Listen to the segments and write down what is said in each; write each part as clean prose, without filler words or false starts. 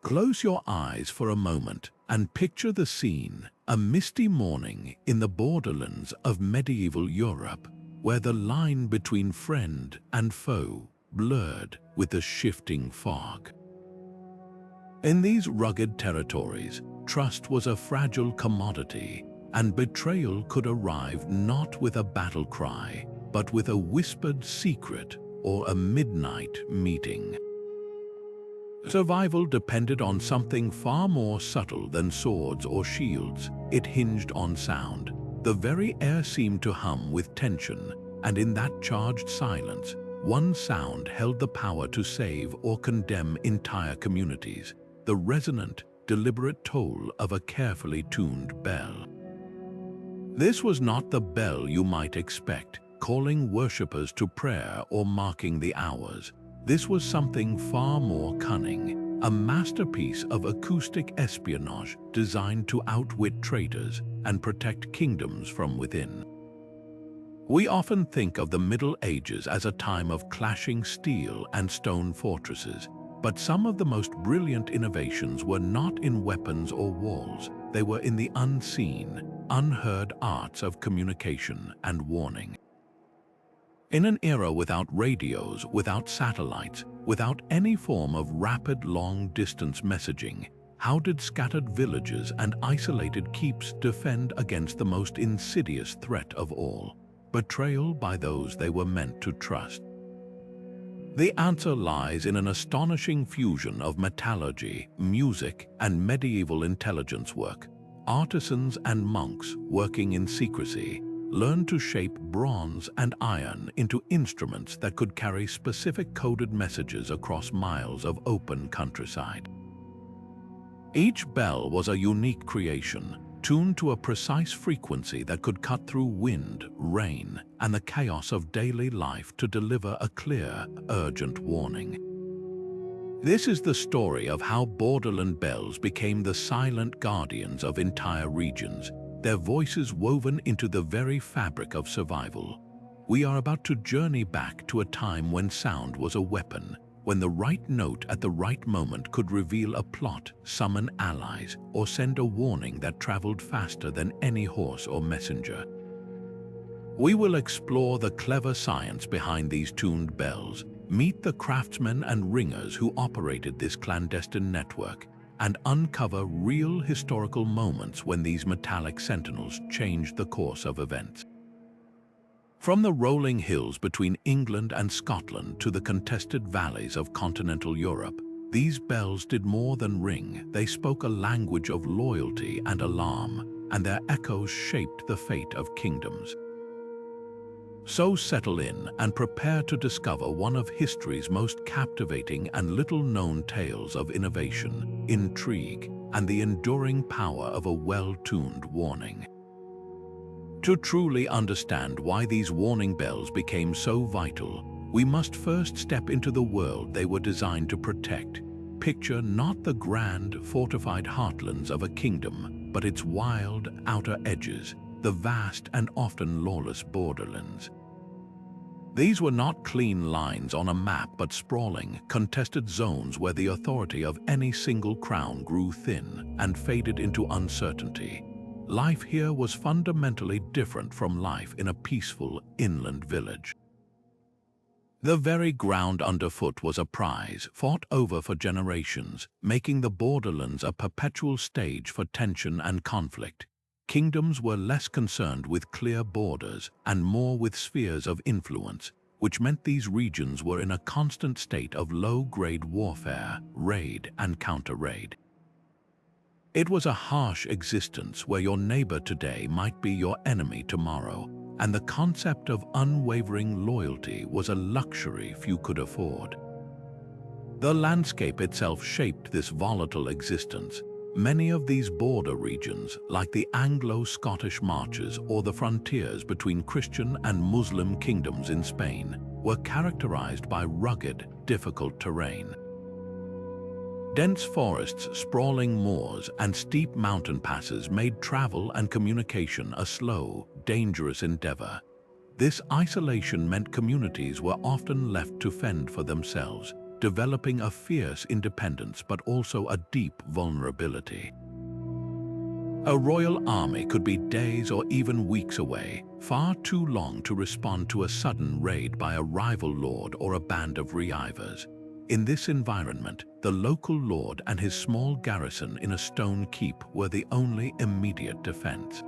Close your eyes for a moment and picture the scene, a misty morning in the borderlands of medieval Europe, where the line between friend and foe blurred with a shifting fog. In these rugged territories, trust was a fragile commodity, and betrayal could arrive not with a battle cry, but with a whispered secret or a midnight meeting. Survival depended on something far more subtle than swords or shields. It hinged on sound. The very air seemed to hum with tension, and in that charged silence, one sound held the power to save or condemn entire communities, the resonant, deliberate toll of a carefully tuned bell. This was not the bell you might expect, calling worshippers to prayer or marking the hours. This was something far more cunning, a masterpiece of acoustic espionage designed to outwit traitors and protect kingdoms from within. We often think of the Middle Ages as a time of clashing steel and stone fortresses, but some of the most brilliant innovations were not in weapons or walls. They were in the unseen, unheard arts of communication and warning. In an era without radios, without satellites, without any form of rapid long-distance messaging, how did scattered villages and isolated keeps defend against the most insidious threat of all, betrayal by those they were meant to trust? The answer lies in an astonishing fusion of metallurgy, music, and medieval intelligence work. Artisans and monks working in secrecy learned to shape bronze and iron into instruments that could carry specific coded messages across miles of open countryside. Each bell was a unique creation, tuned to a precise frequency that could cut through wind, rain, and the chaos of daily life to deliver a clear, urgent warning. This is the story of how Borderland bells became the silent guardians of entire regions, their voices woven into the very fabric of survival. We are about to journey back to a time when sound was a weapon, when the right note at the right moment could reveal a plot, summon allies, or send a warning that traveled faster than any horse or messenger. We will explore the clever science behind these tuned bells, meet the craftsmen and ringers who operated this clandestine network, and uncover real historical moments when these metallic sentinels changed the course of events. From the rolling hills between England and Scotland to the contested valleys of continental Europe, these bells did more than ring. They spoke a language of loyalty and alarm, and their echoes shaped the fate of kingdoms. So settle in and prepare to discover one of history's most captivating and little-known tales of innovation, intrigue, and the enduring power of a well-tuned warning. To truly understand why these warning bells became so vital, we must first step into the world they were designed to protect. Picture not the grand, fortified heartlands of a kingdom, but its wild outer edges, the vast and often lawless borderlands. These were not clean lines on a map, but sprawling, contested zones where the authority of any single crown grew thin and faded into uncertainty. Life here was fundamentally different from life in a peaceful inland village. The very ground underfoot was a prize, fought over for generations, making the borderlands a perpetual stage for tension and conflict. Kingdoms were less concerned with clear borders and more with spheres of influence, which meant these regions were in a constant state of low-grade warfare, raid and counter-raid. It was a harsh existence where your neighbor today might be your enemy tomorrow, and the concept of unwavering loyalty was a luxury few could afford. The landscape itself shaped this volatile existence. Many of these border regions, like the Anglo-Scottish marches or the frontiers between Christian and Muslim kingdoms in Spain, were characterized by rugged, difficult terrain. Dense forests, sprawling moors, and steep mountain passes made travel and communication a slow, dangerous endeavor. This isolation meant communities were often left to fend for themselves, developing a fierce independence but also a deep vulnerability. A royal army could be days or even weeks away, far too long to respond to a sudden raid by a rival lord or a band of reivers. In this environment, the local lord and his small garrison in a stone keep were the only immediate defense.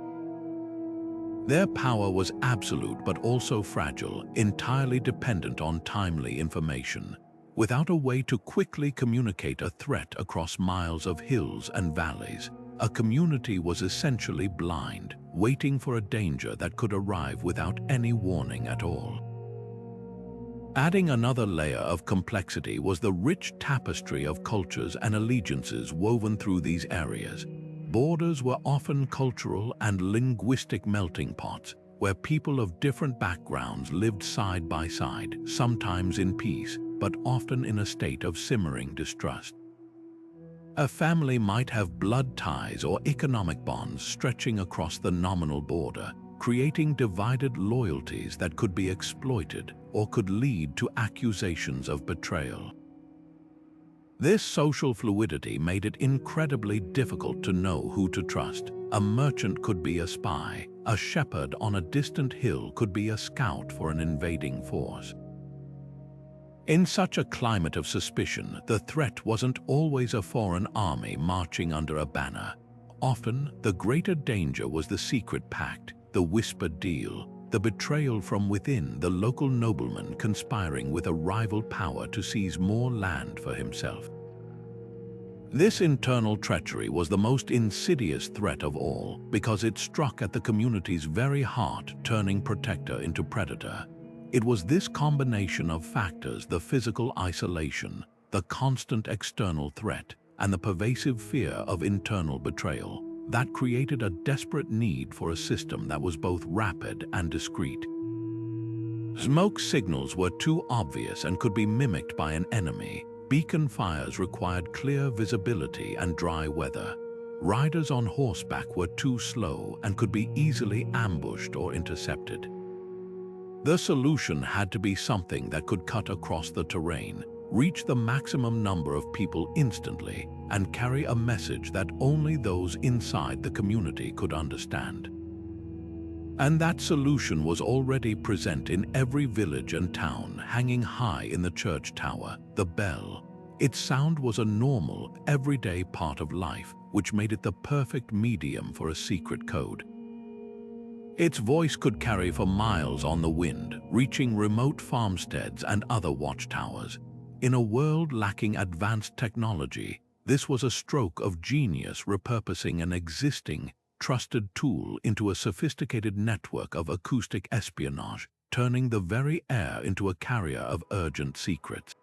Their power was absolute but also fragile, entirely dependent on timely information. Without a way to quickly communicate a threat across miles of hills and valleys, a community was essentially blind, waiting for a danger that could arrive without any warning at all. Adding another layer of complexity was the rich tapestry of cultures and allegiances woven through these areas. Borders were often cultural and linguistic melting pots, where people of different backgrounds lived side by side, sometimes in peace, but often in a state of simmering distrust. A family might have blood ties or economic bonds stretching across the nominal border, creating divided loyalties that could be exploited or could lead to accusations of betrayal. This social fluidity made it incredibly difficult to know who to trust. A merchant could be a spy, a shepherd on a distant hill could be a scout for an invading force. In such a climate of suspicion, the threat wasn't always a foreign army marching under a banner. Often, the greater danger was the secret pact, the whispered deal, the betrayal from within, the local nobleman conspiring with a rival power to seize more land for himself. This internal treachery was the most insidious threat of all, because it struck at the community's very heart, turning protector into predator. It was this combination of factors, the physical isolation, the constant external threat, and the pervasive fear of internal betrayal, that created a desperate need for a system that was both rapid and discreet. Smoke signals were too obvious and could be mimicked by an enemy. Beacon fires required clear visibility and dry weather. Riders on horseback were too slow and could be easily ambushed or intercepted. The solution had to be something that could cut across the terrain, reach the maximum number of people instantly, and carry a message that only those inside the community could understand. And that solution was already present in every village and town, hanging high in the church tower, the bell. Its sound was a normal, everyday part of life, which made it the perfect medium for a secret code. Its voice could carry for miles on the wind, reaching remote farmsteads and other watchtowers. In a world lacking advanced technology, this was a stroke of genius, repurposing an existing, trusted tool into a sophisticated network of acoustic espionage, turning the very air into a carrier of urgent secrets.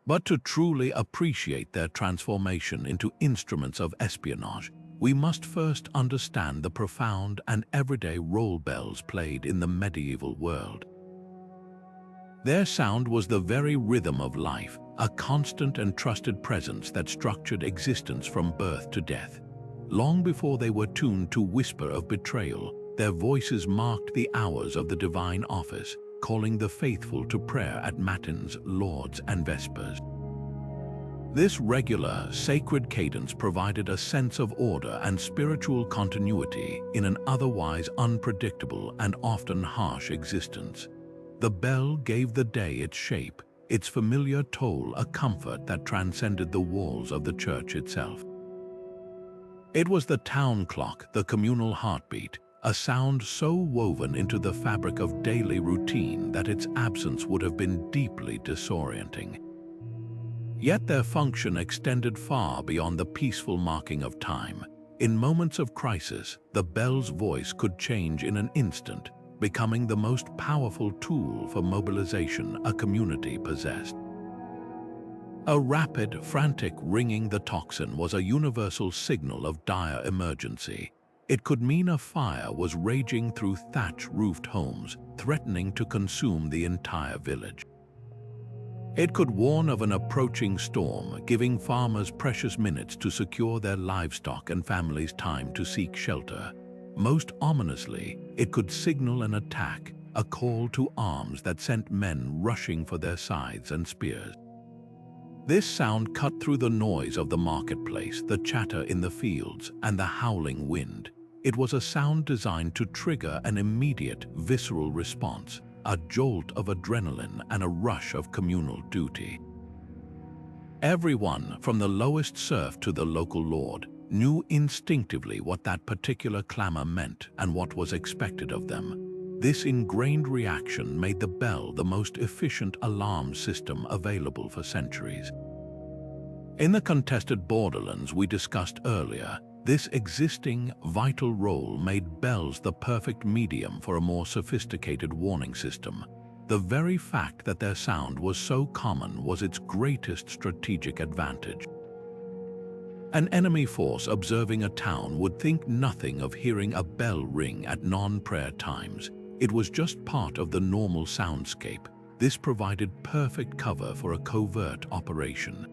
But to truly appreciate their transformation into instruments of espionage, we must first understand the profound and everyday role bells played in the medieval world. Their sound was the very rhythm of life, a constant and trusted presence that structured existence from birth to death. Long before they were tuned to whisper of betrayal, their voices marked the hours of the divine office, calling the faithful to prayer at matins, lauds, and vespers. This regular, sacred cadence provided a sense of order and spiritual continuity in an otherwise unpredictable and often harsh existence. The bell gave the day its shape, its familiar toll a comfort that transcended the walls of the church itself. It was the town clock, the communal heartbeat, a sound so woven into the fabric of daily routine that its absence would have been deeply disorienting. Yet their function extended far beyond the peaceful marking of time. In moments of crisis, the bell's voice could change in an instant, becoming the most powerful tool for mobilization a community possessed. A rapid, frantic ringing the tocsin was a universal signal of dire emergency. It could mean a fire was raging through thatch-roofed homes, threatening to consume the entire village. It could warn of an approaching storm, giving farmers precious minutes to secure their livestock and families time to seek shelter. Most ominously, it could signal an attack, a call to arms that sent men rushing for their scythes and spears. This sound cut through the noise of the marketplace, the chatter in the fields, and the howling wind. It was a sound designed to trigger an immediate, visceral response, a jolt of adrenaline and a rush of communal duty. Everyone, from the lowest serf to the local lord, knew instinctively what that particular clamor meant and what was expected of them. This ingrained reaction made the bell the most efficient alarm system available for centuries. In the contested Borderlands we discussed earlier, this existing, vital role made bells the perfect medium for a more sophisticated warning system. The very fact that their sound was so common was its greatest strategic advantage. An enemy force observing a town would think nothing of hearing a bell ring at non-prayer times. It was just part of the normal soundscape. This provided perfect cover for a covert operation.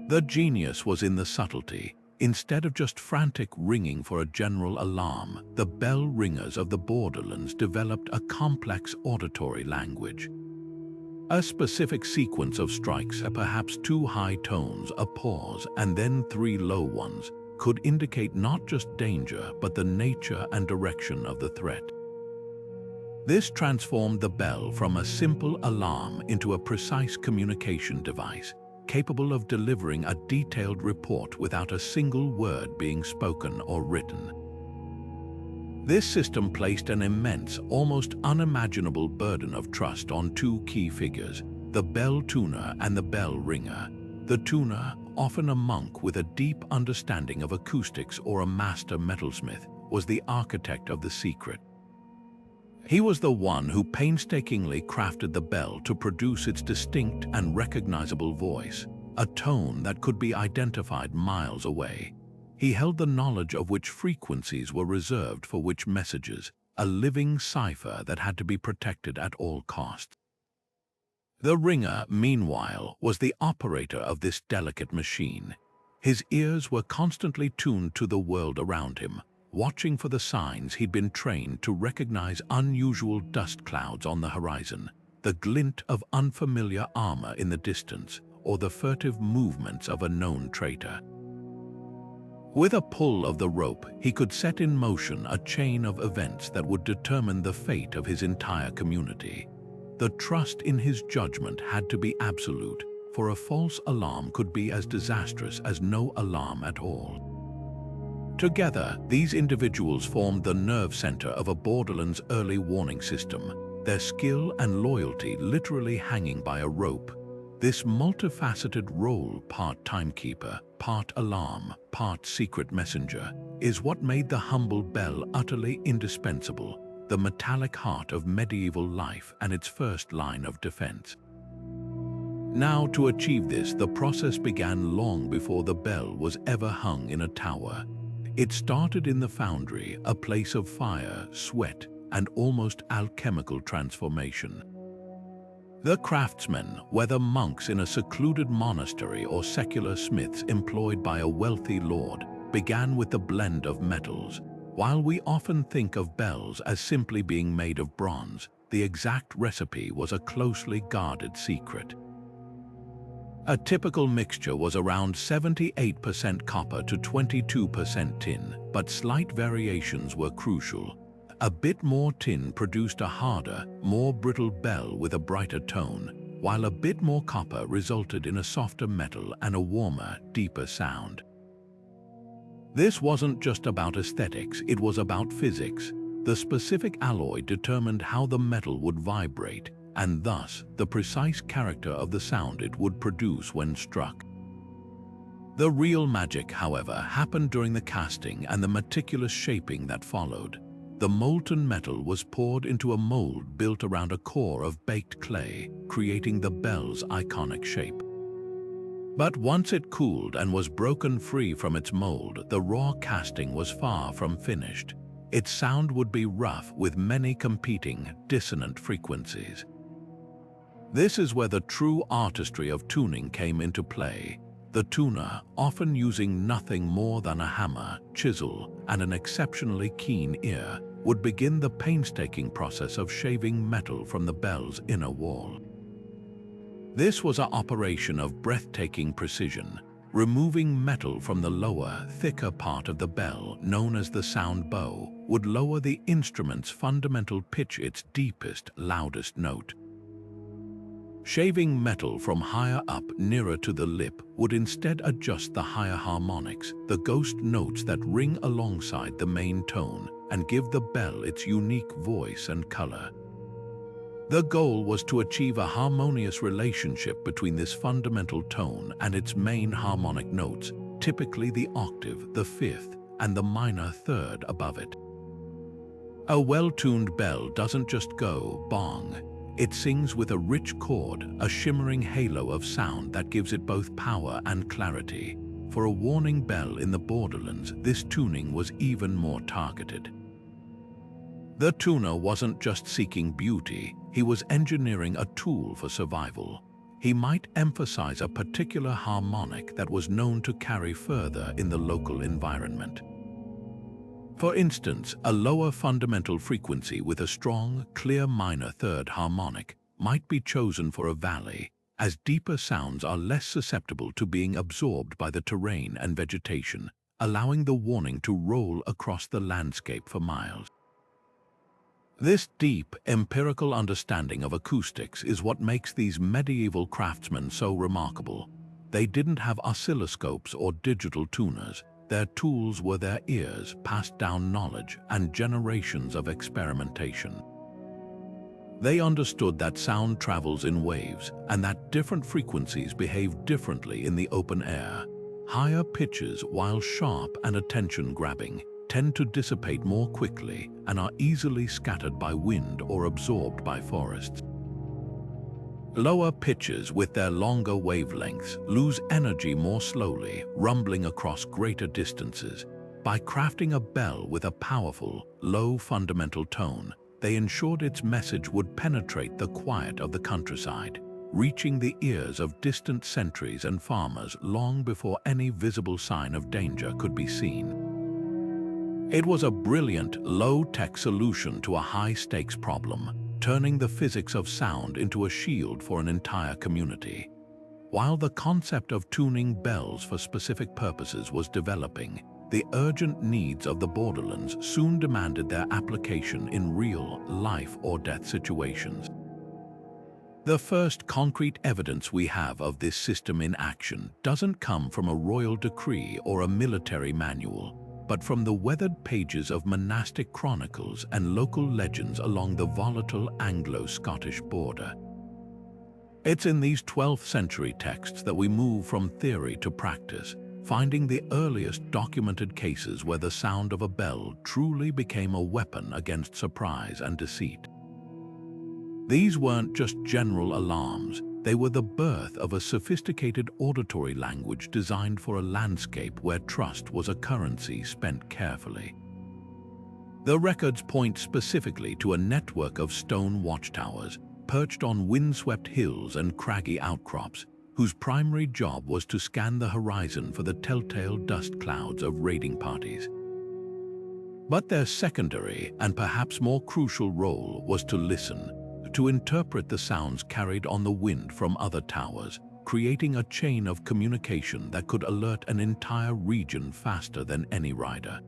The genius was in the subtlety. Instead of just frantic ringing for a general alarm, the bell ringers of the Borderlands developed a complex auditory language. A specific sequence of strikes, perhaps 2 high tones, a pause, and then 3 low ones, could indicate not just danger but the nature and direction of the threat. This transformed the bell from a simple alarm into a precise communication device, capable of delivering a detailed report without a single word being spoken or written. This system placed an immense, almost unimaginable burden of trust on 2 key figures, the bell tuner and the bell ringer. The tuner, often a monk with a deep understanding of acoustics or a master metalsmith, was the architect of the secret. He was the one who painstakingly crafted the bell to produce its distinct and recognizable voice, a tone that could be identified miles away. He held the knowledge of which frequencies were reserved for which messages, a living cipher that had to be protected at all costs. The ringer, meanwhile, was the operator of this delicate machine. His ears were constantly tuned to the world around him, watching for the signs he'd been trained to recognize: unusual dust clouds on the horizon, the glint of unfamiliar armor in the distance, or the furtive movements of a known traitor. With a pull of the rope, he could set in motion a chain of events that would determine the fate of his entire community. The trust in his judgment had to be absolute, for a false alarm could be as disastrous as no alarm at all. Together, these individuals formed the nerve center of a Borderlands early warning system, their skill and loyalty literally hanging by a rope. This multifaceted role, part timekeeper, part alarm, part secret messenger, is what made the humble bell utterly indispensable, the metallic heart of medieval life and its first line of defense. Now, to achieve this, the process began long before the bell was ever hung in a tower. It started in the foundry, a place of fire, sweat, and almost alchemical transformation. The craftsmen, whether monks in a secluded monastery or secular smiths employed by a wealthy lord, began with the blend of metals. While we often think of bells as simply being made of bronze, the exact recipe was a closely guarded secret. A typical mixture was around 78% copper to 22% tin, but slight variations were crucial. A bit more tin produced a harder, more brittle bell with a brighter tone, while a bit more copper resulted in a softer metal and a warmer, deeper sound. This wasn't just about aesthetics, it was about physics. The specific alloy determined how the metal would vibrate, and thus the precise character of the sound it would produce when struck. The real magic, however, happened during the casting and the meticulous shaping that followed. The molten metal was poured into a mold built around a core of baked clay, creating the bell's iconic shape. But once it cooled and was broken free from its mold, the raw casting was far from finished. Its sound would be rough with many competing, dissonant frequencies. This is where the true artistry of tuning came into play. The tuner, often using nothing more than a hammer, chisel, and an exceptionally keen ear, would begin the painstaking process of shaving metal from the bell's inner wall. This was an operation of breathtaking precision. Removing metal from the lower, thicker part of the bell, known as the sound bow, would lower the instrument's fundamental pitch its deepest, loudest note. Shaving metal from higher up, nearer to the lip, would instead adjust the higher harmonics, the ghost notes that ring alongside the main tone, and give the bell its unique voice and color. The goal was to achieve a harmonious relationship between this fundamental tone and its main harmonic notes, typically the octave, the fifth, and the minor third above it. A well-tuned bell doesn't just go bong. It sings with a rich chord, a shimmering halo of sound that gives it both power and clarity. For a warning bell in the Borderlands, this tuning was even more targeted. The tuner wasn't just seeking beauty, he was engineering a tool for survival. He might emphasize a particular harmonic that was known to carry further in the local environment. For instance, a lower fundamental frequency with a strong, clear minor third harmonic might be chosen for a valley, as deeper sounds are less susceptible to being absorbed by the terrain and vegetation, allowing the warning to roll across the landscape for miles. This deep, empirical understanding of acoustics is what makes these medieval craftsmen so remarkable. They didn't have oscilloscopes or digital tuners. Their tools were their ears, passed down knowledge, and generations of experimentation. They understood that sound travels in waves, and that different frequencies behave differently in the open air. Higher pitches, while sharp and attention-grabbing, tend to dissipate more quickly and are easily scattered by wind or absorbed by forests. Lower pitches, with their longer wavelengths, lose energy more slowly, rumbling across greater distances. By crafting a bell with a powerful, low fundamental tone, they ensured its message would penetrate the quiet of the countryside, reaching the ears of distant sentries and farmers long before any visible sign of danger could be seen. It was a brilliant, low-tech solution to a high-stakes problem, turning the physics of sound into a shield for an entire community. While the concept of tuning bells for specific purposes was developing, the urgent needs of the Borderlands soon demanded their application in real life or death situations. The first concrete evidence we have of this system in action doesn't come from a royal decree or a military manual, but from the weathered pages of monastic chronicles and local legends along the volatile Anglo-Scottish border. It's in these 12th century texts that we move from theory to practice, finding the earliest documented cases where the sound of a bell truly became a weapon against surprise and deceit. These weren't just general alarms, they were the birth of a sophisticated auditory language designed for a landscape where trust was a currency spent carefully. The records point specifically to a network of stone watchtowers perched on windswept hills and craggy outcrops, whose primary job was to scan the horizon for the telltale dust clouds of raiding parties. But their secondary and perhaps more crucial role was to listen, to interpret the sounds carried on the wind from other towers, creating a chain of communication that could alert an entire region faster than any rider.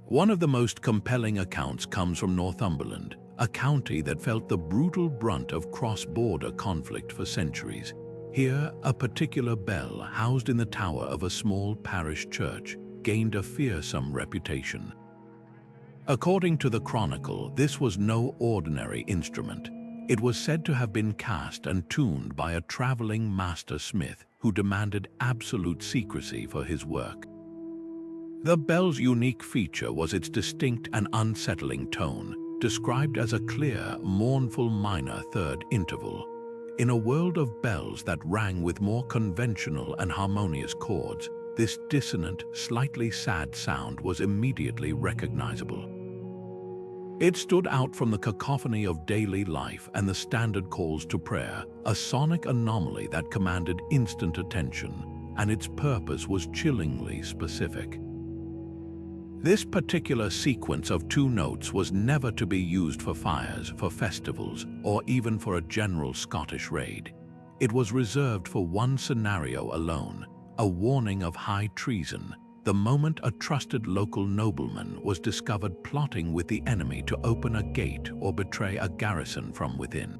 One of the most compelling accounts comes from Northumberland, a county that felt the brutal brunt of cross-border conflict for centuries. Here, a particular bell housed in the tower of a small parish church gained a fearsome reputation. According to the chronicle, this was no ordinary instrument. It was said to have been cast and tuned by a traveling master smith who demanded absolute secrecy for his work. The bell's unique feature was its distinct and unsettling tone, described as a clear, mournful minor third interval. In a world of bells that rang with more conventional and harmonious chords, this dissonant, slightly sad sound was immediately recognizable. It stood out from the cacophony of daily life and the standard calls to prayer, a sonic anomaly that commanded instant attention, and its purpose was chillingly specific. This particular sequence of two notes was never to be used for fires, for festivals, or even for a general Scottish raid. It was reserved for one scenario alone, a warning of high treason, the moment a trusted local nobleman was discovered plotting with the enemy to open a gate or betray a garrison from within.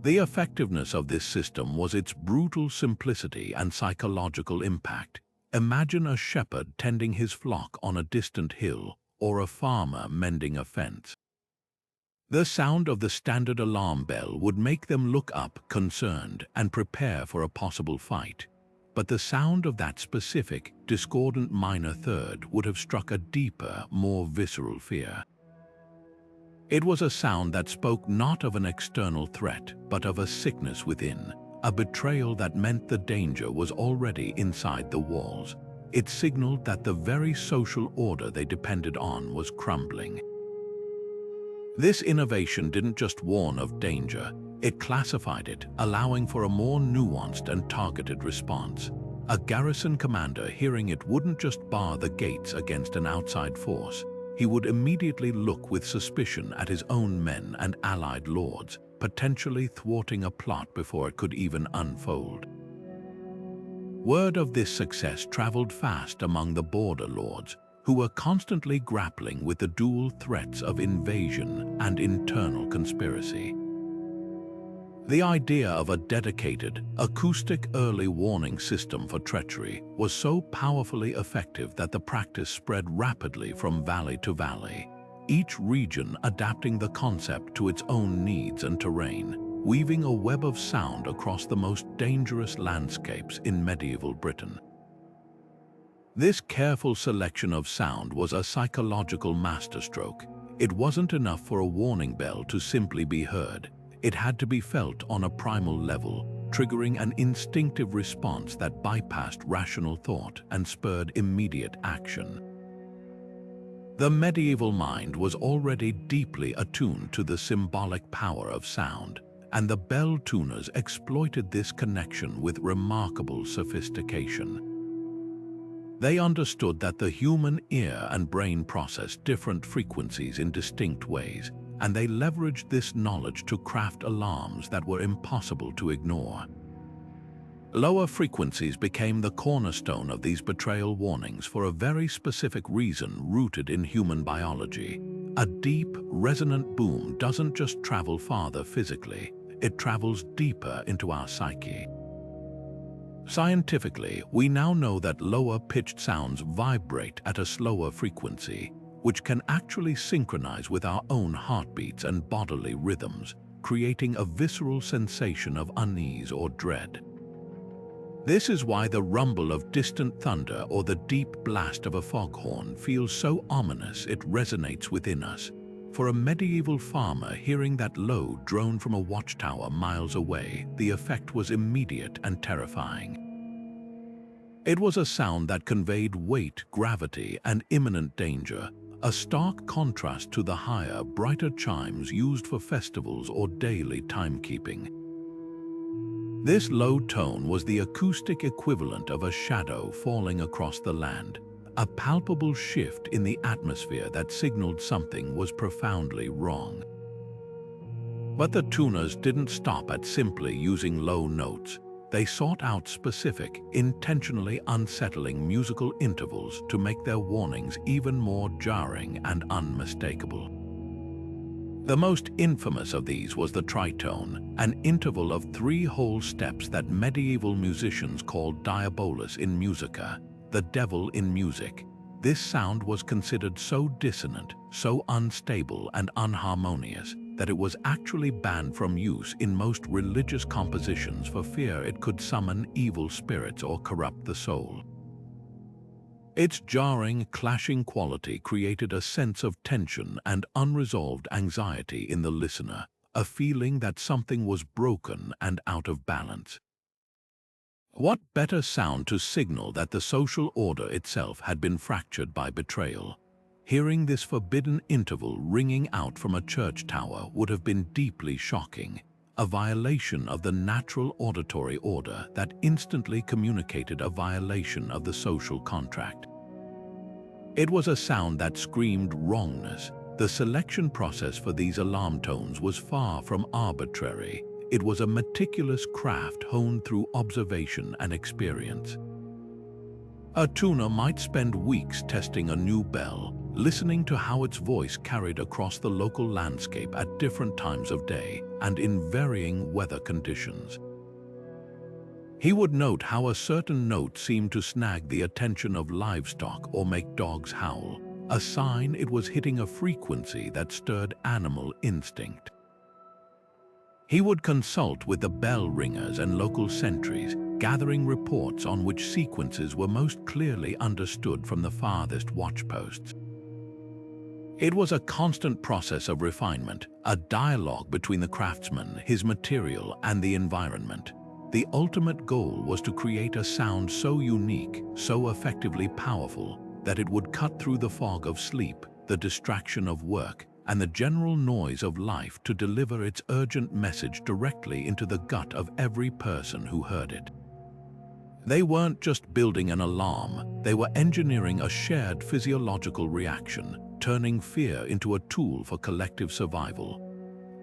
The effectiveness of this system was its brutal simplicity and psychological impact. Imagine a shepherd tending his flock on a distant hill, or a farmer mending a fence. The sound of the standard alarm bell would make them look up, concerned, and prepare for a possible fight. But the sound of that specific, discordant minor third would have struck a deeper, more visceral fear. It was a sound that spoke not of an external threat, but of a sickness within, a betrayal that meant the danger was already inside the walls. It signaled that the very social order they depended on was crumbling. This innovation didn't just warn of danger, it classified it, allowing for a more nuanced and targeted response. A garrison commander hearing it wouldn't just bar the gates against an outside force. He would immediately look with suspicion at his own men and allied lords, potentially thwarting a plot before it could even unfold. Word of this success traveled fast among the border lords, who were constantly grappling with the dual threats of invasion and internal conspiracy. The idea of a dedicated, acoustic early warning system for treachery was so powerfully effective that the practice spread rapidly from valley to valley, each region adapting the concept to its own needs and terrain, weaving a web of sound across the most dangerous landscapes in medieval Britain. This careful selection of sound was a psychological masterstroke. It wasn't enough for a warning bell to simply be heard. It had to be felt on a primal level, triggering an instinctive response that bypassed rational thought and spurred immediate action. The medieval mind was already deeply attuned to the symbolic power of sound, and the bell tuners exploited this connection with remarkable sophistication. They understood that the human ear and brain process different frequencies in distinct ways, and they leveraged this knowledge to craft alarms that were impossible to ignore. Lower frequencies became the cornerstone of these betrayal warnings for a very specific reason rooted in human biology. A deep, resonant boom doesn't just travel farther physically, it travels deeper into our psyche. Scientifically, we now know that lower-pitched sounds vibrate at a slower frequency, which can actually synchronize with our own heartbeats and bodily rhythms, creating a visceral sensation of unease or dread. This is why the rumble of distant thunder or the deep blast of a foghorn feels so ominous it resonates within us. For a medieval farmer hearing that low drone from a watchtower miles away, the effect was immediate and terrifying. It was a sound that conveyed weight, gravity, and imminent danger, a stark contrast to the higher, brighter chimes used for festivals or daily timekeeping. This low tone was the acoustic equivalent of a shadow falling across the land, a palpable shift in the atmosphere that signaled something was profoundly wrong. But the tuners didn't stop at simply using low notes. They sought out specific, intentionally unsettling musical intervals to make their warnings even more jarring and unmistakable. The most infamous of these was the tritone, an interval of 3 whole steps that medieval musicians called diabolus in musica, the devil in music. This sound was considered so dissonant, so unstable and unharmonious, that it was actually banned from use in most religious compositions for fear it could summon evil spirits or corrupt the soul. Its jarring, clashing quality created a sense of tension and unresolved anxiety in the listener, a feeling that something was broken and out of balance. What better sound to signal that the social order itself had been fractured by betrayal? Hearing this forbidden interval ringing out from a church tower would have been deeply shocking, a violation of the natural auditory order that instantly communicated a violation of the social contract. It was a sound that screamed wrongness. The selection process for these alarm tones was far from arbitrary. it was a meticulous craft honed through observation and experience. A tuner might spend weeks testing a new bell, listening to how its voice carried across the local landscape at different times of day and in varying weather conditions. He would note how a certain note seemed to snag the attention of livestock or make dogs howl, a sign it was hitting a frequency that stirred animal instinct. He would consult with the bell ringers and local sentries, gathering reports on which sequences were most clearly understood from the farthest watchposts. It was a constant process of refinement, a dialogue between the craftsman, his material, and the environment. The ultimate goal was to create a sound so unique, so effectively powerful, that it would cut through the fog of sleep, the distraction of work, and the general noise of life to deliver its urgent message directly into the gut of every person who heard it. They weren't just building an alarm, they were engineering a shared physiological reaction, turning fear into a tool for collective survival.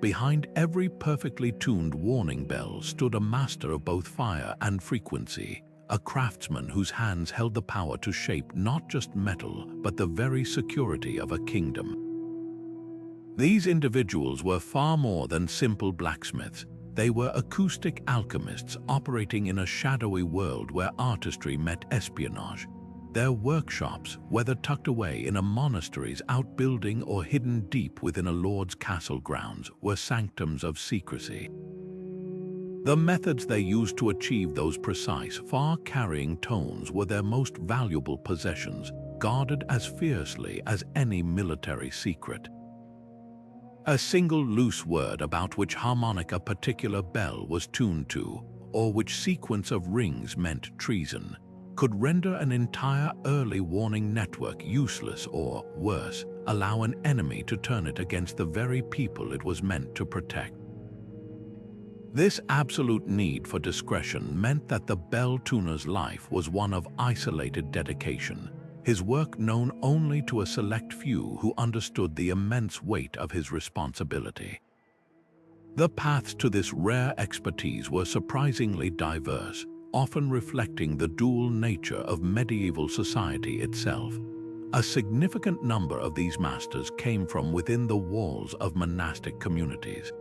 Behind every perfectly tuned warning bell stood a master of both fire and frequency, a craftsman whose hands held the power to shape not just metal, but the very security of a kingdom. These individuals were far more than simple blacksmiths. They were acoustic alchemists operating in a shadowy world where artistry met espionage. Their workshops, whether tucked away in a monastery's outbuilding or hidden deep within a lord's castle grounds, were sanctums of secrecy. The methods they used to achieve those precise, far-carrying tones were their most valuable possessions, guarded as fiercely as any military secret. A single loose word about which harmonic a particular bell was tuned to, or which sequence of rings meant treason, could render an entire early warning network useless or, worse, allow an enemy to turn it against the very people it was meant to protect. This absolute need for discretion meant that the bell tuner's life was one of isolated dedication, his work known only to a select few who understood the immense weight of his responsibility. The paths to this rare expertise were surprisingly diverse, often reflecting the dual nature of medieval society itself. A significant number of these masters came from within the walls of monastic communities.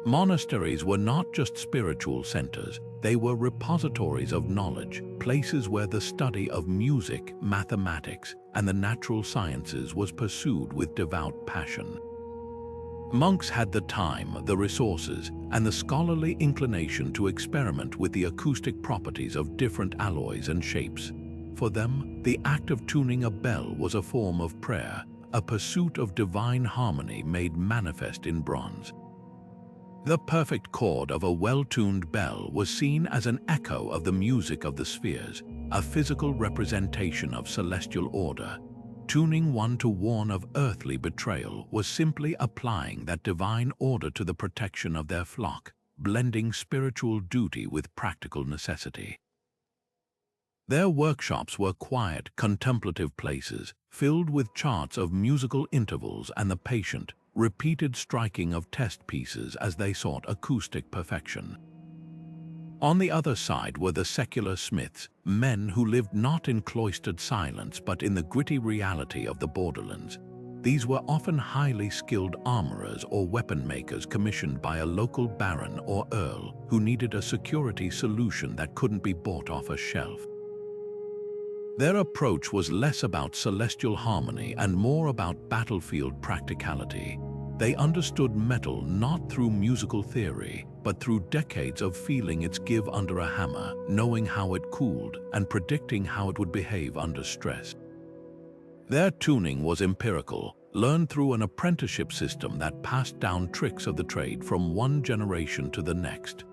Monasteries were not just spiritual centers, they were repositories of knowledge, places where the study of music, mathematics, and the natural sciences was pursued with devout passion. Monks had the time, the resources, and the scholarly inclination to experiment with the acoustic properties of different alloys and shapes. For them, the act of tuning a bell was a form of prayer, a pursuit of divine harmony made manifest in bronze. The perfect chord of a well-tuned bell was seen as an echo of the music of the spheres, a physical representation of celestial order. Tuning one to warn of earthly betrayal was simply applying that divine order to the protection of their flock, blending spiritual duty with practical necessity. Their workshops were quiet, contemplative places, filled with charts of musical intervals and the patient, repeated striking of test pieces as they sought acoustic perfection. On the other side were the secular smiths, men who lived not in cloistered silence but in the gritty reality of the borderlands. These were often highly skilled armorers or weapon makers commissioned by a local baron or earl who needed a security solution that couldn't be bought off a shelf. Their approach was less about celestial harmony and more about battlefield practicality. They understood metal not through musical theory, but through decades of feeling its give under a hammer, knowing how it cooled, and predicting how it would behave under stress. Their tuning was empirical, learned through an apprenticeship system that passed down tricks of the trade from one generation to the next.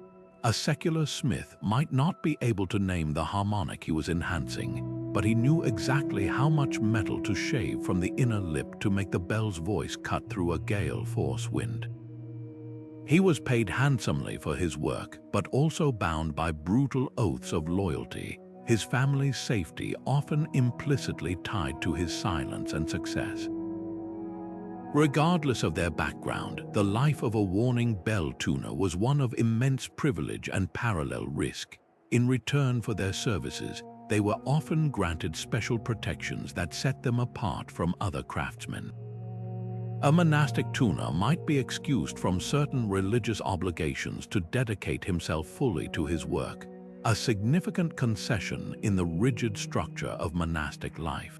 A secular smith might not be able to name the harmonic he was enhancing, but he knew exactly how much metal to shave from the inner lip to make the bell's voice cut through a gale force wind. He was paid handsomely for his work, but also bound by brutal oaths of loyalty, his family's safety often implicitly tied to his silence and success. Regardless of their background, the life of a warning bell tuner was one of immense privilege and parallel risk. In return for their services, they were often granted special protections that set them apart from other craftsmen. A monastic tuner might be excused from certain religious obligations to dedicate himself fully to his work, a significant concession in the rigid structure of monastic life.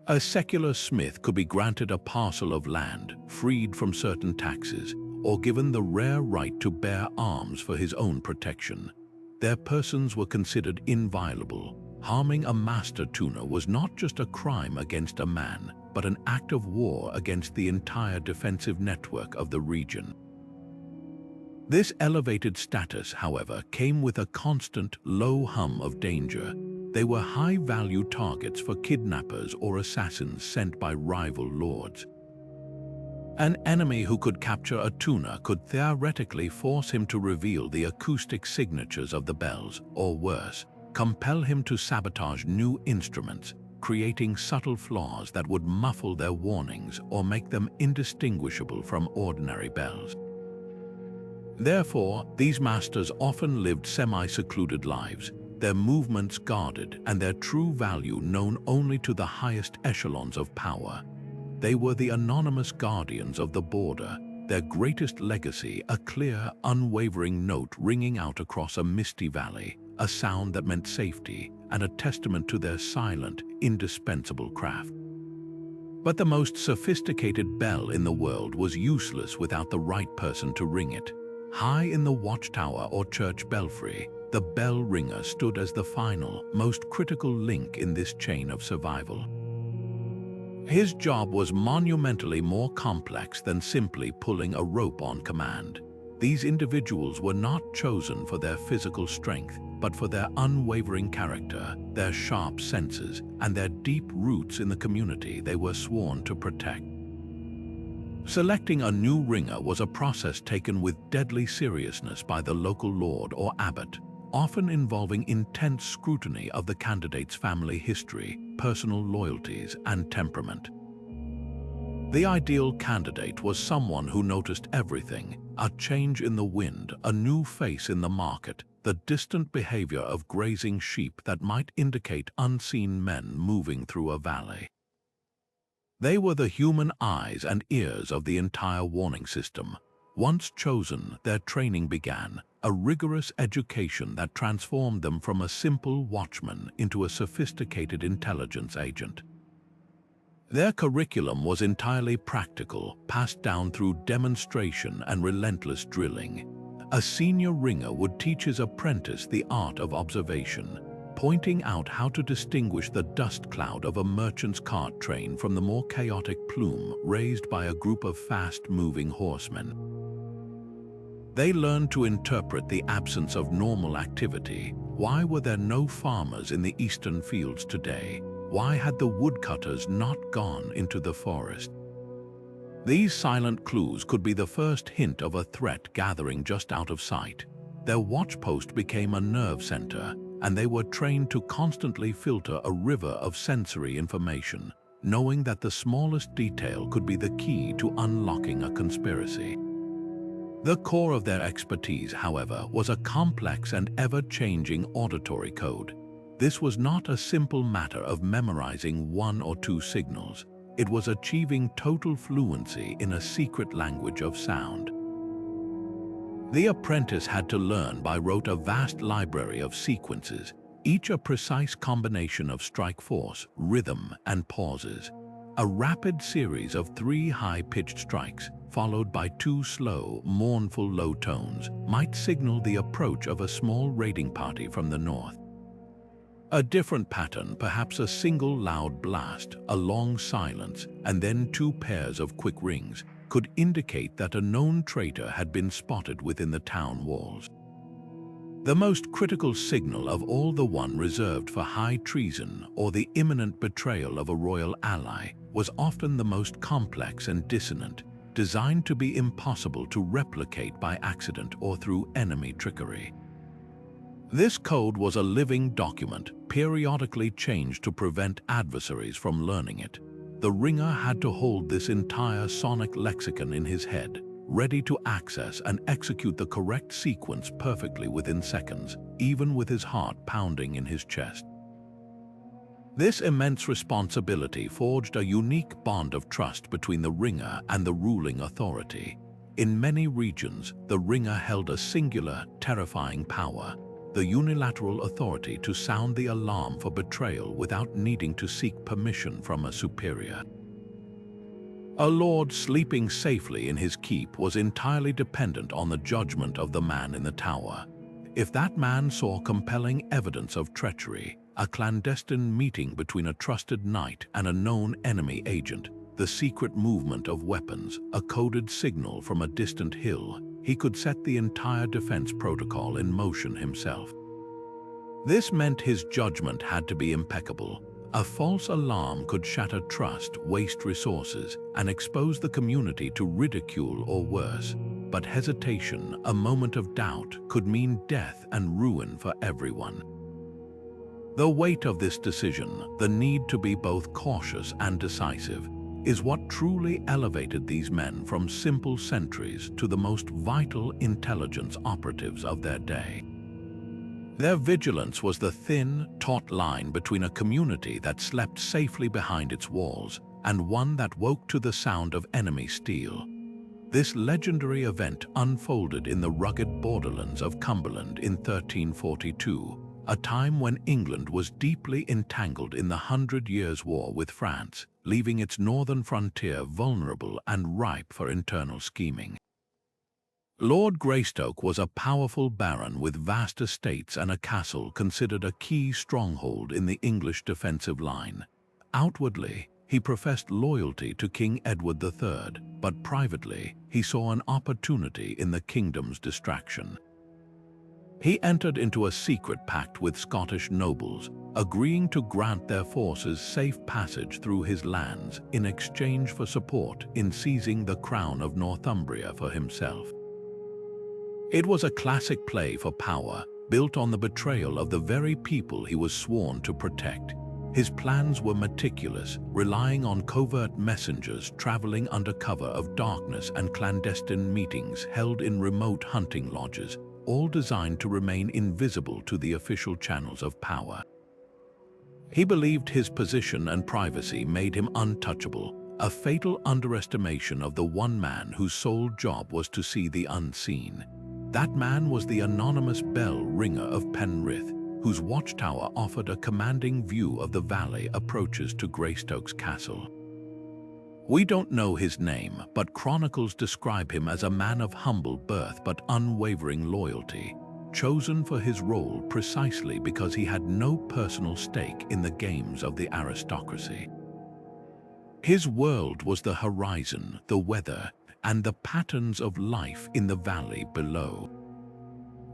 A secular smith could be granted a parcel of land, freed from certain taxes, or given the rare right to bear arms for his own protection. Their persons were considered inviolable. Harming a master tuner was not just a crime against a man, but an act of war against the entire defensive network of the region. This elevated status, however, came with a constant, low hum of danger. They were high-value targets for kidnappers or assassins sent by rival lords. An enemy who could capture a tuner could theoretically force him to reveal the acoustic signatures of the bells, or worse, compel him to sabotage new instruments, creating subtle flaws that would muffle their warnings or make them indistinguishable from ordinary bells. Therefore, these masters often lived semi-secluded lives, their movements guarded and their true value known only to the highest echelons of power. They were the anonymous guardians of the border, their greatest legacy a clear, unwavering note ringing out across a misty valley, a sound that meant safety and a testament to their silent, indispensable craft. But the most sophisticated bell in the world was useless without the right person to ring it. High in the watchtower or church belfry, the bell ringer stood as the final, most critical link in this chain of survival. His job was monumentally more complex than simply pulling a rope on command. These individuals were not chosen for their physical strength, but for their unwavering character, their sharp senses, and their deep roots in the community they were sworn to protect. Selecting a new ringer was a process taken with deadly seriousness by the local lord or abbot, often involving intense scrutiny of the candidate's family history, personal loyalties, and temperament. The ideal candidate was someone who noticed everything: a change in the wind, a new face in the market, the distant behavior of grazing sheep that might indicate unseen men moving through a valley. They were the human eyes and ears of the entire warning system. Once chosen, their training began, a rigorous education that transformed them from a simple watchman into a sophisticated intelligence agent. Their curriculum was entirely practical, passed down through demonstration and relentless drilling. A senior ringer would teach his apprentice the art of observation, pointing out how to distinguish the dust cloud of a merchant's cart train from the more chaotic plume raised by a group of fast-moving horsemen. They learned to interpret the absence of normal activity. Why were there no farmers in the eastern fields today? Why had the woodcutters not gone into the forest? These silent clues could be the first hint of a threat gathering just out of sight. Their watchpost became a nerve center, and they were trained to constantly filter a river of sensory information, knowing that the smallest detail could be the key to unlocking a conspiracy. The core of their expertise, however, was a complex and ever-changing auditory code. This was not a simple matter of memorizing one or two signals. It was achieving total fluency in a secret language of sound. The apprentice had to learn by rote a vast library of sequences, each a precise combination of strike force, rhythm, and pauses. A rapid series of 3 high-pitched strikes, followed by 2 slow, mournful low tones, might signal the approach of a small raiding party from the north. A different pattern, perhaps a single loud blast, a long silence, and then 2 pairs of quick rings, could indicate that a known traitor had been spotted within the town walls. The most critical signal of all, the one reserved for high treason or the imminent betrayal of a royal ally, was often the most complex and dissonant, designed to be impossible to replicate by accident or through enemy trickery. This code was a living document, periodically changed to prevent adversaries from learning it. the ringer had to hold this entire sonic lexicon in his head, ready to access and execute the correct sequence perfectly within seconds, even with his heart pounding in his chest. This immense responsibility forged a unique bond of trust between the ringer and the ruling authority. In many regions, the ringer held a singular, terrifying power, the unilateral authority to sound the alarm for betrayal without needing to seek permission from a superior. A lord sleeping safely in his keep was entirely dependent on the judgment of the man in the tower. If that man saw compelling evidence of treachery, a clandestine meeting between a trusted knight and a known enemy agent, the secret movement of weapons, a coded signal from a distant hill, he could set the entire defense protocol in motion himself. This meant his judgment had to be impeccable. A false alarm could shatter trust, waste resources, and expose the community to ridicule or worse. But hesitation, a moment of doubt, could mean death and ruin for everyone. The weight of this decision, the need to be both cautious and decisive, is what truly elevated these men from simple sentries to the most vital intelligence operatives of their day. Their vigilance was the thin, taut line between a community that slept safely behind its walls and one that woke to the sound of enemy steel. This legendary event unfolded in the rugged borderlands of Cumberland in 1342, a time when England was deeply entangled in the 100 Years' War with France, leaving its northern frontier vulnerable and ripe for internal scheming. Lord Greystoke was a powerful baron with vast estates and a castle considered a key stronghold in the English defensive line. Outwardly, he professed loyalty to King Edward III, but privately, he saw an opportunity in the kingdom's distraction. He entered into a secret pact with Scottish nobles, agreeing to grant their forces safe passage through his lands in exchange for support in seizing the crown of Northumbria for himself. It was a classic play for power, built on the betrayal of the very people he was sworn to protect. His plans were meticulous, relying on covert messengers traveling under cover of darkness and clandestine meetings held in remote hunting lodges, all designed to remain invisible to the official channels of power. He believed his position and privacy made him untouchable, a fatal underestimation of the one man whose sole job was to see the unseen. That man was the anonymous bell ringer of Penrith, whose watchtower offered a commanding view of the valley approaches to Greystoke's castle. We don't know his name, but chronicles describe him as a man of humble birth but unwavering loyalty, chosen for his role precisely because he had no personal stake in the games of the aristocracy. His world was the horizon, the weather, and the patterns of life in the valley below.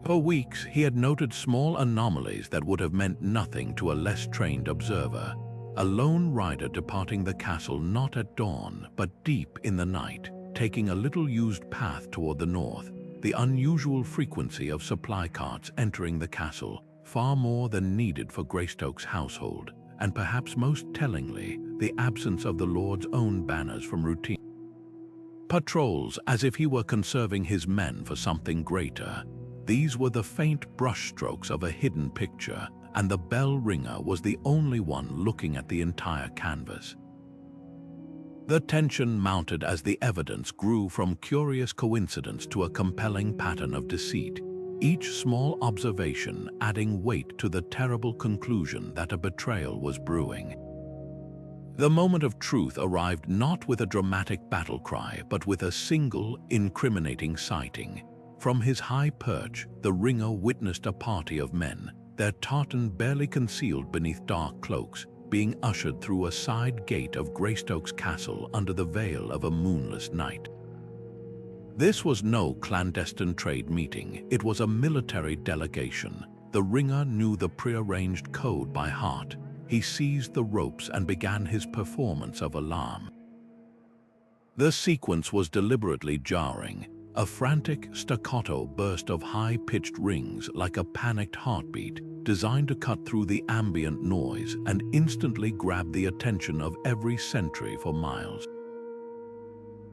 For weeks, he had noted small anomalies that would have meant nothing to a less trained observer. A lone rider departing the castle not at dawn, but deep in the night, taking a little-used path toward the north, the unusual frequency of supply carts entering the castle, far more than needed for Greystoke's household, and perhaps most tellingly, the absence of the Lord's own banners from routine patrols, as if he were conserving his men for something greater. These were the faint brushstrokes of a hidden picture, and the bell ringer was the only one looking at the entire canvas. The tension mounted as the evidence grew from curious coincidence to a compelling pattern of deceit, each small observation adding weight to the terrible conclusion that a betrayal was brewing. The moment of truth arrived not with a dramatic battle cry, but with a single, incriminating sighting. From his high perch, the ringer witnessed a party of men, their tartan barely concealed beneath dark cloaks, being ushered through a side gate of Greystoke's castle under the veil of a moonless night. This was no clandestine trade meeting, it was a military delegation. The ringer knew the prearranged code by heart. He seized the ropes and began his performance of alarm. The sequence was deliberately jarring, a frantic staccato burst of high-pitched rings like a panicked heartbeat, designed to cut through the ambient noise and instantly grab the attention of every sentry for miles.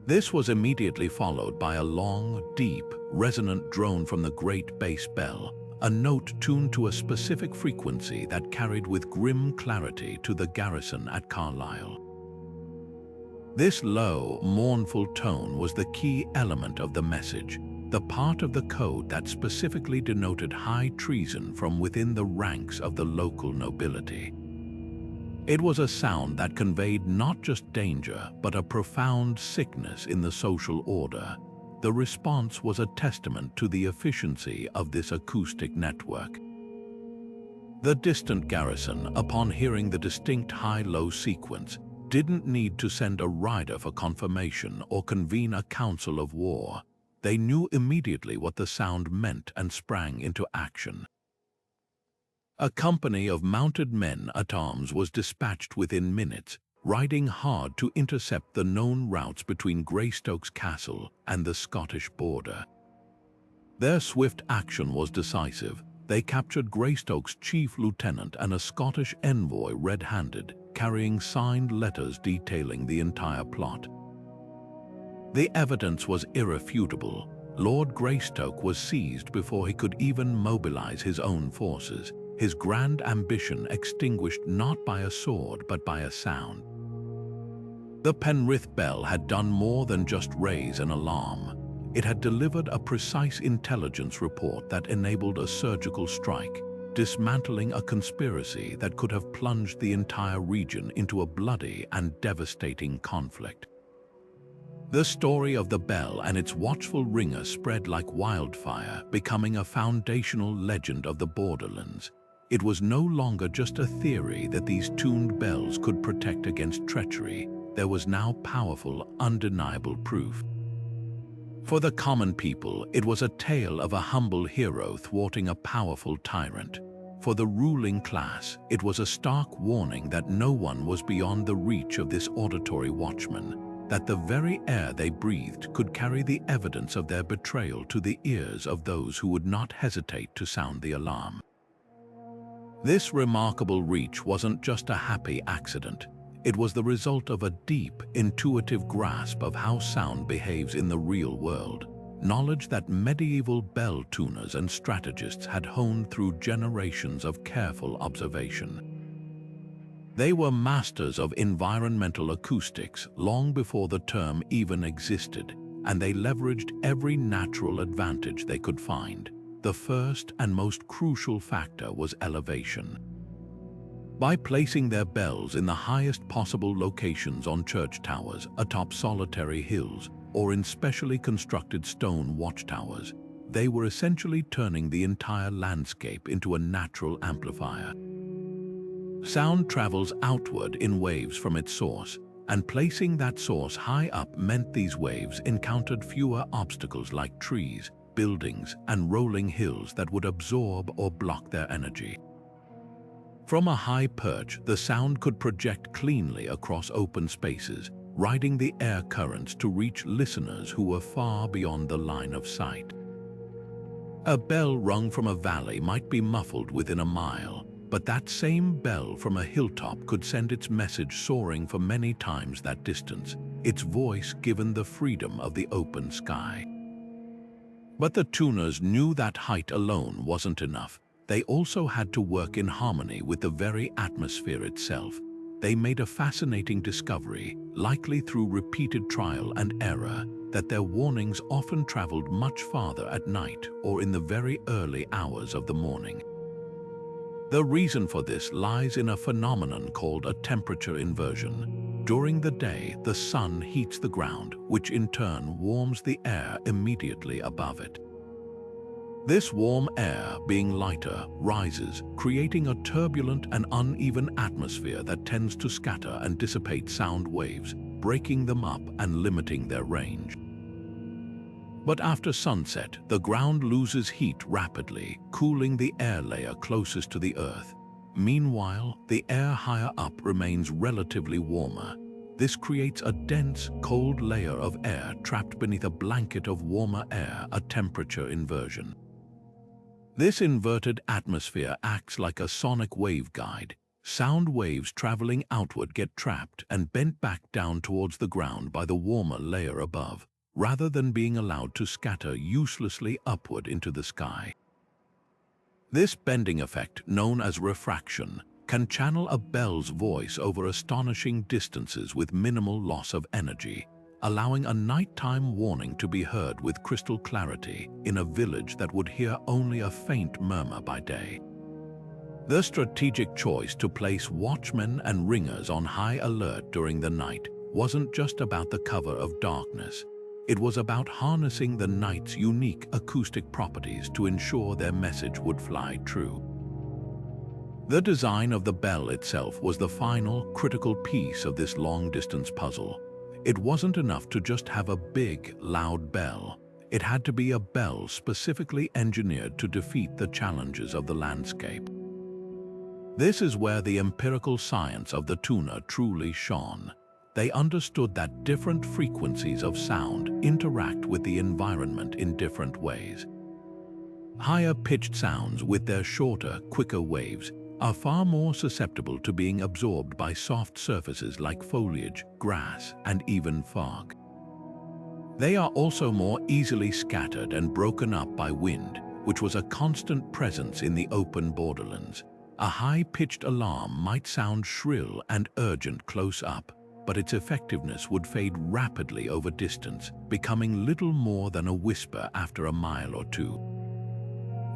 This was immediately followed by a long, deep, resonant drone from the great bass bell, a note tuned to a specific frequency that carried with grim clarity to the garrison at Carlisle. This low, mournful tone was the key element of the message, the part of the code that specifically denoted high treason from within the ranks of the local nobility. It was a sound that conveyed not just danger, but a profound sickness in the social order. The response was a testament to the efficiency of this acoustic network. The distant garrison, upon hearing the distinct high-low sequence, didn't need to send a rider for confirmation or convene a council of war. They knew immediately what the sound meant and sprang into action. A company of mounted men-at-arms was dispatched within minutes, riding hard to intercept the known routes between Greystoke's castle and the Scottish border. Their swift action was decisive. They captured Greystoke's chief lieutenant and a Scottish envoy red-handed, carrying signed letters detailing the entire plot. The evidence was irrefutable. Lord Greystoke was seized before he could even mobilize his own forces, his grand ambition extinguished not by a sword but by a sound. The Penrith bell had done more than just raise an alarm. It had delivered a precise intelligence report that enabled a surgical strike, dismantling a conspiracy that could have plunged the entire region into a bloody and devastating conflict. The story of the bell and its watchful ringer spread like wildfire, becoming a foundational legend of the Borderlands. It was no longer just a theory that these tuned bells could protect against treachery. There was now powerful, undeniable proof. For the common people, it was a tale of a humble hero thwarting a powerful tyrant. For the ruling class, it was a stark warning that no one was beyond the reach of this auditory watchman, that the very air they breathed could carry the evidence of their betrayal to the ears of those who would not hesitate to sound the alarm. This remarkable reach wasn't just a happy accident. It was the result of a deep, intuitive grasp of how sound behaves in the real world, knowledge that medieval bell tuners and strategists had honed through generations of careful observation. They were masters of environmental acoustics long before the term even existed, and they leveraged every natural advantage they could find. The first and most crucial factor was elevation. By placing their bells in the highest possible locations on church towers, atop solitary hills, or in specially constructed stone watchtowers, they were essentially turning the entire landscape into a natural amplifier. Sound travels outward in waves from its source, and placing that source high up meant these waves encountered fewer obstacles like trees, buildings, and rolling hills that would absorb or block their energy. From a high perch, the sound could project cleanly across open spaces, riding the air currents to reach listeners who were far beyond the line of sight. A bell rung from a valley might be muffled within a mile, but that same bell from a hilltop could send its message soaring for many times that distance, its voice given the freedom of the open sky. But the tuners knew that height alone wasn't enough. They also had to work in harmony with the very atmosphere itself. They made a fascinating discovery, likely through repeated trial and error, that their warnings often traveled much farther at night or in the very early hours of the morning. The reason for this lies in a phenomenon called a temperature inversion. During the day, the sun heats the ground, which in turn warms the air immediately above it. This warm air, being lighter, rises, creating a turbulent and uneven atmosphere that tends to scatter and dissipate sound waves, breaking them up and limiting their range. But after sunset, the ground loses heat rapidly, cooling the air layer closest to the earth. Meanwhile, the air higher up remains relatively warmer. This creates a dense, cold layer of air trapped beneath a blanket of warmer air, a temperature inversion. This inverted atmosphere acts like a sonic waveguide. Sound waves traveling outward get trapped and bent back down towards the ground by the warmer layer above, rather than being allowed to scatter uselessly upward into the sky. This bending effect, known as refraction, can channel a bell's voice over astonishing distances with minimal loss of energy, allowing a nighttime warning to be heard with crystal clarity in a village that would hear only a faint murmur by day. The strategic choice to place watchmen and ringers on high alert during the night wasn't just about the cover of darkness. It was about harnessing the night's unique acoustic properties to ensure their message would fly true. The design of the bell itself was the final, critical piece of this long-distance puzzle. It wasn't enough to just have a big, loud bell. It had to be a bell specifically engineered to defeat the challenges of the landscape. This is where the empirical science of the tuner truly shone. They understood that different frequencies of sound interact with the environment in different ways. Higher-pitched sounds with their shorter, quicker waves are far more susceptible to being absorbed by soft surfaces like foliage, grass, and even fog. They are also more easily scattered and broken up by wind, which was a constant presence in the open borderlands. A high-pitched alarm might sound shrill and urgent close up, but its effectiveness would fade rapidly over distance, becoming little more than a whisper after a mile or two.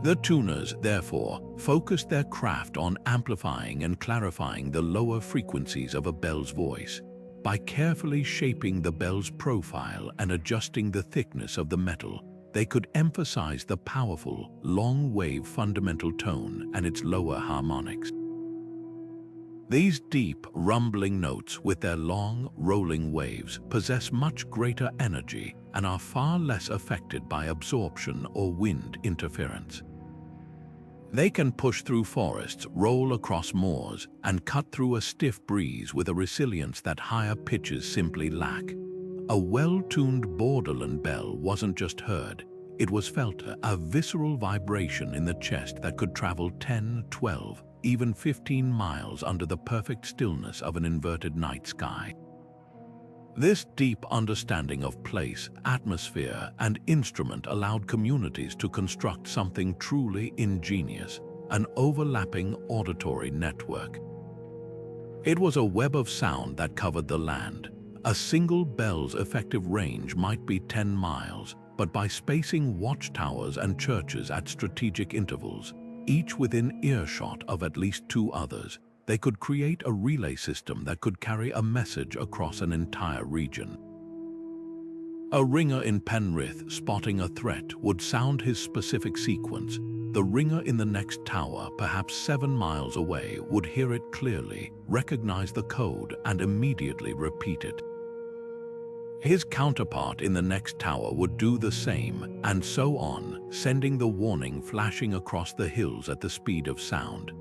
The tuners, therefore, focused their craft on amplifying and clarifying the lower frequencies of a bell's voice. By carefully shaping the bell's profile and adjusting the thickness of the metal, they could emphasize the powerful, long-wave fundamental tone and its lower harmonics. These deep, rumbling notes with their long, rolling waves possess much greater energy and are far less affected by absorption or wind interference. They can push through forests, roll across moors, and cut through a stiff breeze with a resilience that higher pitches simply lack. A well-tuned Borderland bell wasn't just heard, it was felt, a visceral vibration in the chest that could travel 10, 12, even 15 miles under the perfect stillness of an inverted night sky. This deep understanding of place, atmosphere, and instrument allowed communities to construct something truly ingenious, an overlapping auditory network. It was a web of sound that covered the land. A single bell's effective range might be 10 miles, but by spacing watchtowers and churches at strategic intervals, each within earshot of at least 2 others, they could create a relay system that could carry a message across an entire region. A ringer in Penrith spotting a threat would sound his specific sequence. The ringer in the next tower, perhaps 7 miles away, would hear it clearly, recognize the code, and immediately repeat it. His counterpart in the next tower would do the same, and so on, sending the warning flashing across the hills at the speed of sound.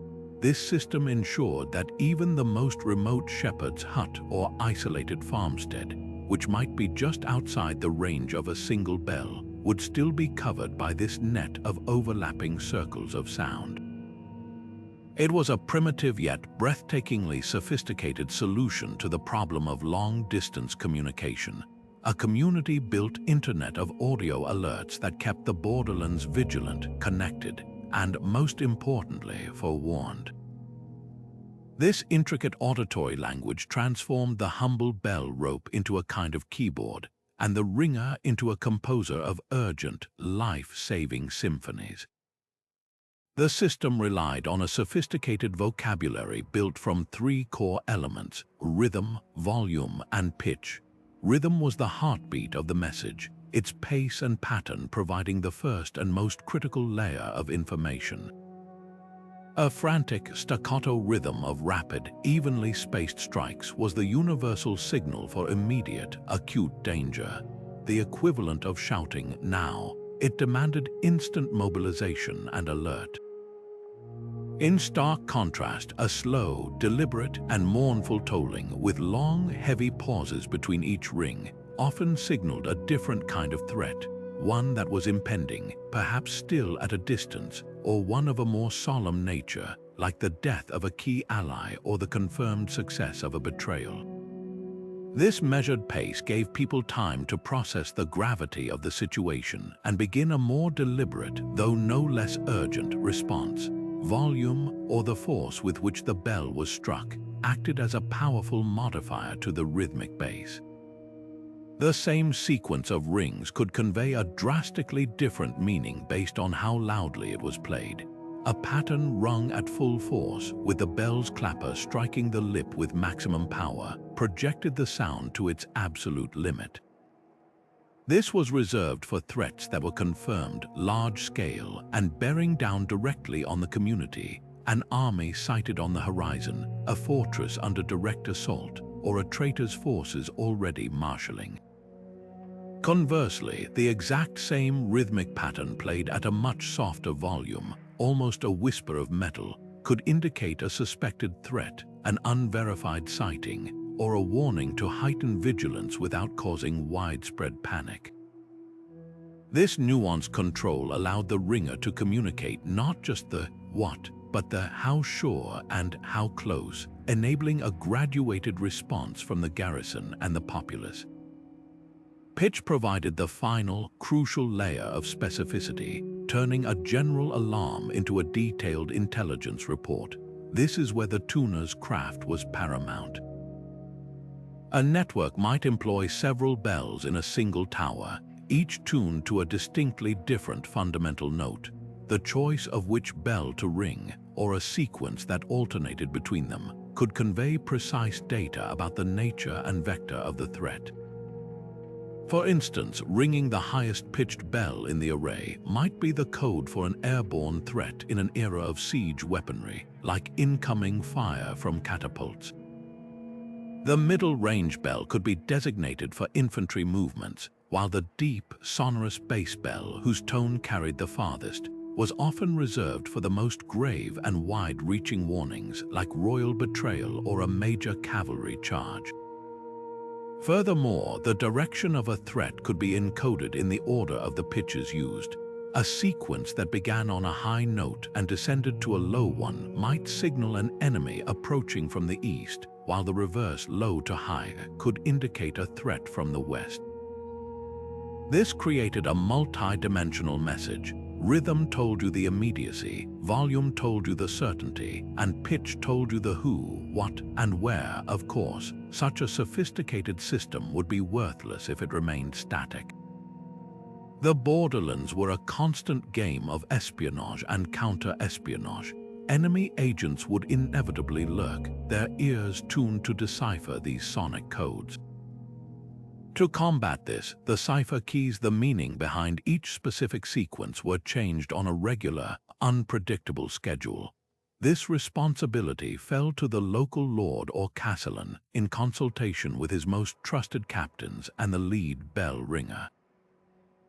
This system ensured that even the most remote shepherd's hut or isolated farmstead, which might be just outside the range of a single bell, would still be covered by this net of overlapping circles of sound. It was a primitive yet breathtakingly sophisticated solution to the problem of long-distance communication, a community-built internet of audio alerts that kept the Borderlands vigilant, connected, and, most importantly, forewarned. This intricate auditory language transformed the humble bell rope into a kind of keyboard, and the ringer into a composer of urgent, life-saving symphonies. The system relied on a sophisticated vocabulary built from 3 core elements: rhythm, volume, and pitch. Rhythm was the heartbeat of the message, its pace and pattern providing the first and most critical layer of information. A frantic, staccato rhythm of rapid, evenly spaced strikes was the universal signal for immediate, acute danger. The equivalent of shouting, "Now." It demanded instant mobilization and alert. In stark contrast, a slow, deliberate, and mournful tolling with long, heavy pauses between each ring often signaled a different kind of threat, one that was impending, perhaps still at a distance, or one of a more solemn nature, like the death of a key ally or the confirmed success of a betrayal. This measured pace gave people time to process the gravity of the situation and begin a more deliberate, though no less urgent, response. Volume, or the force with which the bell was struck, acted as a powerful modifier to the rhythmic bass. The same sequence of rings could convey a drastically different meaning based on how loudly it was played. A pattern rung at full force, with the bell's clapper striking the lip with maximum power, projected the sound to its absolute limit. This was reserved for threats that were confirmed, large-scale, and bearing down directly on the community, an army sighted on the horizon, a fortress under direct assault, or a traitor's forces already marshalling. Conversely, the exact same rhythmic pattern played at a much softer volume, almost a whisper of metal, could indicate a suspected threat, an unverified sighting, or a warning to heighten vigilance without causing widespread panic. This nuanced control allowed the ringer to communicate not just the what, but the how sure and how close, enabling a graduated response from the garrison and the populace. Pitch provided the final, crucial layer of specificity, turning a general alarm into a detailed intelligence report. This is where the tuner's craft was paramount. A network might employ several bells in a single tower, each tuned to a distinctly different fundamental note, the choice of which bell to ring, or a sequence that alternated between them, could convey precise data about the nature and vector of the threat. For instance, ringing the highest-pitched bell in the array might be the code for an airborne threat in an era of siege weaponry, like incoming fire from catapults. The middle-range bell could be designated for infantry movements, while the deep, sonorous bass bell, whose tone carried the farthest, was often reserved for the most grave and wide-reaching warnings like royal betrayal or a major cavalry charge. Furthermore, the direction of a threat could be encoded in the order of the pitches used. A sequence that began on a high note and descended to a low one might signal an enemy approaching from the east, while the reverse, low to high, could indicate a threat from the west. This created a multi-dimensional message. Rhythm told you the immediacy, volume told you the certainty, and pitch told you the who, what, and where. Of course, such a sophisticated system would be worthless if it remained static. The Borderlands were a constant game of espionage and counter-espionage. Enemy agents would inevitably lurk, their ears tuned to decipher these sonic codes. To combat this, the cipher keys, the meaning behind each specific sequence, were changed on a regular, unpredictable schedule. This responsibility fell to the local lord or castellan in consultation with his most trusted captains and the lead bell ringer.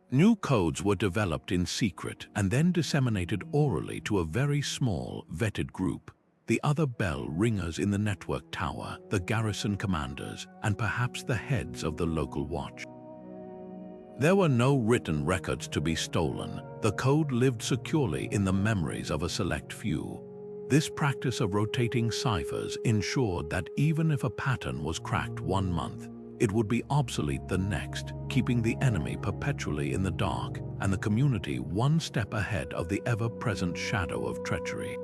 New codes were developed in secret and then disseminated orally to a very small, vetted group. The other bell ringers in the network tower, the garrison commanders, and perhaps the heads of the local watch. There were no written records to be stolen. The code lived securely in the memories of a select few. This practice of rotating ciphers ensured that even if a pattern was cracked one month, it would be obsolete the next, keeping the enemy perpetually in the dark and the community one step ahead of the ever-present shadow of treachery.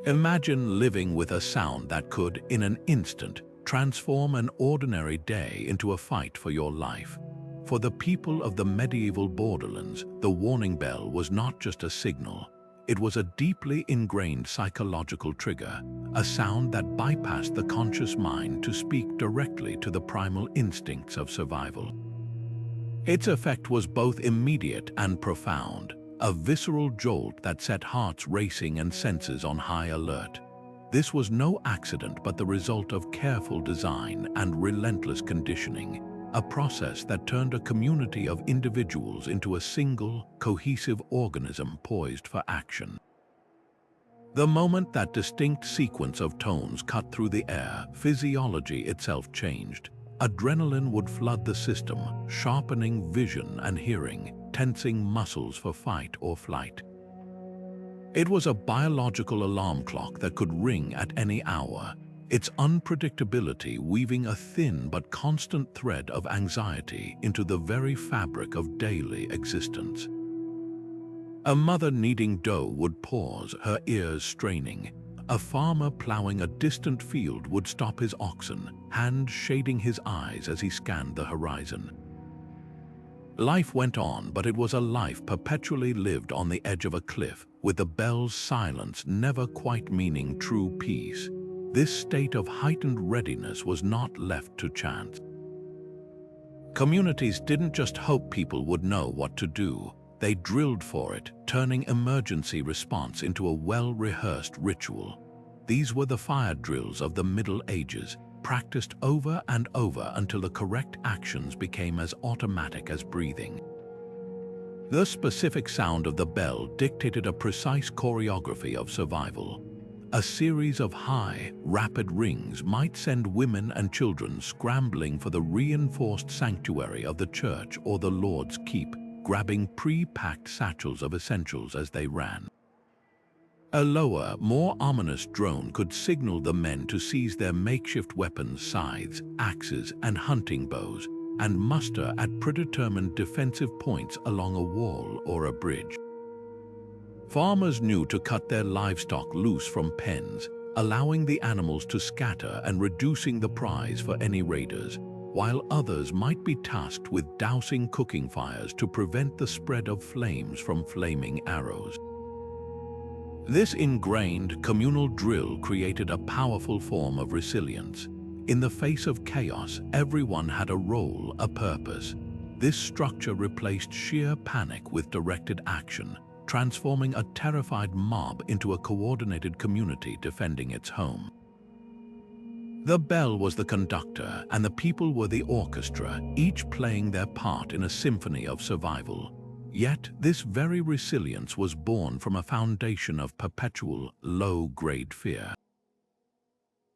Imagine living with a sound that could, in an instant, transform an ordinary day into a fight for your life. For the people of the medieval Borderlands, the warning bell was not just a signal. It was a deeply ingrained psychological trigger, a sound that bypassed the conscious mind to speak directly to the primal instincts of survival. Its effect was both immediate and profound, a visceral jolt that set hearts racing and senses on high alert. This was no accident but the result of careful design and relentless conditioning, a process that turned a community of individuals into a single, cohesive organism poised for action. The moment that distinct sequence of tones cut through the air, physiology itself changed. adrenaline would flood the system, sharpening vision and hearing, tensing muscles for fight or flight. It was a biological alarm clock that could ring at any hour, its unpredictability weaving a thin but constant thread of anxiety into the very fabric of daily existence. A mother kneading dough would pause, her ears straining. A farmer plowing a distant field would stop his oxen, hand shading his eyes as he scanned the horizon. Life went on, but it was a life perpetually lived on the edge of a cliff, with the bell's silence never quite meaning true peace. This state of heightened readiness was not left to chance. Communities didn't just hope people would know what to do. They drilled for it, turning emergency response into a well-rehearsed ritual. These were the fire drills of the Middle Ages, practiced over and over until the correct actions became as automatic as breathing. The specific sound of the bell dictated a precise choreography of survival. A series of high, rapid rings might send women and children scrambling for the reinforced sanctuary of the church or the Lord's keep, grabbing pre-packed satchels of essentials as they ran. A lower, more ominous drone could signal the men to seize their makeshift weapons, scythes, axes, and hunting bows, and muster at predetermined defensive points along a wall or a bridge. Farmers knew to cut their livestock loose from pens, allowing the animals to scatter and reducing the prize for any raiders, while others might be tasked with dousing cooking fires to prevent the spread of flames from flaming arrows. This ingrained communal drill created a powerful form of resilience. In the face of chaos, everyone had a role, a purpose. This structure replaced sheer panic with directed action, transforming a terrified mob into a coordinated community defending its home. The bell was the conductor, and the people were the orchestra, each playing their part in a symphony of survival. Yet, this very resilience was born from a foundation of perpetual, low-grade fear.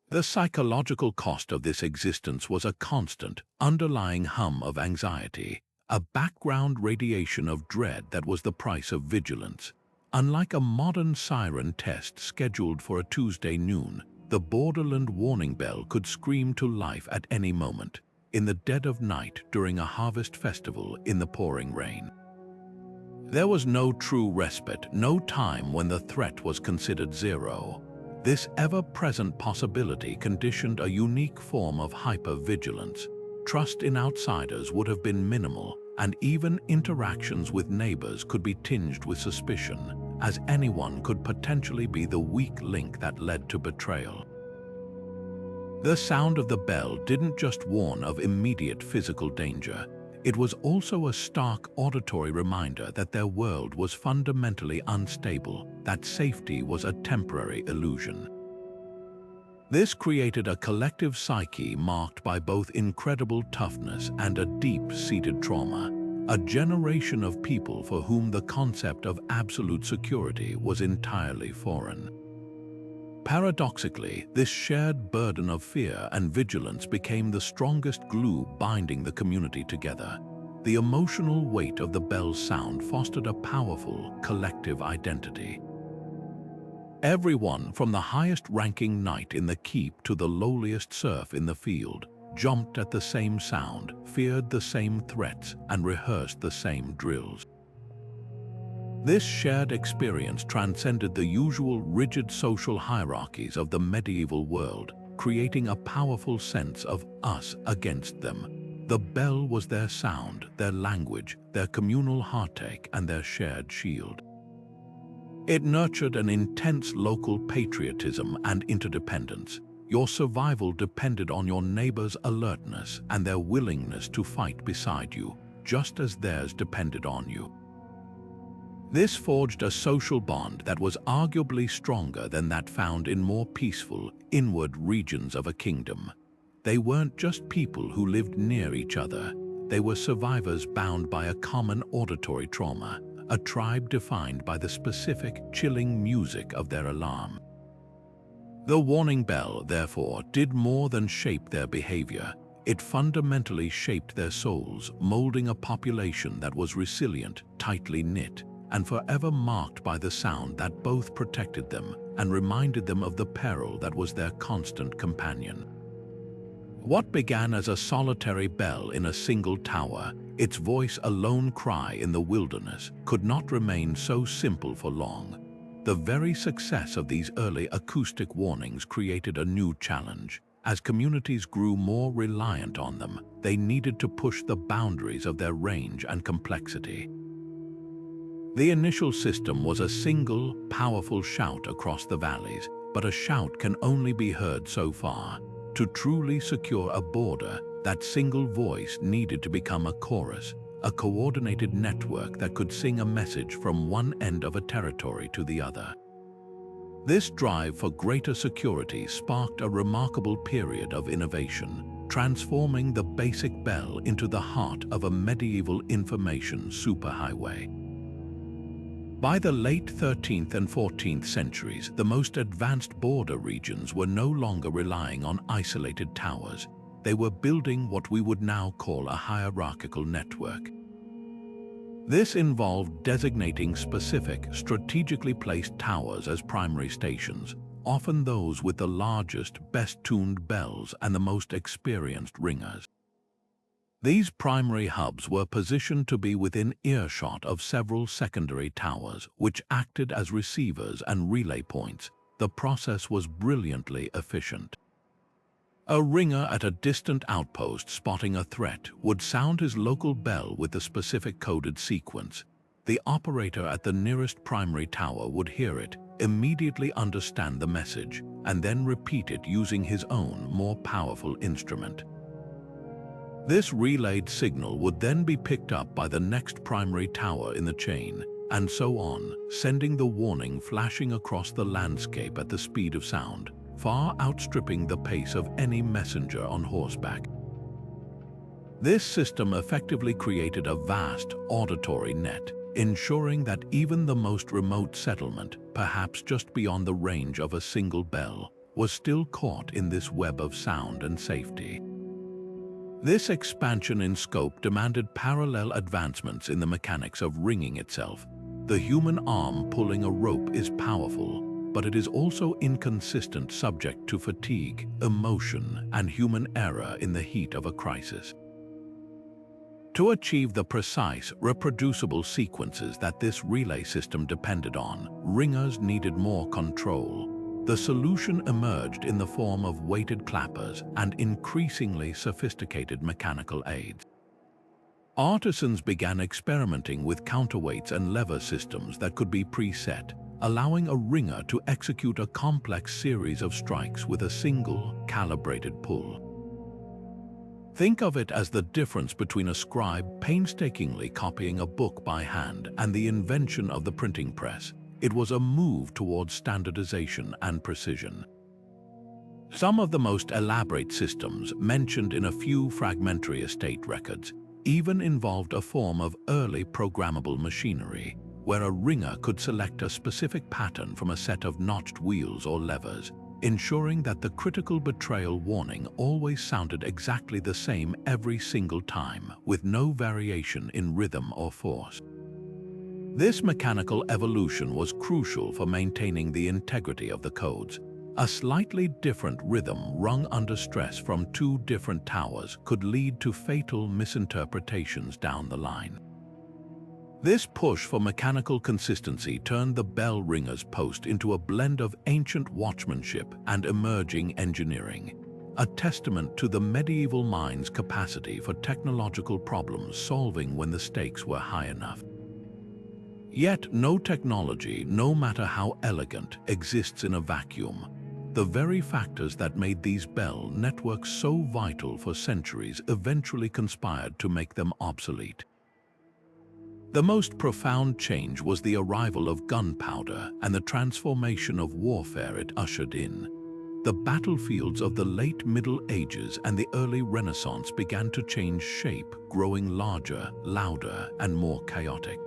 The psychological cost of this existence was a constant, underlying hum of anxiety, a background radiation of dread that was the price of vigilance. Unlike a modern siren test scheduled for a Tuesday noon, the Borderland warning bell could scream to life at any moment, in the dead of night during a harvest festival in the pouring rain. There was no true respite, no time when the threat was considered zero. This ever-present possibility conditioned a unique form of hyper-vigilance. Trust in outsiders would have been minimal, and even interactions with neighbors could be tinged with suspicion, as anyone could potentially be the weak link that led to betrayal. The sound of the bell didn't just warn of immediate physical danger. It was also a stark auditory reminder that their world was fundamentally unstable, that safety was a temporary illusion. This created a collective psyche marked by both incredible toughness and a deep-seated trauma, a generation of people for whom the concept of absolute security was entirely foreign. Paradoxically, this shared burden of fear and vigilance became the strongest glue binding the community together. The emotional weight of the bell's sound fostered a powerful, collective identity. Everyone, from the highest-ranking knight in the keep to the lowliest serf in the field, jumped at the same sound, feared the same threats, and rehearsed the same drills. This shared experience transcended the usual rigid social hierarchies of the medieval world, creating a powerful sense of us against them. The bell was their sound, their language, their communal heartache, and their shared shield. It nurtured an intense local patriotism and interdependence. Your survival depended on your neighbor's alertness and their willingness to fight beside you, just as theirs depended on you. This forged a social bond that was arguably stronger than that found in more peaceful, inward regions of a kingdom. They weren't just people who lived near each other. They were survivors bound by a common auditory trauma, a tribe defined by the specific, chilling music of their alarm. The warning bell, therefore, did more than shape their behavior. It fundamentally shaped their souls, molding a population that was resilient, tightly knit, and forever marked by the sound that both protected them and reminded them of the peril that was their constant companion. What began as a solitary bell in a single tower, its voice a lone cry in the wilderness, could not remain so simple for long. The very success of these early acoustic warnings created a new challenge. As communities grew more reliant on them, they needed to push the boundaries of their range and complexity. The initial system was a single, powerful shout across the valleys, but a shout can only be heard so far. To truly secure a border, that single voice needed to become a chorus, a coordinated network that could sing a message from one end of a territory to the other. This drive for greater security sparked a remarkable period of innovation, transforming the basic bell into the heart of a medieval information superhighway. By the late 13th and 14th centuries, the most advanced border regions were no longer relying on isolated towers. They were building what we would now call a hierarchical network. This involved designating specific, strategically placed towers as primary stations, often those with the largest, best-tuned bells and the most experienced ringers. These primary hubs were positioned to be within earshot of several secondary towers, which acted as receivers and relay points. The process was brilliantly efficient. A ringer at a distant outpost spotting a threat would sound his local bell with the specific coded sequence. The operator at the nearest primary tower would hear it, immediately understand the message, and then repeat it using his own, more powerful instrument. This relayed signal would then be picked up by the next primary tower in the chain, and so on, sending the warning flashing across the landscape at the speed of sound, far outstripping the pace of any messenger on horseback. This system effectively created a vast auditory net, ensuring that even the most remote settlement, perhaps just beyond the range of a single bell, was still caught in this web of sound and safety. This expansion in scope demanded parallel advancements in the mechanics of ringing itself. The human arm pulling a rope is powerful, but it is also inconsistent, subject to fatigue, emotion, and human error in the heat of a crisis. To achieve the precise, reproducible sequences that this relay system depended on, ringers needed more control. The solution emerged in the form of weighted clappers and increasingly sophisticated mechanical aids. Artisans began experimenting with counterweights and lever systems that could be preset, allowing a ringer to execute a complex series of strikes with a single, calibrated pull. Think of it as the difference between a scribe painstakingly copying a book by hand and the invention of the printing press. It was a move towards standardization and precision. Some of the most elaborate systems, mentioned in a few fragmentary estate records, even involved a form of early programmable machinery, where a ringer could select a specific pattern from a set of notched wheels or levers, ensuring that the critical betrayal warning always sounded exactly the same every single time, with no variation in rhythm or force. This mechanical evolution was crucial for maintaining the integrity of the codes. A slightly different rhythm rung under stress from two different towers could lead to fatal misinterpretations down the line. This push for mechanical consistency turned the bell ringer's post into a blend of ancient watchmanship and emerging engineering, a testament to the medieval mind's capacity for technological problem solving when the stakes were high enough. Yet no technology, no matter how elegant, exists in a vacuum. The very factors that made these bell networks so vital for centuries eventually conspired to make them obsolete. The most profound change was the arrival of gunpowder and the transformation of warfare it ushered in. The battlefields of the late Middle Ages and the early Renaissance began to change shape, growing larger, louder, and more chaotic.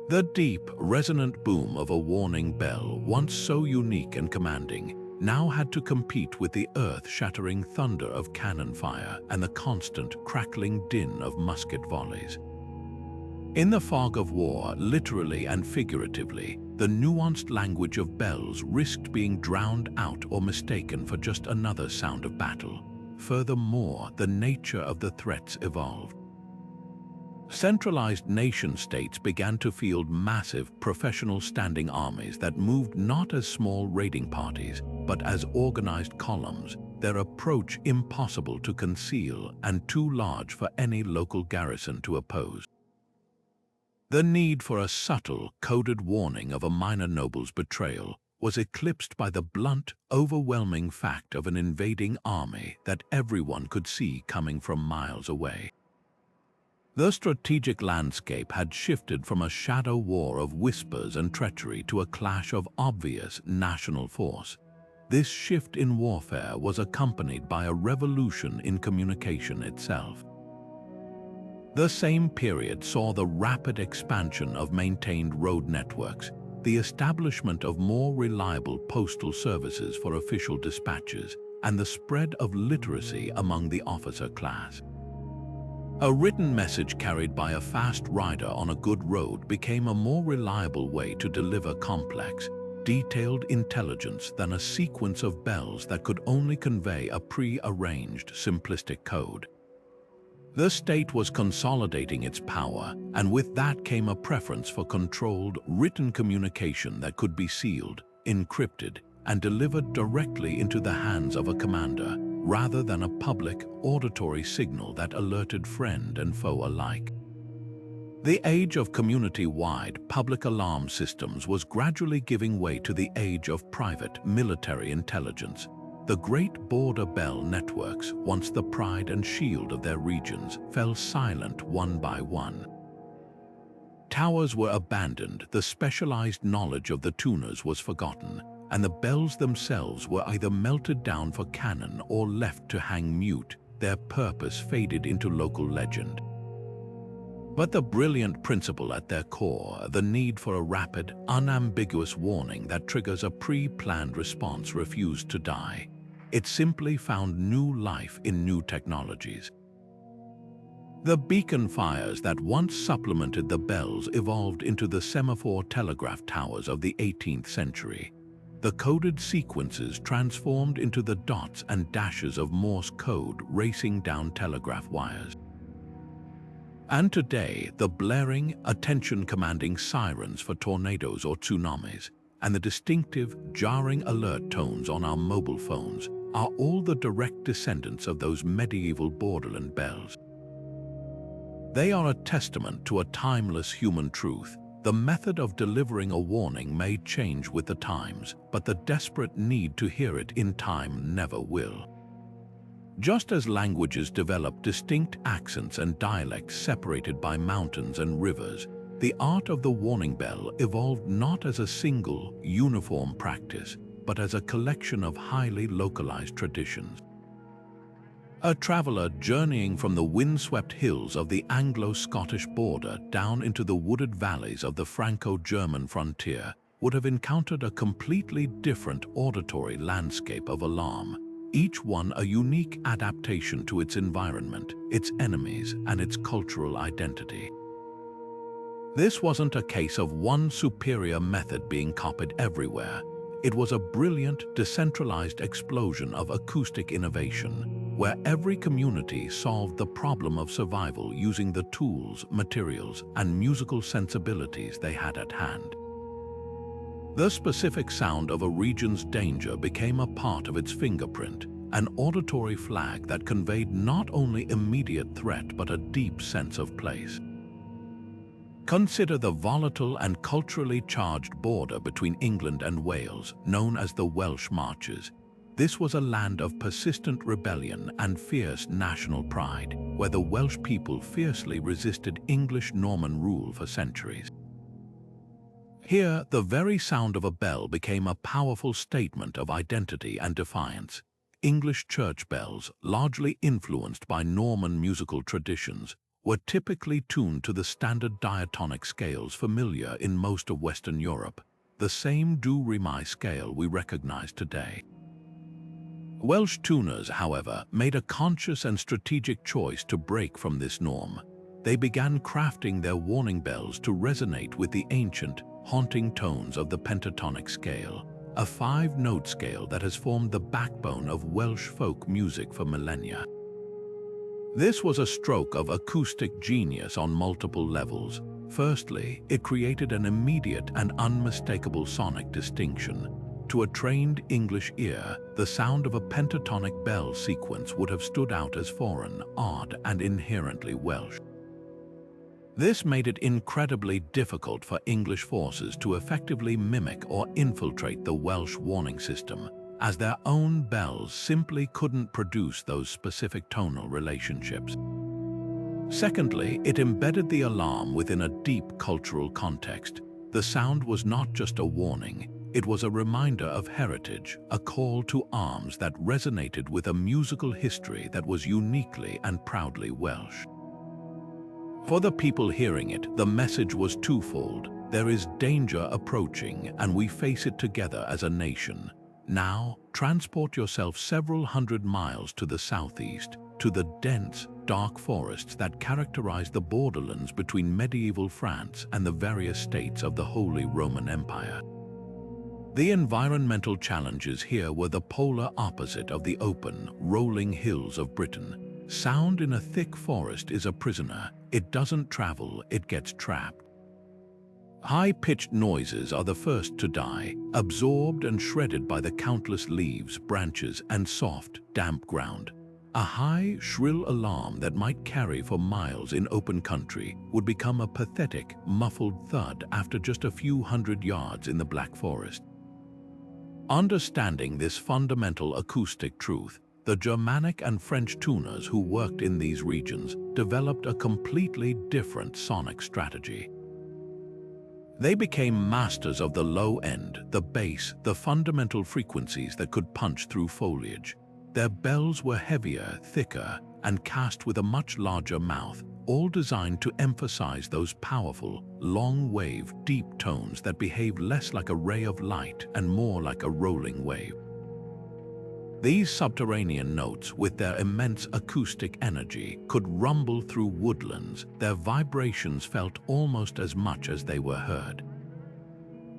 The deep, resonant boom of a warning bell, once so unique and commanding, now had to compete with the earth-shattering thunder of cannon fire and the constant crackling din of musket volleys. In the fog of war, literally and figuratively, the nuanced language of bells risked being drowned out or mistaken for just another sound of battle. Furthermore, the nature of the threats evolved. Centralized nation-states began to field massive, professional standing armies that moved not as small raiding parties, but as organized columns, their approach impossible to conceal and too large for any local garrison to oppose. The need for a subtle, coded warning of a minor noble's betrayal was eclipsed by the blunt, overwhelming fact of an invading army that everyone could see coming from miles away. The strategic landscape had shifted from a shadow war of whispers and treachery to a clash of obvious national force. This shift in warfare was accompanied by a revolution in communication itself. The same period saw the rapid expansion of maintained road networks, the establishment of more reliable postal services for official dispatches, and the spread of literacy among the officer class. A written message carried by a fast rider on a good road became a more reliable way to deliver complex, detailed intelligence than a sequence of bells that could only convey a pre-arranged, simplistic code. The state was consolidating its power, and with that came a preference for controlled, written communication that could be sealed, encrypted, and delivered directly into the hands of a commander, rather than a public, auditory signal that alerted friend and foe alike. The age of community-wide public alarm systems was gradually giving way to the age of private military intelligence. The great border bell networks, once the pride and shield of their regions, fell silent one by one. Towers were abandoned, the specialized knowledge of the tuners was forgotten, and the bells themselves were either melted down for cannon or left to hang mute, their purpose faded into local legend. But the brilliant principle at their core, the need for a rapid, unambiguous warning that triggers a pre-planned response, refused to die. It simply found new life in new technologies. The beacon fires that once supplemented the bells evolved into the semaphore telegraph towers of the 18th century. The coded sequences transformed into the dots and dashes of Morse code racing down telegraph wires. And today, the blaring, attention-commanding sirens for tornadoes or tsunamis, and the distinctive, jarring alert tones on our mobile phones are all the direct descendants of those medieval Borderland bells. They are a testament to a timeless human truth. The method of delivering a warning may change with the times, but the desperate need to hear it in time never will. Just as languages develop distinct accents and dialects separated by mountains and rivers, the art of the warning bell evolved not as a single, uniform practice, but as a collection of highly localized traditions. A traveler journeying from the windswept hills of the Anglo-Scottish border down into the wooded valleys of the Franco-German frontier would have encountered a completely different auditory landscape of alarm, each one a unique adaptation to its environment, its enemies, and its cultural identity. This wasn't a case of one superior method being copied everywhere. It was a brilliant, decentralized explosion of acoustic innovation, where every community solved the problem of survival using the tools, materials, and musical sensibilities they had at hand. The specific sound of a region's danger became a part of its fingerprint, an auditory flag that conveyed not only immediate threat but a deep sense of place. Consider the volatile and culturally charged border between England and Wales, known as the Welsh Marches. This was a land of persistent rebellion and fierce national pride, where the Welsh people fiercely resisted English-Norman rule for centuries. Here, the very sound of a bell became a powerful statement of identity and defiance. English church bells, largely influenced by Norman musical traditions, were typically tuned to the standard diatonic scales familiar in most of Western Europe, the same do-re-mi scale we recognize today. Welsh tuners, however, made a conscious and strategic choice to break from this norm. They began crafting their warning bells to resonate with the ancient, haunting tones of the pentatonic scale, a 5-note scale that has formed the backbone of Welsh folk music for millennia. This was a stroke of acoustic genius on multiple levels. Firstly, it created an immediate and unmistakable sonic distinction. To a trained English ear, the sound of a pentatonic bell sequence would have stood out as foreign, odd, and inherently Welsh. This made it incredibly difficult for English forces to effectively mimic or infiltrate the Welsh warning system, as their own bells simply couldn't produce those specific tonal relationships. Secondly, it embedded the alarm within a deep cultural context. The sound was not just a warning, it was a reminder of heritage, a call to arms that resonated with a musical history that was uniquely and proudly Welsh. For the people hearing it, the message was twofold. There is danger approaching, and we face it together as a nation. Now, transport yourself several hundred miles to the southeast, to the dense, dark forests that characterize the borderlands between medieval France and the various states of the Holy Roman Empire. The environmental challenges here were the polar opposite of the open, rolling hills of Britain. Sound in a thick forest is a prisoner. It doesn't travel, it gets trapped. High-pitched noises are the first to die, absorbed and shredded by the countless leaves, branches, and soft, damp ground. A high, shrill alarm that might carry for miles in open country would become a pathetic, muffled thud after just a few hundred yards in the Black Forest. Understanding this fundamental acoustic truth, the Germanic and French tuners who worked in these regions developed a completely different sonic strategy. They became masters of the low end, the bass, the fundamental frequencies that could punch through foliage. Their bells were heavier, thicker, and cast with a much larger mouth, all designed to emphasize those powerful, long-wave, deep tones that behave less like a ray of light and more like a rolling wave. These subterranean notes, with their immense acoustic energy, could rumble through woodlands. Their vibrations felt almost as much as they were heard.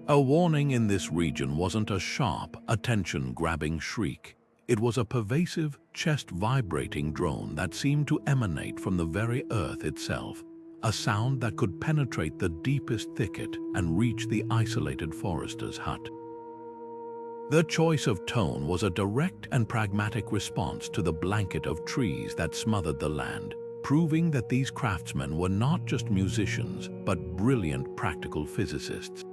A warning in this region wasn't a sharp, attention-grabbing shriek. It was a pervasive, chest-vibrating drone that seemed to emanate from the very earth itself, a sound that could penetrate the deepest thicket and reach the isolated forester's hut. The choice of tone was a direct and pragmatic response to the blanket of trees that smothered the land, proving that these craftsmen were not just musicians, but brilliant practical physicists.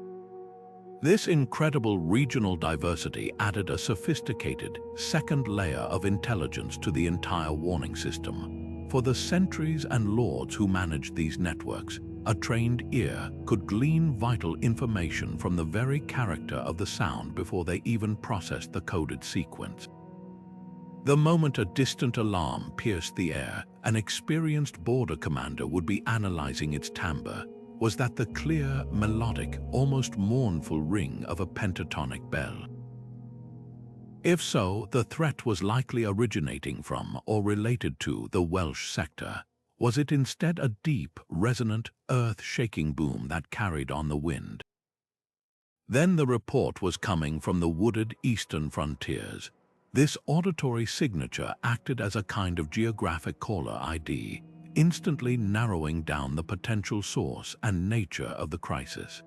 This incredible regional diversity added a sophisticated, second layer of intelligence to the entire warning system. For the sentries and lords who managed these networks, a trained ear could glean vital information from the very character of the sound before they even processed the coded sequence. The moment a distant alarm pierced the air, an experienced border commander would be analyzing its timbre. Was that the clear, melodic, almost mournful ring of a pentatonic bell? If so, the threat was likely originating from or related to the Welsh sector. Was it instead a deep, resonant, earth-shaking boom that carried on the wind? Then the report was coming from the wooded eastern frontiers. This auditory signature acted as a kind of geographic caller ID, instantly narrowing down the potential source and nature of the crisis.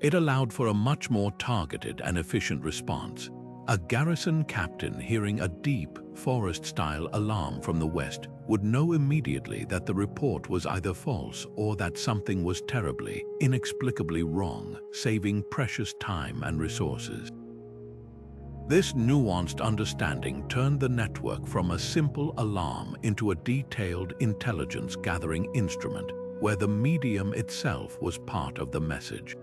It allowed for a much more targeted and efficient response. A garrison captain hearing a deep, forest-style alarm from the west would know immediately that the report was either false or that something was terribly, inexplicably wrong, saving precious time and resources. This nuanced understanding turned the network from a simple alarm into a detailed intelligence-gathering instrument where the medium itself was part of the message.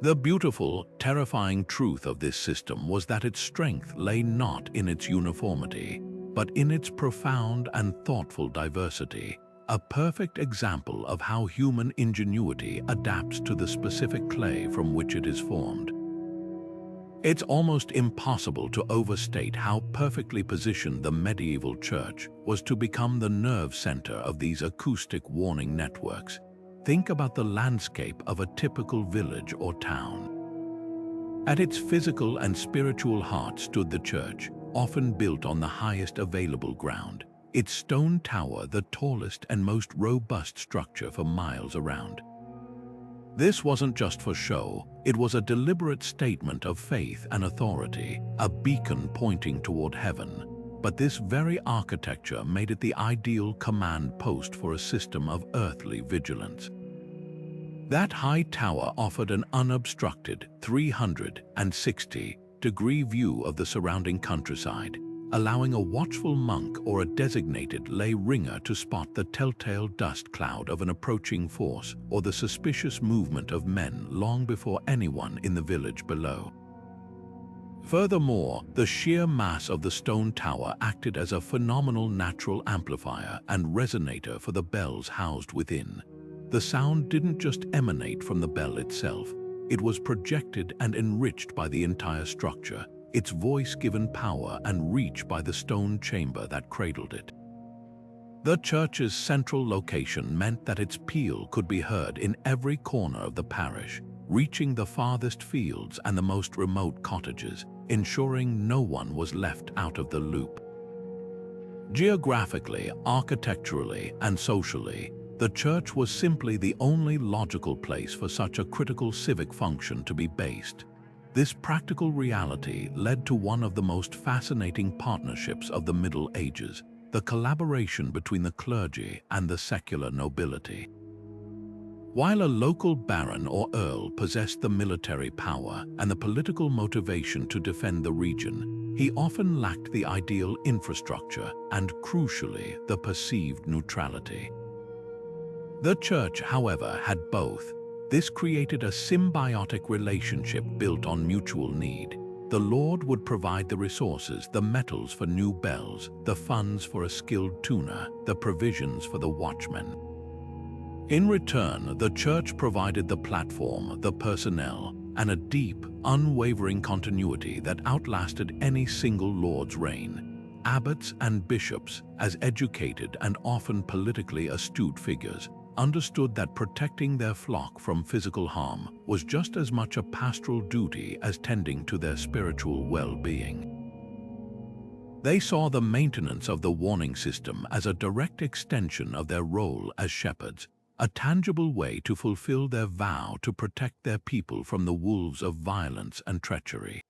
The beautiful, terrifying truth of this system was that its strength lay not in its uniformity, but in its profound and thoughtful diversity, a perfect example of how human ingenuity adapts to the specific clay from which it is formed. It's almost impossible to overstate how perfectly positioned the medieval church was to become the nerve center of these acoustic warning networks. Think about the landscape of a typical village or town. At its physical and spiritual heart stood the church, often built on the highest available ground, its stone tower the tallest and most robust structure for miles around. This wasn't just for show, it was a deliberate statement of faith and authority, a beacon pointing toward heaven. But this very architecture made it the ideal command post for a system of earthly vigilance. That high tower offered an unobstructed 360-degree view of the surrounding countryside, allowing a watchful monk or a designated lay ringer to spot the telltale dust cloud of an approaching force or the suspicious movement of men long before anyone in the village below. Furthermore, the sheer mass of the stone tower acted as a phenomenal natural amplifier and resonator for the bells housed within. The sound didn't just emanate from the bell itself, it was projected and enriched by the entire structure, its voice given power and reach by the stone chamber that cradled it. The church's central location meant that its peal could be heard in every corner of the parish, reaching the farthest fields and the most remote cottages, ensuring no one was left out of the loop. Geographically, architecturally, and socially, the church was simply the only logical place for such a critical civic function to be based. This practical reality led to one of the most fascinating partnerships of the Middle Ages, the collaboration between the clergy and the secular nobility. While a local baron or earl possessed the military power and the political motivation to defend the region, he often lacked the ideal infrastructure and, crucially, the perceived neutrality. The church, however, had both. This created a symbiotic relationship built on mutual need. The Lord would provide the resources, the metals for new bells, the funds for a skilled tuner, the provisions for the watchmen. In return, the church provided the platform, the personnel, and a deep, unwavering continuity that outlasted any single lord's reign. Abbots and bishops, as educated and often politically astute figures, understood that protecting their flock from physical harm was just as much a pastoral duty as tending to their spiritual well-being. They saw the maintenance of the warning system as a direct extension of their role as shepherds, a tangible way to fulfill their vow to protect their people from the wolves of violence and treachery.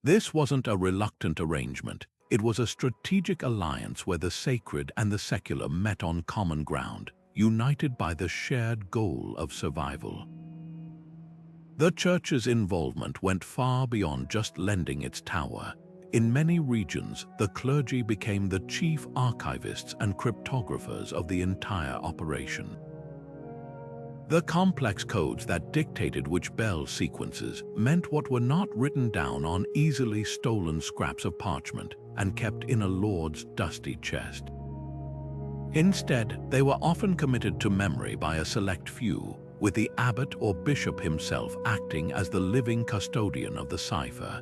This wasn't a reluctant arrangement, it was a strategic alliance where the sacred and the secular met on common ground, united by the shared goal of survival. The church's involvement went far beyond just lending its tower. In many regions, the clergy became the chief archivists and cryptographers of the entire operation. The complex codes that dictated which bell sequences meant what were not written down on easily stolen scraps of parchment and kept in a lord's dusty chest. Instead, they were often committed to memory by a select few, with the abbot or bishop himself acting as the living custodian of the cipher.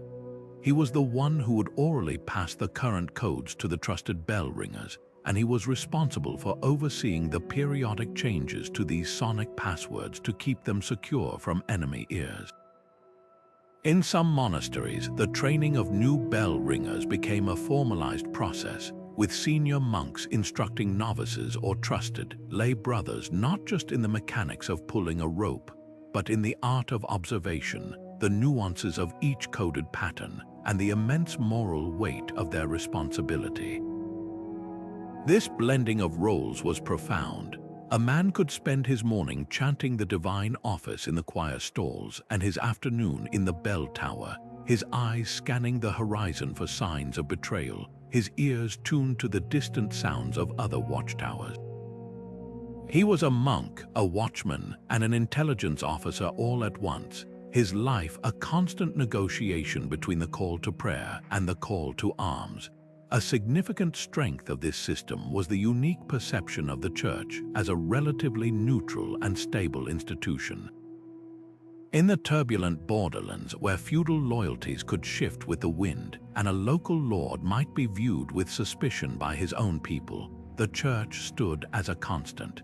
He was the one who would orally pass the current codes to the trusted bell ringers, and he was responsible for overseeing the periodic changes to these sonic passwords to keep them secure from enemy ears. In some monasteries, the training of new bell ringers became a formalized process, with senior monks instructing novices or trusted lay brothers not just in the mechanics of pulling a rope, but in the art of observation, the nuances of each coded pattern, and the immense moral weight of their responsibility. This blending of roles was profound. A man could spend his morning chanting the divine office in the choir stalls and his afternoon in the bell tower, his eyes scanning the horizon for signs of betrayal, his ears tuned to the distant sounds of other watchtowers. He was a monk, a watchman, and an intelligence officer all at once, his life a constant negotiation between the call to prayer and the call to arms. A significant strength of this system was the unique perception of the church as a relatively neutral and stable institution. In the turbulent borderlands, where feudal loyalties could shift with the wind and a local lord might be viewed with suspicion by his own people, the church stood as a constant.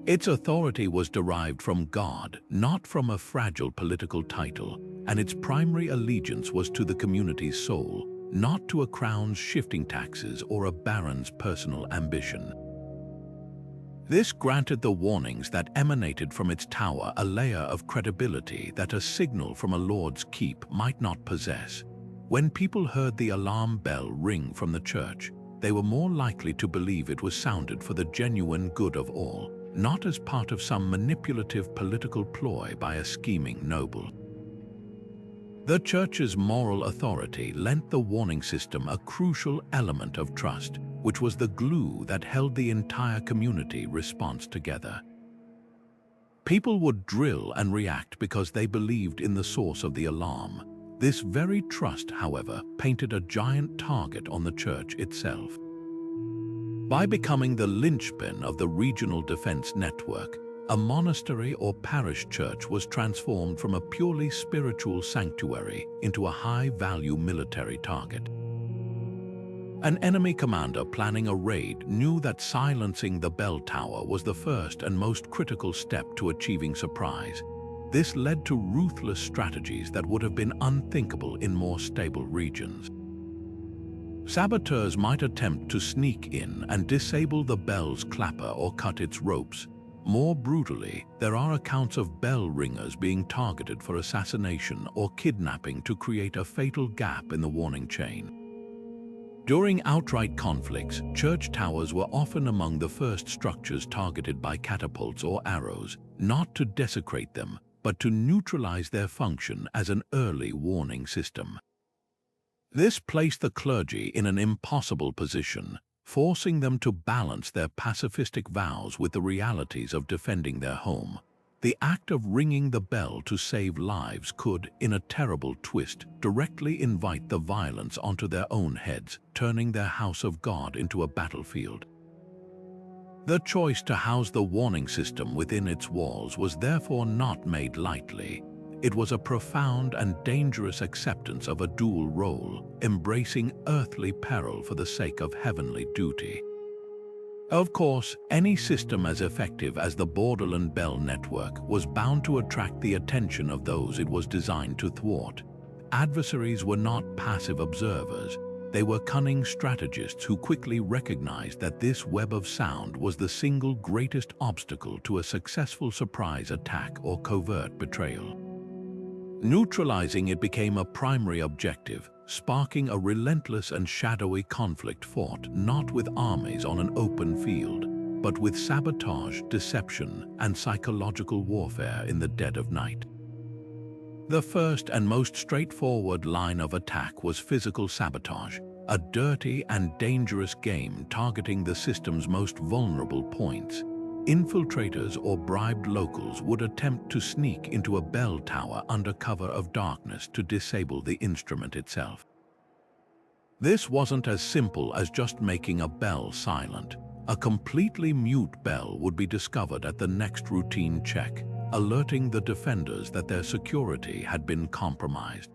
Its authority was derived from God, not from a fragile political title, and its primary allegiance was to the community's soul, not to a crown's shifting taxes or a baron's personal ambition. This granted the warnings that emanated from its tower a layer of credibility that a signal from a lord's keep might not possess. When people heard the alarm bell ring from the church, they were more likely to believe it was sounded for the genuine good of all, not as part of some manipulative political ploy by a scheming noble. The church's moral authority lent the warning system a crucial element of trust, which was the glue that held the entire community response together. People would drill and react because they believed in the source of the alarm. This very trust, however, painted a giant target on the church itself. By becoming the linchpin of the regional defense network, a monastery or parish church was transformed from a purely spiritual sanctuary into a high-value military target. An enemy commander planning a raid knew that silencing the bell tower was the first and most critical step to achieving surprise. This led to ruthless strategies that would have been unthinkable in more stable regions. Saboteurs might attempt to sneak in and disable the bell's clapper or cut its ropes. More brutally, there are accounts of bell ringers being targeted for assassination or kidnapping to create a fatal gap in the warning chain. During outright conflicts, church towers were often among the first structures targeted by catapults or arrows, not to desecrate them, but to neutralize their function as an early warning system. This placed the clergy in an impossible position, forcing them to balance their pacifistic vows with the realities of defending their home. The act of ringing the bell to save lives could, in a terrible twist, directly invite the violence onto their own heads, turning their house of God into a battlefield. The choice to house the warning system within its walls was therefore not made lightly. It was a profound and dangerous acceptance of a dual role, embracing earthly peril for the sake of heavenly duty. Of course, any system as effective as the Borderland Bell network was bound to attract the attention of those it was designed to thwart. Adversaries were not passive observers. They were cunning strategists who quickly recognized that this web of sound was the single greatest obstacle to a successful surprise attack or covert betrayal. Neutralizing it became a primary objective, sparking a relentless and shadowy conflict fought not with armies on an open field, but with sabotage, deception, and psychological warfare in the dead of night. The first and most straightforward line of attack was physical sabotage, a dirty and dangerous game targeting the system's most vulnerable points. Infiltrators or bribed locals would attempt to sneak into a bell tower under cover of darkness to disable the instrument itself. This wasn't as simple as just making a bell silent. A completely mute bell would be discovered at the next routine check, alerting the defenders that their security had been compromised.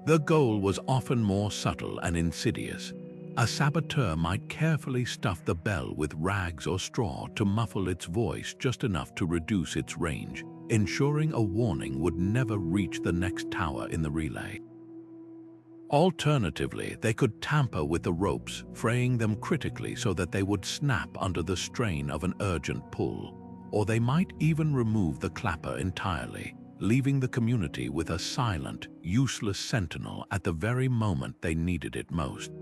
The goal was often more subtle and insidious. A saboteur might carefully stuff the bell with rags or straw to muffle its voice just enough to reduce its range, ensuring a warning would never reach the next tower in the relay. Alternatively, they could tamper with the ropes, fraying them critically so that they would snap under the strain of an urgent pull, or they might even remove the clapper entirely, leaving the community with a silent, useless sentinel at the very moment they needed it most.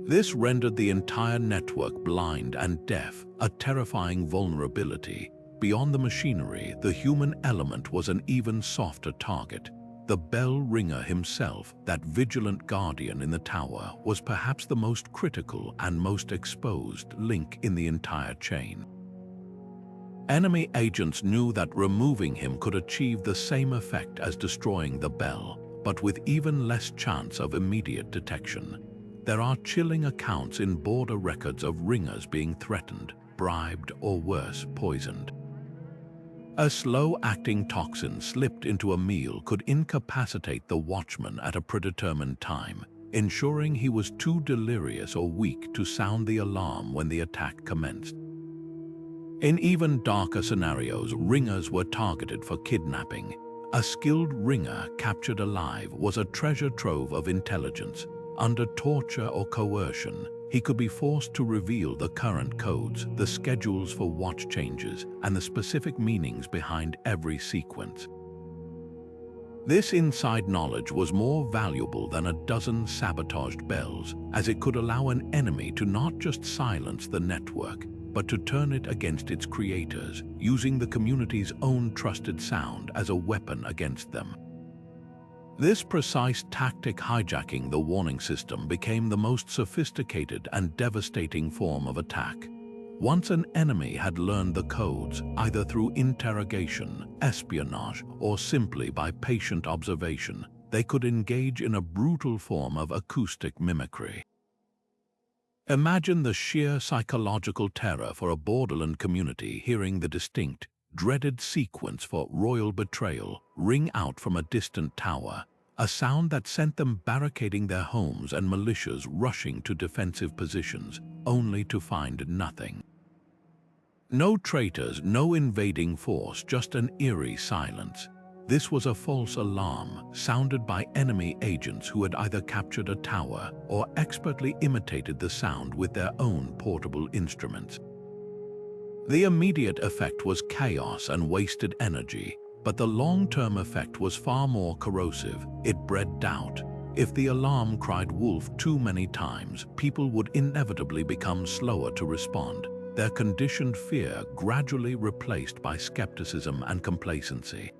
This rendered the entire network blind and deaf, a terrifying vulnerability. Beyond the machinery, the human element was an even softer target. The bell ringer himself, that vigilant guardian in the tower, was perhaps the most critical and most exposed link in the entire chain. Enemy agents knew that removing him could achieve the same effect as destroying the bell, but with even less chance of immediate detection. There are chilling accounts in border records of ringers being threatened, bribed, or worse, poisoned. A slow-acting toxin slipped into a meal could incapacitate the watchman at a predetermined time, ensuring he was too delirious or weak to sound the alarm when the attack commenced. In even darker scenarios, ringers were targeted for kidnapping. A skilled ringer captured alive was a treasure trove of intelligence. Under torture or coercion, he could be forced to reveal the current codes, the schedules for watch changes, and the specific meanings behind every sequence. This inside knowledge was more valuable than a dozen sabotaged bells, as it could allow an enemy to not just silence the network, but to turn it against its creators, using the community's own trusted sound as a weapon against them. This precise tactic, hijacking the warning system, became the most sophisticated and devastating form of attack. Once an enemy had learned the codes, either through interrogation, espionage, or simply by patient observation, they could engage in a brutal form of acoustic mimicry. Imagine the sheer psychological terror for a Borderland community hearing the distinct, dreaded sequence for royal betrayal ring out from a distant tower, a sound that sent them barricading their homes and militias rushing to defensive positions, only to find nothing. No traitors, no invading force, just an eerie silence. This was a false alarm, sounded by enemy agents who had either captured a tower or expertly imitated the sound with their own portable instruments. The immediate effect was chaos and wasted energy, but the long-term effect was far more corrosive. It bred doubt. If the alarm cried wolf too many times, people would inevitably become slower to respond, their conditioned fear gradually replaced by skepticism and complacency.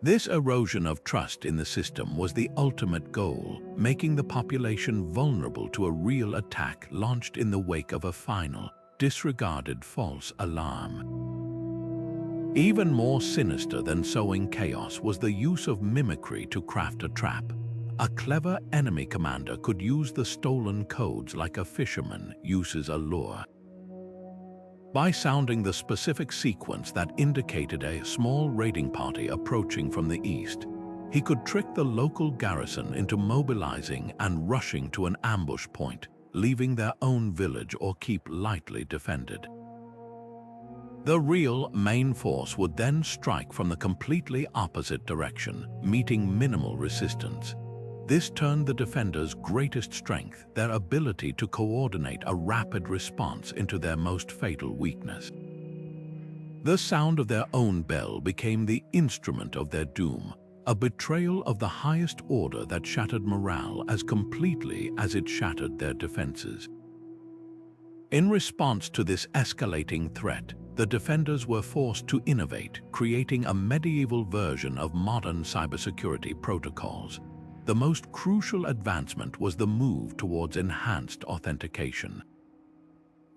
This erosion of trust in the system was the ultimate goal, making the population vulnerable to a real attack launched in the wake of a final, disregarded false alarm. Even more sinister than sowing chaos was the use of mimicry to craft a trap. A clever enemy commander could use the stolen codes like a fisherman uses a lure. By sounding the specific sequence that indicated a small raiding party approaching from the east, he could trick the local garrison into mobilizing and rushing to an ambush point, leaving their own village or keep lightly defended. The real main force would then strike from the completely opposite direction, meeting minimal resistance. This turned the defenders' greatest strength, their ability to coordinate a rapid response, into their most fatal weakness. The sound of their own bell became the instrument of their doom, a betrayal of the highest order that shattered morale as completely as it shattered their defenses. In response to this escalating threat, the defenders were forced to innovate, creating a medieval version of modern cybersecurity protocols. The most crucial advancement was the move towards enhanced authentication.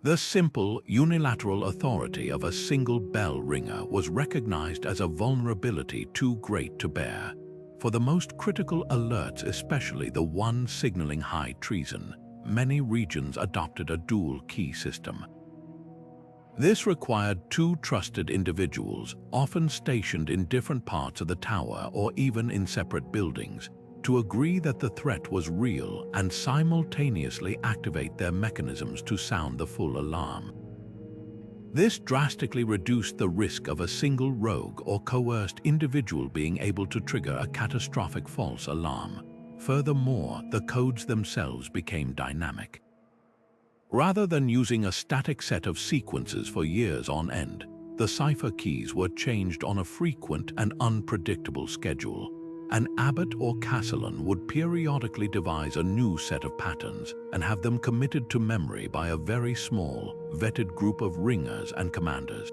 The simple, unilateral authority of a single bell ringer was recognized as a vulnerability too great to bear. For the most critical alerts, especially the one signaling high treason, many regions adopted a dual key system. This required two trusted individuals, often stationed in different parts of the tower or even in separate buildings, to agree that the threat was real and simultaneously activate their mechanisms to sound the full alarm. This drastically reduced the risk of a single rogue or coerced individual being able to trigger a catastrophic false alarm. Furthermore, the codes themselves became dynamic. Rather than using a static set of sequences for years on end, the cipher keys were changed on a frequent and unpredictable schedule. An abbot or castellan would periodically devise a new set of patterns and have them committed to memory by a very small, vetted group of ringers and commanders.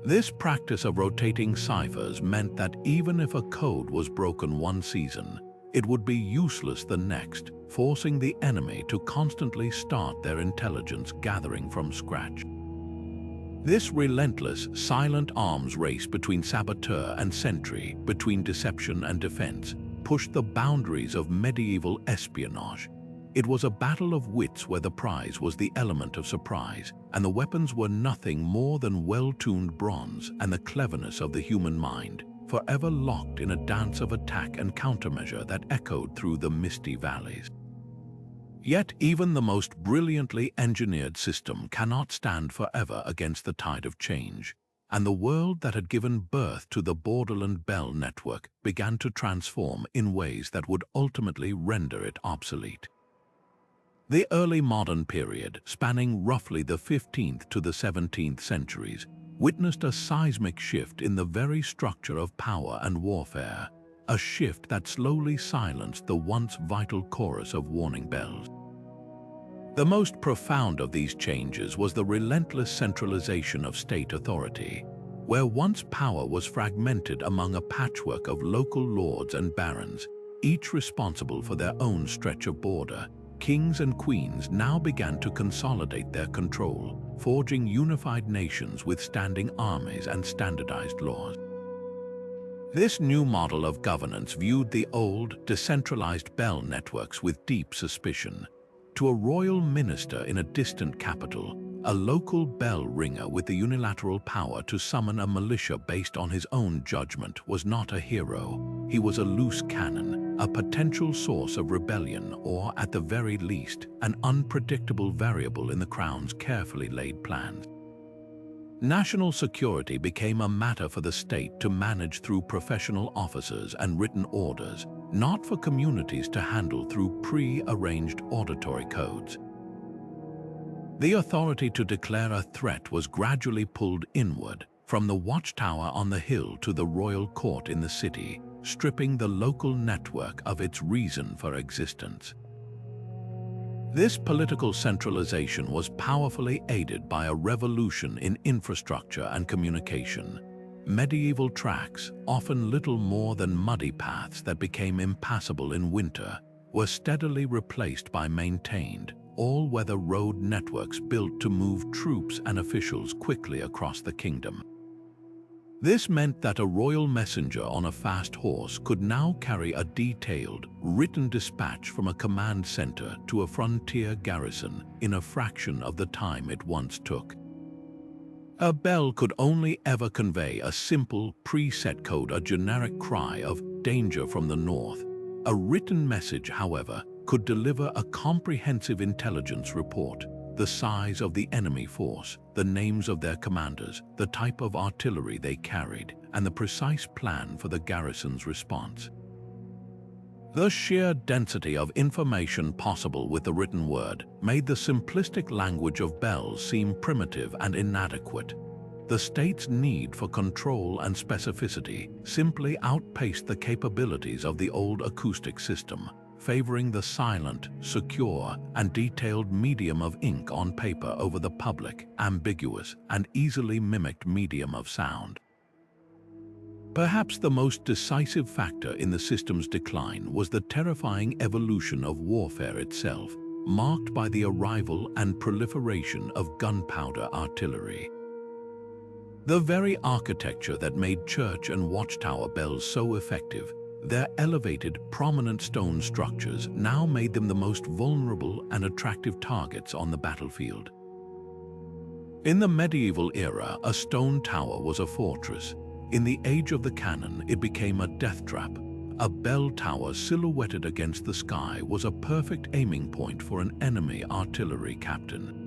This practice of rotating ciphers meant that even if a code was broken one season, it would be useless the next, forcing the enemy to constantly start their intelligence gathering from scratch. This relentless, silent arms race between saboteur and sentry, between deception and defense, pushed the boundaries of medieval espionage. It was a battle of wits where the prize was the element of surprise, and the weapons were nothing more than well-tuned bronze and the cleverness of the human mind, forever locked in a dance of attack and countermeasure that echoed through the misty valleys. Yet even the most brilliantly engineered system cannot stand forever against the tide of change, and the world that had given birth to the Borderland Bell network began to transform in ways that would ultimately render it obsolete. The early modern period, spanning roughly the 15th to the 17th centuries, witnessed a seismic shift in the very structure of power and warfare, a shift that slowly silenced the once vital chorus of warning bells. The most profound of these changes was the relentless centralization of state authority, where once power was fragmented among a patchwork of local lords and barons, each responsible for their own stretch of border. Kings and queens now began to consolidate their control, forging unified nations with standing armies and standardized laws. This new model of governance viewed the old, decentralized bell networks with deep suspicion. To a royal minister in a distant capital, a local bell ringer with the unilateral power to summon a militia based on his own judgment was not a hero. He was a loose cannon, a potential source of rebellion, or, at the very least, an unpredictable variable in the crown's carefully laid plans. National security became a matter for the state to manage through professional officers and written orders, not for communities to handle through pre-arranged auditory codes. The authority to declare a threat was gradually pulled inward, from the watchtower on the hill to the royal court in the city, stripping the local network of its reason for existence. This political centralization was powerfully aided by a revolution in infrastructure and communication. Medieval tracks, often little more than muddy paths that became impassable in winter, were steadily replaced by maintained, all-weather road networks built to move troops and officials quickly across the kingdom. This meant that a royal messenger on a fast horse could now carry a detailed, written dispatch from a command center to a frontier garrison in a fraction of the time it once took. A bell could only ever convey a simple, preset code, a generic cry of danger from the north. A written message, however, could deliver a comprehensive intelligence report, the size of the enemy force, the names of their commanders, the type of artillery they carried, and the precise plan for the garrison's response. The sheer density of information possible with the written word made the simplistic language of bells seem primitive and inadequate. The state's need for control and specificity simply outpaced the capabilities of the old acoustic system, favoring the silent, secure, and detailed medium of ink on paper over the public, ambiguous, and easily mimicked medium of sound. Perhaps the most decisive factor in the system's decline was the terrifying evolution of warfare itself, marked by the arrival and proliferation of gunpowder artillery. The very architecture that made church and watchtower bells so effective, their elevated, prominent stone structures, now made them the most vulnerable and attractive targets on the battlefield. In the medieval era, a stone tower was a fortress. In the age of the cannon, it became a death trap. A bell tower silhouetted against the sky was a perfect aiming point for an enemy artillery captain.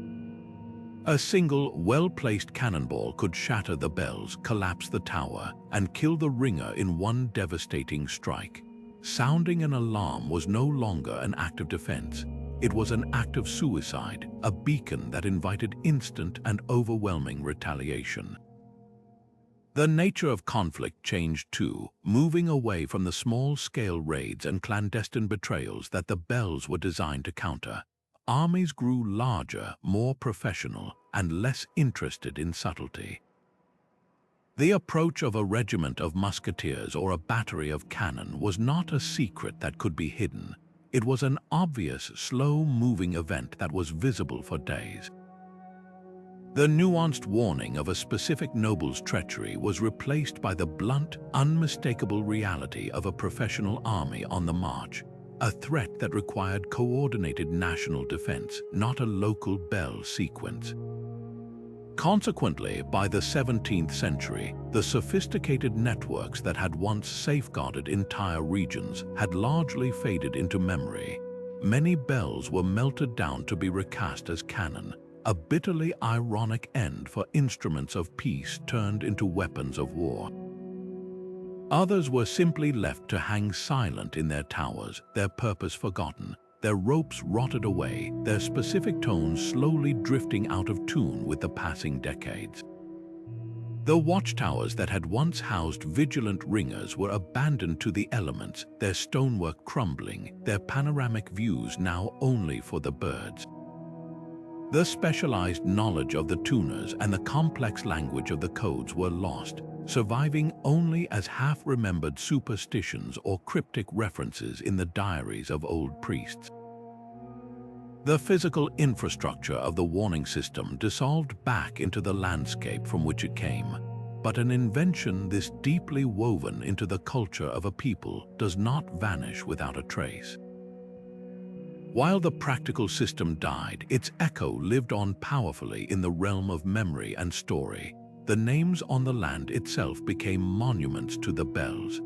A single, well-placed cannonball could shatter the bells, collapse the tower, and kill the ringer in one devastating strike. Sounding an alarm was no longer an act of defense. It was an act of suicide, a beacon that invited instant and overwhelming retaliation. The nature of conflict changed too, moving away from the small-scale raids and clandestine betrayals that the bells were designed to counter. Armies grew larger, more professional, and less interested in subtlety. The approach of a regiment of musketeers or a battery of cannon was not a secret that could be hidden. It was an obvious, slow-moving event that was visible for days. The nuanced warning of a specific noble's treachery was replaced by the blunt, unmistakable reality of a professional army on the march. a threat that required coordinated national defense, not a local bell sequence. Consequently, by the 17th century, the sophisticated networks that had once safeguarded entire regions had largely faded into memory. Many bells were melted down to be recast as canon, a bitterly ironic end for instruments of peace turned into weapons of war. Others were simply left to hang silent in their towers, their purpose forgotten, their ropes rotted away, their specific tones slowly drifting out of tune with the passing decades. The watchtowers that had once housed vigilant ringers were abandoned to the elements, their stonework crumbling, their panoramic views now only for the birds. The specialized knowledge of the tuners and the complex language of the codes were lost, surviving only as half-remembered superstitions or cryptic references in the diaries of old priests. The physical infrastructure of the warning system dissolved back into the landscape from which it came, but an invention this deeply woven into the culture of a people does not vanish without a trace. While the practical system died, its echo lived on powerfully in the realm of memory and story. The names on the land itself became monuments to the bells.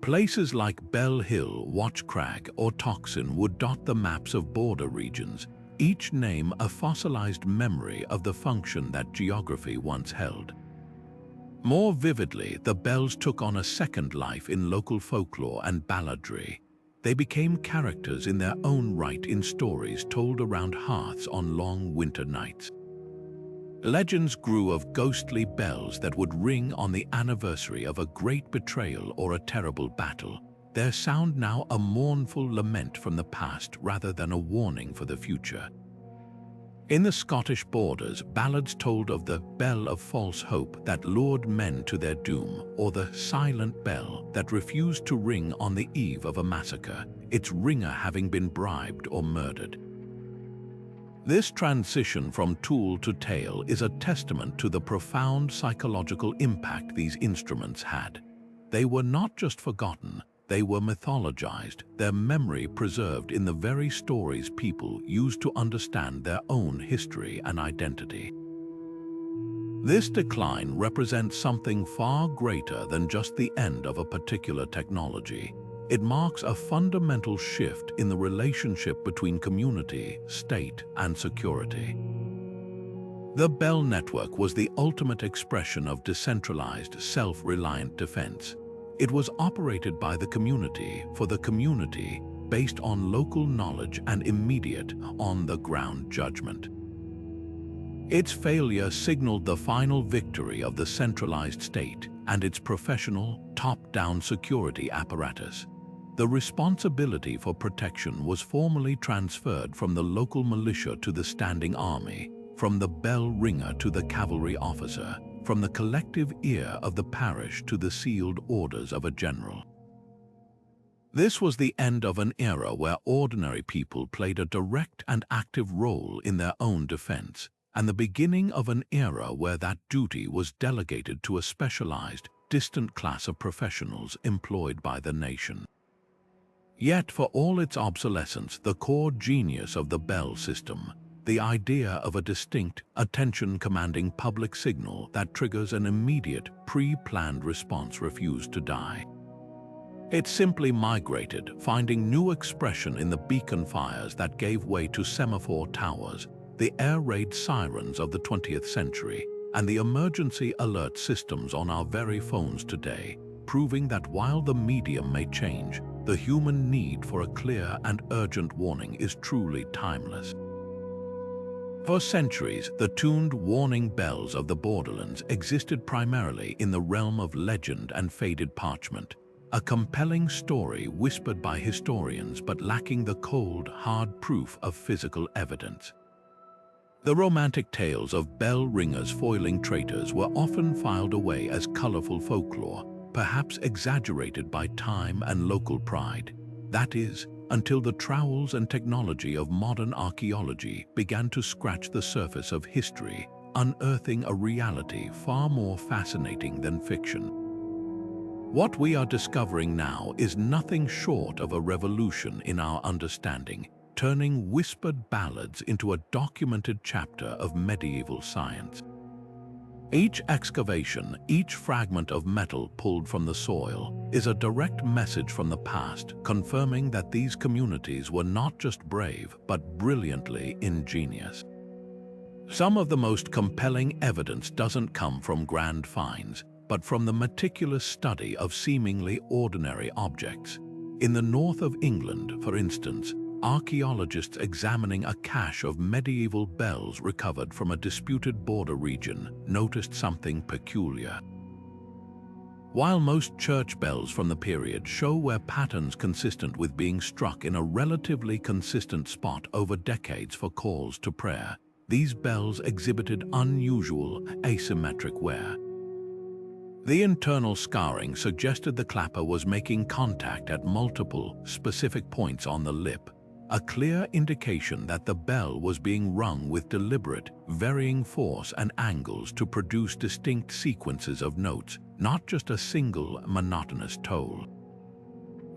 Places like Bell Hill, Watchcrag, or Toxin would dot the maps of border regions, each name a fossilized memory of the function that geography once held. More vividly, the bells took on a second life in local folklore and balladry. They became characters in their own right in stories told around hearths on long winter nights. Legends grew of ghostly bells that would ring on the anniversary of a great betrayal or a terrible battle, their sound now a mournful lament from the past rather than a warning for the future. In the Scottish borders, ballads told of the bell of false hope that lured men to their doom, or the silent bell that refused to ring on the eve of a massacre, its ringer having been bribed or murdered. This transition from tool to tale is a testament to the profound psychological impact these instruments had. They were not just forgotten, they were mythologized, their memory preserved in the very stories people used to understand their own history and identity. This decline represents something far greater than just the end of a particular technology. It marks a fundamental shift in the relationship between community, state, and security. The Bell network was the ultimate expression of decentralized, self-reliant defense. It was operated by the community, for the community, based on local knowledge and immediate, on-the-ground judgment. Its failure signaled the final victory of the centralized state and its professional, top-down security apparatus. The responsibility for protection was formally transferred from the local militia to the standing army, from the bell ringer to the cavalry officer, from the collective ear of the parish to the sealed orders of a general. This was the end of an era where ordinary people played a direct and active role in their own defense, and the beginning of an era where that duty was delegated to a specialized, distant class of professionals employed by the nation. Yet, for all its obsolescence, the core genius of the Bell system, the idea of a distinct, attention-commanding public signal that triggers an immediate, pre-planned response, refused to die. It simply migrated, finding new expression in the beacon fires that gave way to semaphore towers, the air raid sirens of the 20th century, and the emergency alert systems on our very phones today, proving that while the medium may change, the human need for a clear and urgent warning is truly timeless. For centuries, the tuned warning bells of the Borderlands existed primarily in the realm of legend and faded parchment, a compelling story whispered by historians but lacking the cold, hard proof of physical evidence. The romantic tales of bell ringers foiling traitors were often filed away as colorful folklore, perhaps exaggerated by time and local pride. That is, until the trowels and technology of modern archaeology began to scratch the surface of history, unearthing a reality far more fascinating than fiction. What we are discovering now is nothing short of a revolution in our understanding, turning whispered ballads into a documented chapter of medieval science. Each excavation, each fragment of metal pulled from the soil, is a direct message from the past, confirming that these communities were not just brave, but brilliantly ingenious. Some of the most compelling evidence doesn't come from grand finds, but from the meticulous study of seemingly ordinary objects. In the north of England, for instance, archaeologists examining a cache of medieval bells recovered from a disputed border region noticed something peculiar. While most church bells from the period show where patterns consistent with being struck in a relatively consistent spot over decades for calls to prayer, these bells exhibited unusual, asymmetric wear. The internal scarring suggested the clapper was making contact at multiple, specific points on the lip, a clear indication that the bell was being rung with deliberate, varying force and angles to produce distinct sequences of notes, not just a single, monotonous toll.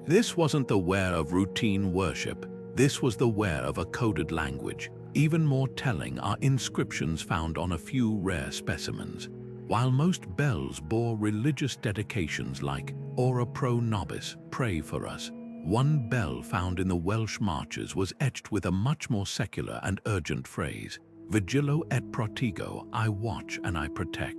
This wasn't the wear of routine worship, this was the wear of a coded language. Even more telling are inscriptions found on a few rare specimens. While most bells bore religious dedications like Ora pro nobis, pray for us, one bell found in the Welsh marches was etched with a much more secular and urgent phrase, Vigilo et protego, I watch and I protect.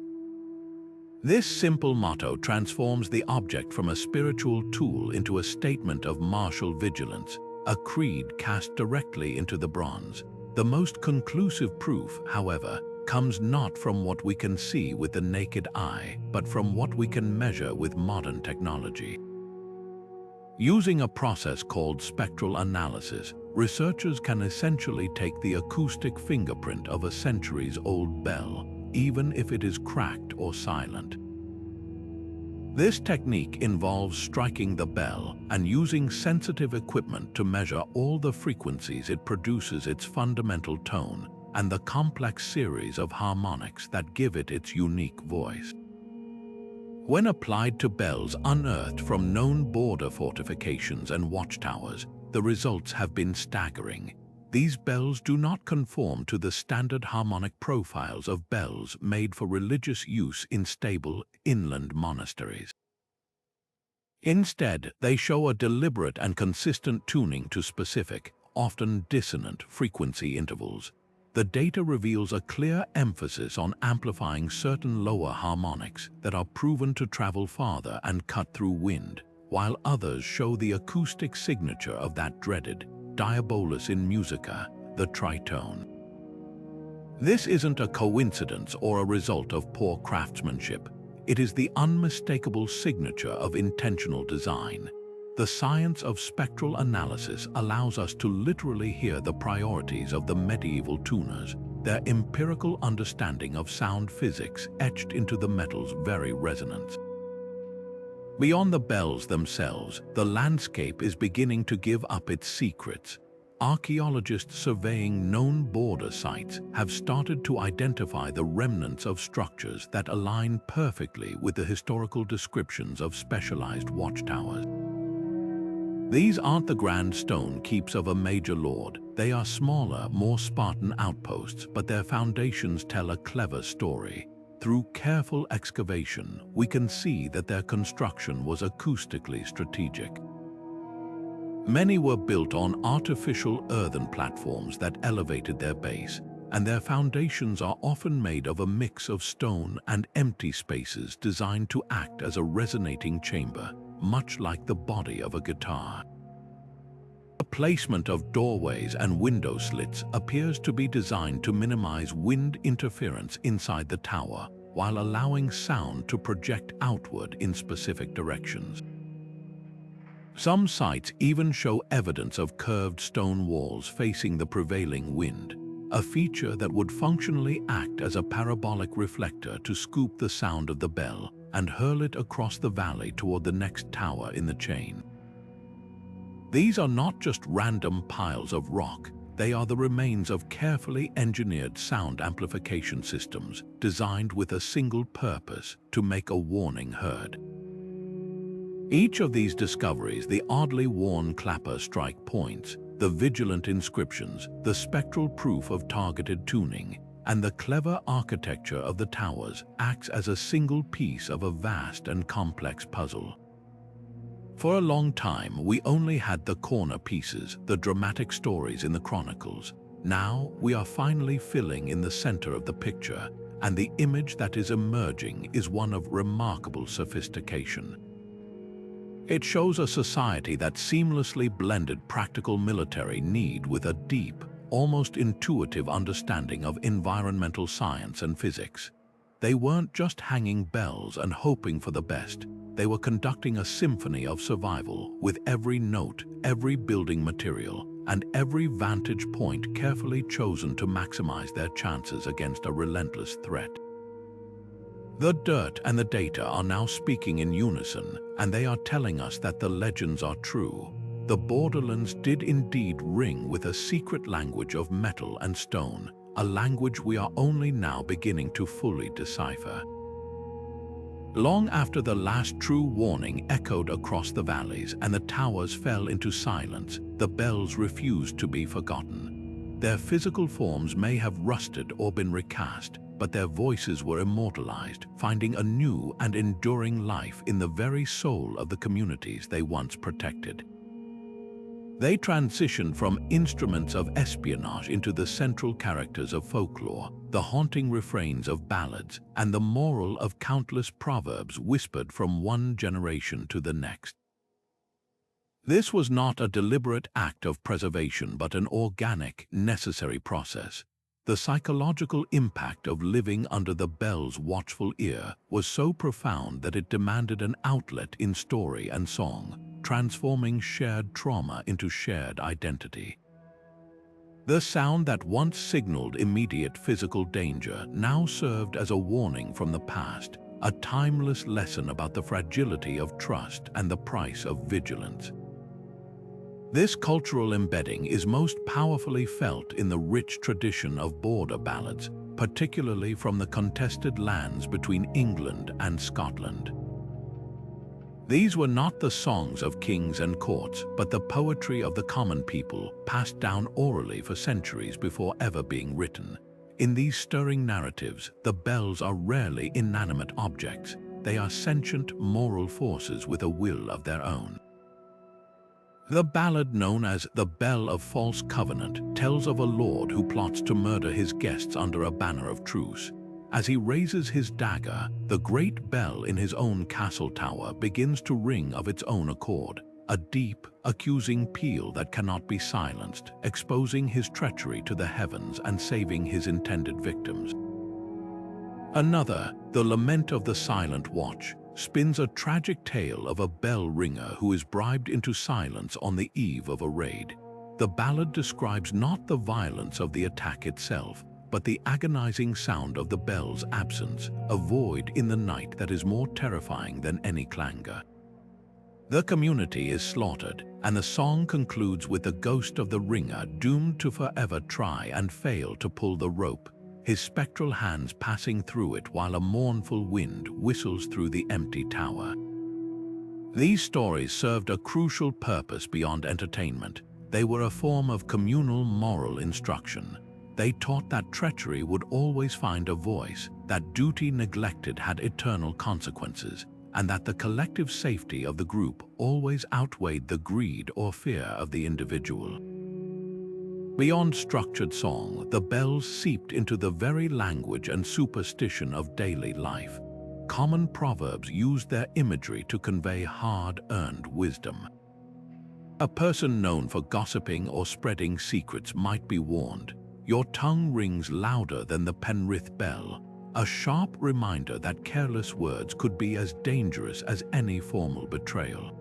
This simple motto transforms the object from a spiritual tool into a statement of martial vigilance, a creed cast directly into the bronze. The most conclusive proof, however, comes not from what we can see with the naked eye, but from what we can measure with modern technology. Using a process called spectral analysis, researchers can essentially take the acoustic fingerprint of a centuries-old bell, even if it is cracked or silent. This technique involves striking the bell and using sensitive equipment to measure all the frequencies it produces its fundamental tone and the complex series of harmonics that give it its unique voice. When applied to bells unearthed from known border fortifications and watchtowers, the results have been staggering. These bells do not conform to the standard harmonic profiles of bells made for religious use in stable, inland monasteries. Instead, they show a deliberate and consistent tuning to specific, often dissonant, frequency intervals. The data reveals a clear emphasis on amplifying certain lower harmonics that are proven to travel farther and cut through wind, while others show the acoustic signature of that dreaded diabolus in musica, the tritone. This isn't a coincidence or a result of poor craftsmanship. It is the unmistakable signature of intentional design. The science of spectral analysis allows us to literally hear the priorities of the medieval tuners, their empirical understanding of sound physics etched into the metal's very resonance. Beyond the bells themselves, the landscape is beginning to give up its secrets. Archaeologists surveying known border sites have started to identify the remnants of structures that align perfectly with the historical descriptions of specialized watchtowers. These aren't the grand stone keeps of a major lord. They are smaller, more Spartan outposts, but their foundations tell a clever story. Through careful excavation, we can see that their construction was acoustically strategic. Many were built on artificial earthen platforms that elevated their base, and their foundations are often made of a mix of stone and empty spaces designed to act as a resonating chamber, much like the body of a guitar. The placement of doorways and window slits appears to be designed to minimize wind interference inside the tower, while allowing sound to project outward in specific directions. Some sites even show evidence of curved stone walls facing the prevailing wind, a feature that would functionally act as a parabolic reflector to scoop the sound of the bell and hurl it across the valley toward the next tower in the chain. These are not just random piles of rock, they are the remains of carefully engineered sound amplification systems designed with a single purpose: to make a warning heard. Each of these discoveries, the oddly worn clapper strike points, the vigilant inscriptions, the spectral proof of targeted tuning, and the clever architecture of the towers, acts as a single piece of a vast and complex puzzle. For a long time, we only had the corner pieces, the dramatic stories in the chronicles. Now, we are finally filling in the center of the picture, and the image that is emerging is one of remarkable sophistication. It shows a society that seamlessly blended practical military need with a deep, almost intuitive understanding of environmental science and physics. They weren't just hanging bells and hoping for the best. They were conducting a symphony of survival, with every note, every building material, and every vantage point carefully chosen to maximize their chances against a relentless threat. The dirt and the data are now speaking in unison, and they are telling us that the legends are true. The Borderlands did indeed ring with a secret language of metal and stone, a language we are only now beginning to fully decipher. Long after the last true warning echoed across the valleys and the towers fell into silence, the bells refused to be forgotten. Their physical forms may have rusted or been recast, but their voices were immortalized, finding a new and enduring life in the very soul of the communities they once protected. They transitioned from instruments of espionage into the central characters of folklore, the haunting refrains of ballads, and the moral of countless proverbs whispered from one generation to the next. This was not a deliberate act of preservation, but an organic, necessary process. The psychological impact of living under the bell's watchful ear was so profound that it demanded an outlet in story and song, transforming shared trauma into shared identity. The sound that once signaled immediate physical danger now served as a warning from the past, a timeless lesson about the fragility of trust and the price of vigilance. This cultural embedding is most powerfully felt in the rich tradition of border ballads, particularly from the contested lands between England and Scotland. These were not the songs of kings and courts, but the poetry of the common people, passed down orally for centuries before ever being written. In these stirring narratives, the bells are rarely inanimate objects. They are sentient moral forces with a will of their own. The ballad known as the Bell of False Covenant tells of a lord who plots to murder his guests under a banner of truce. As he raises his dagger, the great bell in his own castle tower begins to ring of its own accord, a deep, accusing peal that cannot be silenced, exposing his treachery to the heavens and saving his intended victims. Another, the Lament of the Silent Watch, spins a tragic tale of a bell ringer who is bribed into silence on the eve of a raid. The ballad describes not the violence of the attack itself, but the agonizing sound of the bell's absence, a void in the night that is more terrifying than any clangor. The community is slaughtered, and the song concludes with the ghost of the ringer doomed to forever try and fail to pull the rope, his spectral hands passing through it while a mournful wind whistles through the empty tower. These stories served a crucial purpose beyond entertainment. They were a form of communal moral instruction. They taught that treachery would always find a voice, that duty neglected had eternal consequences, and that the collective safety of the group always outweighed the greed or fear of the individual. Beyond structured song, the bells seeped into the very language and superstition of daily life. Common proverbs used their imagery to convey hard-earned wisdom. A person known for gossiping or spreading secrets might be warned, "Your tongue rings louder than the Penrith bell," a sharp reminder that careless words could be as dangerous as any formal betrayal.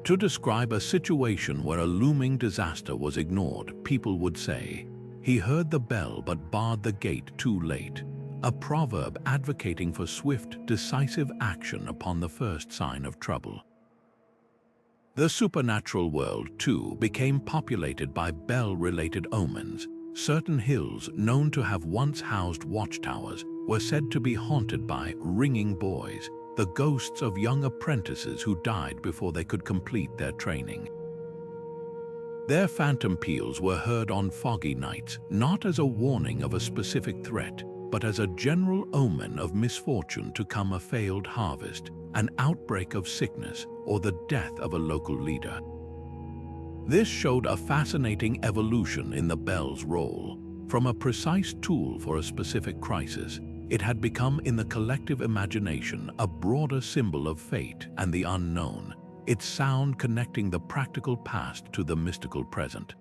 To describe a situation where a looming disaster was ignored, people would say, "He heard the bell but barred the gate too late," a proverb advocating for swift, decisive action upon the first sign of trouble. The supernatural world, too, became populated by bell-related omens. Certain hills, known to have once housed watchtowers, were said to be haunted by ringing boys, the ghosts of young apprentices who died before they could complete their training. Their phantom peals were heard on foggy nights, not as a warning of a specific threat, but as a general omen of misfortune to come: a failed harvest, an outbreak of sickness, or the death of a local leader. This showed a fascinating evolution in the bell's role. From a precise tool for a specific crisis, it had become, in the collective imagination, a broader symbol of fate and the unknown, its sound connecting the practical past to the mystical present.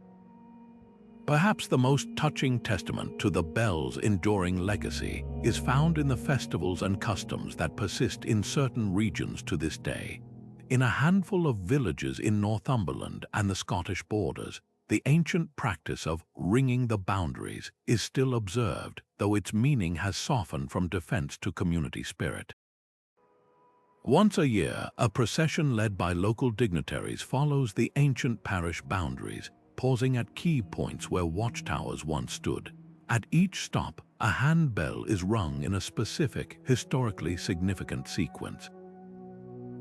Perhaps the most touching testament to the bell's enduring legacy is found in the festivals and customs that persist in certain regions to this day. In a handful of villages in Northumberland and the Scottish borders, the ancient practice of ringing the boundaries is still observed, though its meaning has softened from defense to community spirit. Once a year, a procession led by local dignitaries follows the ancient parish boundaries, pausing at key points where watchtowers once stood. At each stop, a handbell is rung in a specific, historically significant sequence.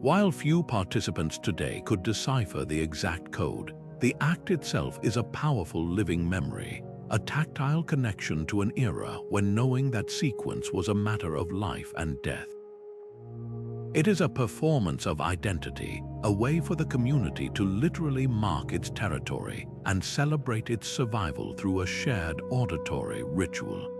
While few participants today could decipher the exact code, the act itself is a powerful living memory, a tactile connection to an era when knowing that sequence was a matter of life and death. It is a performance of identity, a way for the community to literally mark its territory and celebrate its survival through a shared auditory ritual.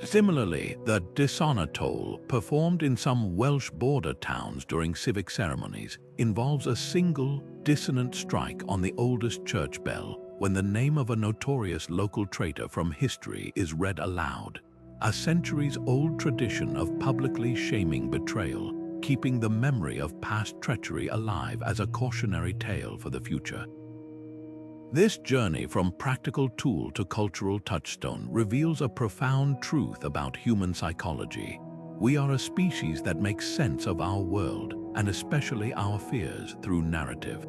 Similarly, the dishonor toll, performed in some Welsh border towns during civic ceremonies, involves a single, dissonant strike on the oldest church bell when the name of a notorious local traitor from history is read aloud. A centuries-old tradition of publicly shaming betrayal, keeping the memory of past treachery alive as a cautionary tale for the future. This journey from practical tool to cultural touchstone reveals a profound truth about human psychology. We are a species that makes sense of our world, and especially our fears, through narrative.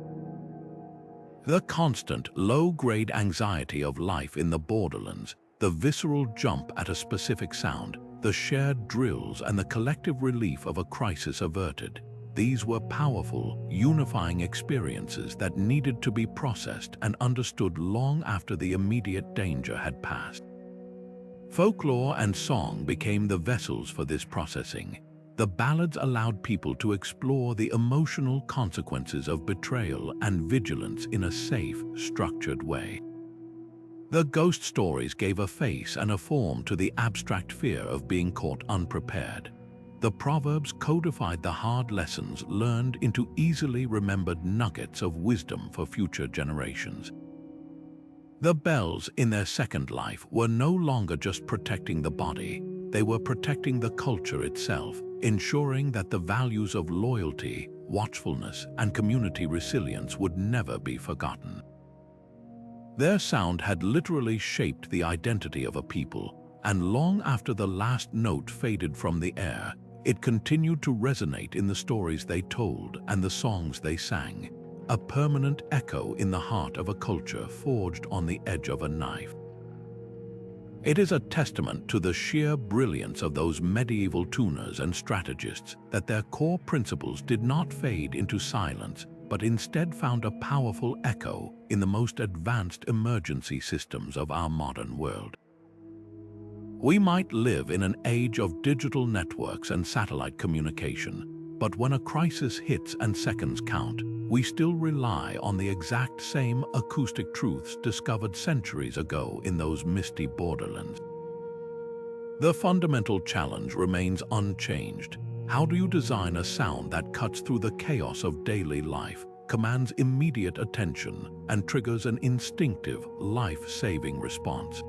The constant, low-grade anxiety of life in the Borderlands, the visceral jump at a specific sound, the shared drills, and the collective relief of a crisis averted. These were powerful, unifying experiences that needed to be processed and understood long after the immediate danger had passed. Folklore and song became the vessels for this processing. The ballads allowed people to explore the emotional consequences of betrayal and vigilance in a safe, structured way. The ghost stories gave a face and a form to the abstract fear of being caught unprepared. The proverbs codified the hard lessons learned into easily remembered nuggets of wisdom for future generations. The bells, in their second life, were no longer just protecting the body, they were protecting the culture itself, ensuring that the values of loyalty, watchfulness, and community resilience would never be forgotten. Their sound had literally shaped the identity of a people, and long after the last note faded from the air, it continued to resonate in the stories they told and the songs they sang, a permanent echo in the heart of a culture forged on the edge of a knife. It is a testament to the sheer brilliance of those medieval tuners and strategists that their core principles did not fade into silence, but instead found a powerful echo in the most advanced emergency systems of our modern world. We might live in an age of digital networks and satellite communication, but when a crisis hits and seconds count, we still rely on the exact same acoustic truths discovered centuries ago in those misty borderlands. The fundamental challenge remains unchanged. How do you design a sound that cuts through the chaos of daily life, commands immediate attention, and triggers an instinctive, life-saving response?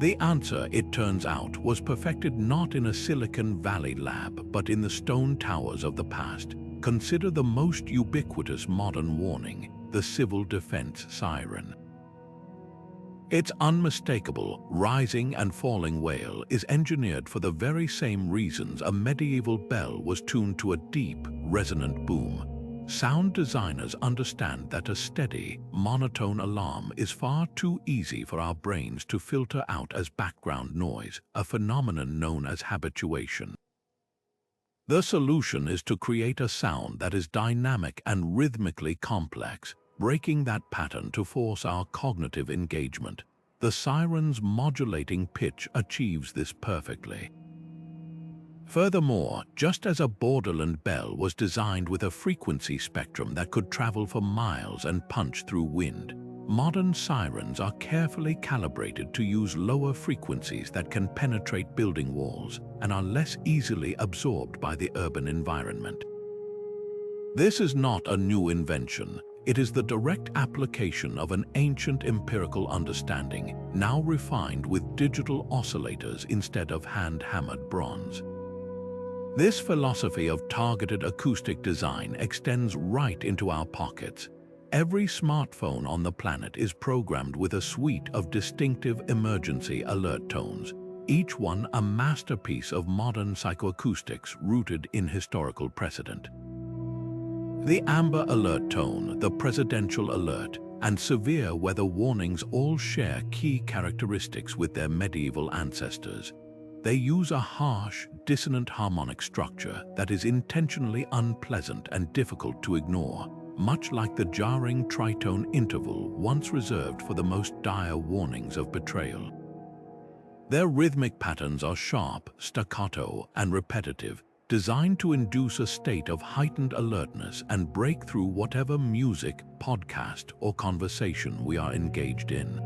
The answer, it turns out, was perfected not in a Silicon Valley lab, but in the stone towers of the past. Consider the most ubiquitous modern warning, the civil defense siren. Its unmistakable, rising and falling wail is engineered for the very same reasons a medieval bell was tuned to a deep, resonant boom. Sound designers understand that a steady, monotone alarm is far too easy for our brains to filter out as background noise, a phenomenon known as habituation. The solution is to create a sound that is dynamic and rhythmically complex, breaking that pattern to force our cognitive engagement. The siren's modulating pitch achieves this perfectly. Furthermore, just as a Borderland bell was designed with a frequency spectrum that could travel for miles and punch through wind, modern sirens are carefully calibrated to use lower frequencies that can penetrate building walls and are less easily absorbed by the urban environment. This is not a new invention. It is the direct application of an ancient empirical understanding, now refined with digital oscillators instead of hand-hammered bronze. This philosophy of targeted acoustic design extends right into our pockets. Every smartphone on the planet is programmed with a suite of distinctive emergency alert tones, each one a masterpiece of modern psychoacoustics rooted in historical precedent. The amber alert tone, the presidential alert, and severe weather warnings all share key characteristics with their medieval ancestors. They use a harsh, dissonant harmonic structure that is intentionally unpleasant and difficult to ignore, much like the jarring tritone interval once reserved for the most dire warnings of betrayal. Their rhythmic patterns are sharp, staccato, and repetitive, designed to induce a state of heightened alertness and break through whatever music, podcast, or conversation we are engaged in.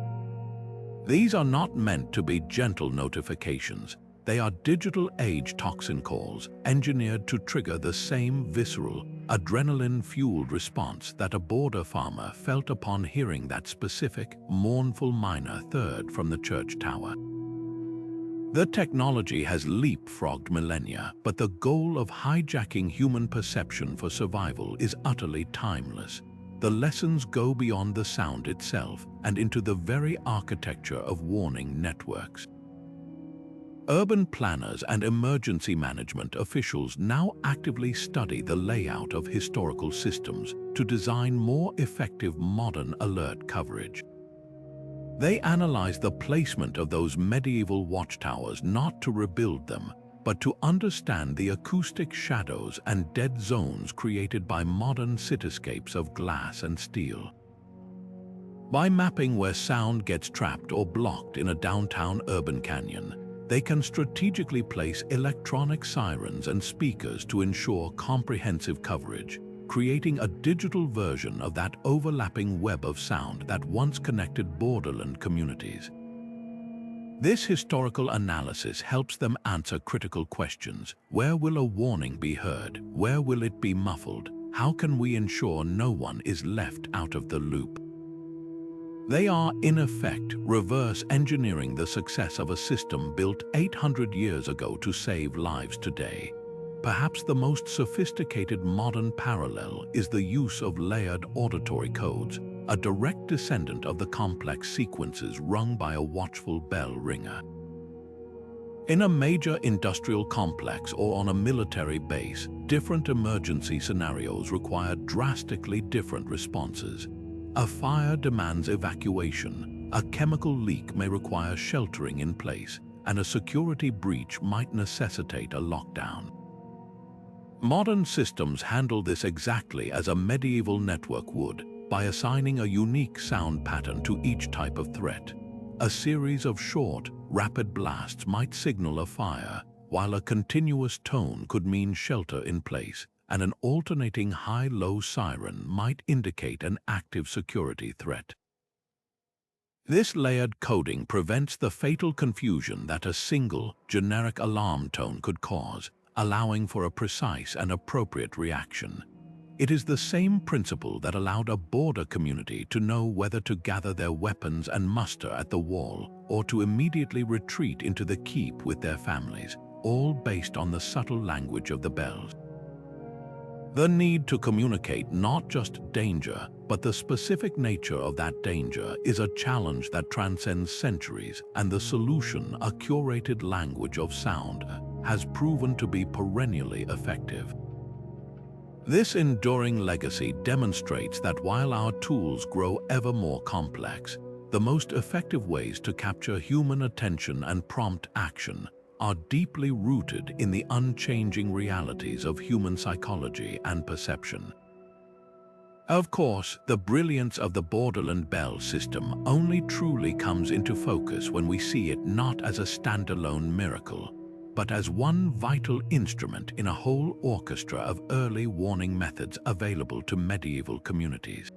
These are not meant to be gentle notifications. They are digital age toxin calls engineered to trigger the same visceral, adrenaline-fueled response that a border farmer felt upon hearing that specific, mournful minor third from the church tower. The technology has leapfrogged millennia, but the goal of hijacking human perception for survival is utterly timeless. The lessons go beyond the sound itself and into the very architecture of warning networks. Urban planners and emergency management officials now actively study the layout of historical systems to design more effective modern alert coverage. They analyze the placement of those medieval watchtowers not to rebuild them, but to understand the acoustic shadows and dead zones created by modern cityscapes of glass and steel. By mapping where sound gets trapped or blocked in a downtown urban canyon, they can strategically place electronic sirens and speakers to ensure comprehensive coverage, creating a digital version of that overlapping web of sound that once connected borderland communities. This historical analysis helps them answer critical questions. Where will a warning be heard? Where will it be muffled? How can we ensure no one is left out of the loop? They are, in effect, reverse engineering the success of a system built 800 years ago to save lives today. Perhaps the most sophisticated modern parallel is the use of layered auditory codes, a direct descendant of the complex sequences rung by a watchful bell ringer. In a major industrial complex or on a military base, different emergency scenarios require drastically different responses. A fire demands evacuation, a chemical leak may require sheltering in place, and a security breach might necessitate a lockdown. Modern systems handle this exactly as a medieval network would, by assigning a unique sound pattern to each type of threat. A series of short, rapid blasts might signal a fire, while a continuous tone could mean shelter in place, and an alternating high-low siren might indicate an active security threat. This layered coding prevents the fatal confusion that a single, generic alarm tone could cause, allowing for a precise and appropriate reaction. It is the same principle that allowed a border community to know whether to gather their weapons and muster at the wall or to immediately retreat into the keep with their families, all based on the subtle language of the bells. The need to communicate not just danger, but the specific nature of that danger is a challenge that transcends centuries, and the solution, a curated language of sound, has proven to be perennially effective. This enduring legacy demonstrates that while our tools grow ever more complex, the most effective ways to capture human attention and prompt action are deeply rooted in the unchanging realities of human psychology and perception. Of course, the brilliance of the Borderland bell system only truly comes into focus when we see it not as a standalone miracle, but as one vital instrument in a whole orchestra of early warning methods available to medieval communities.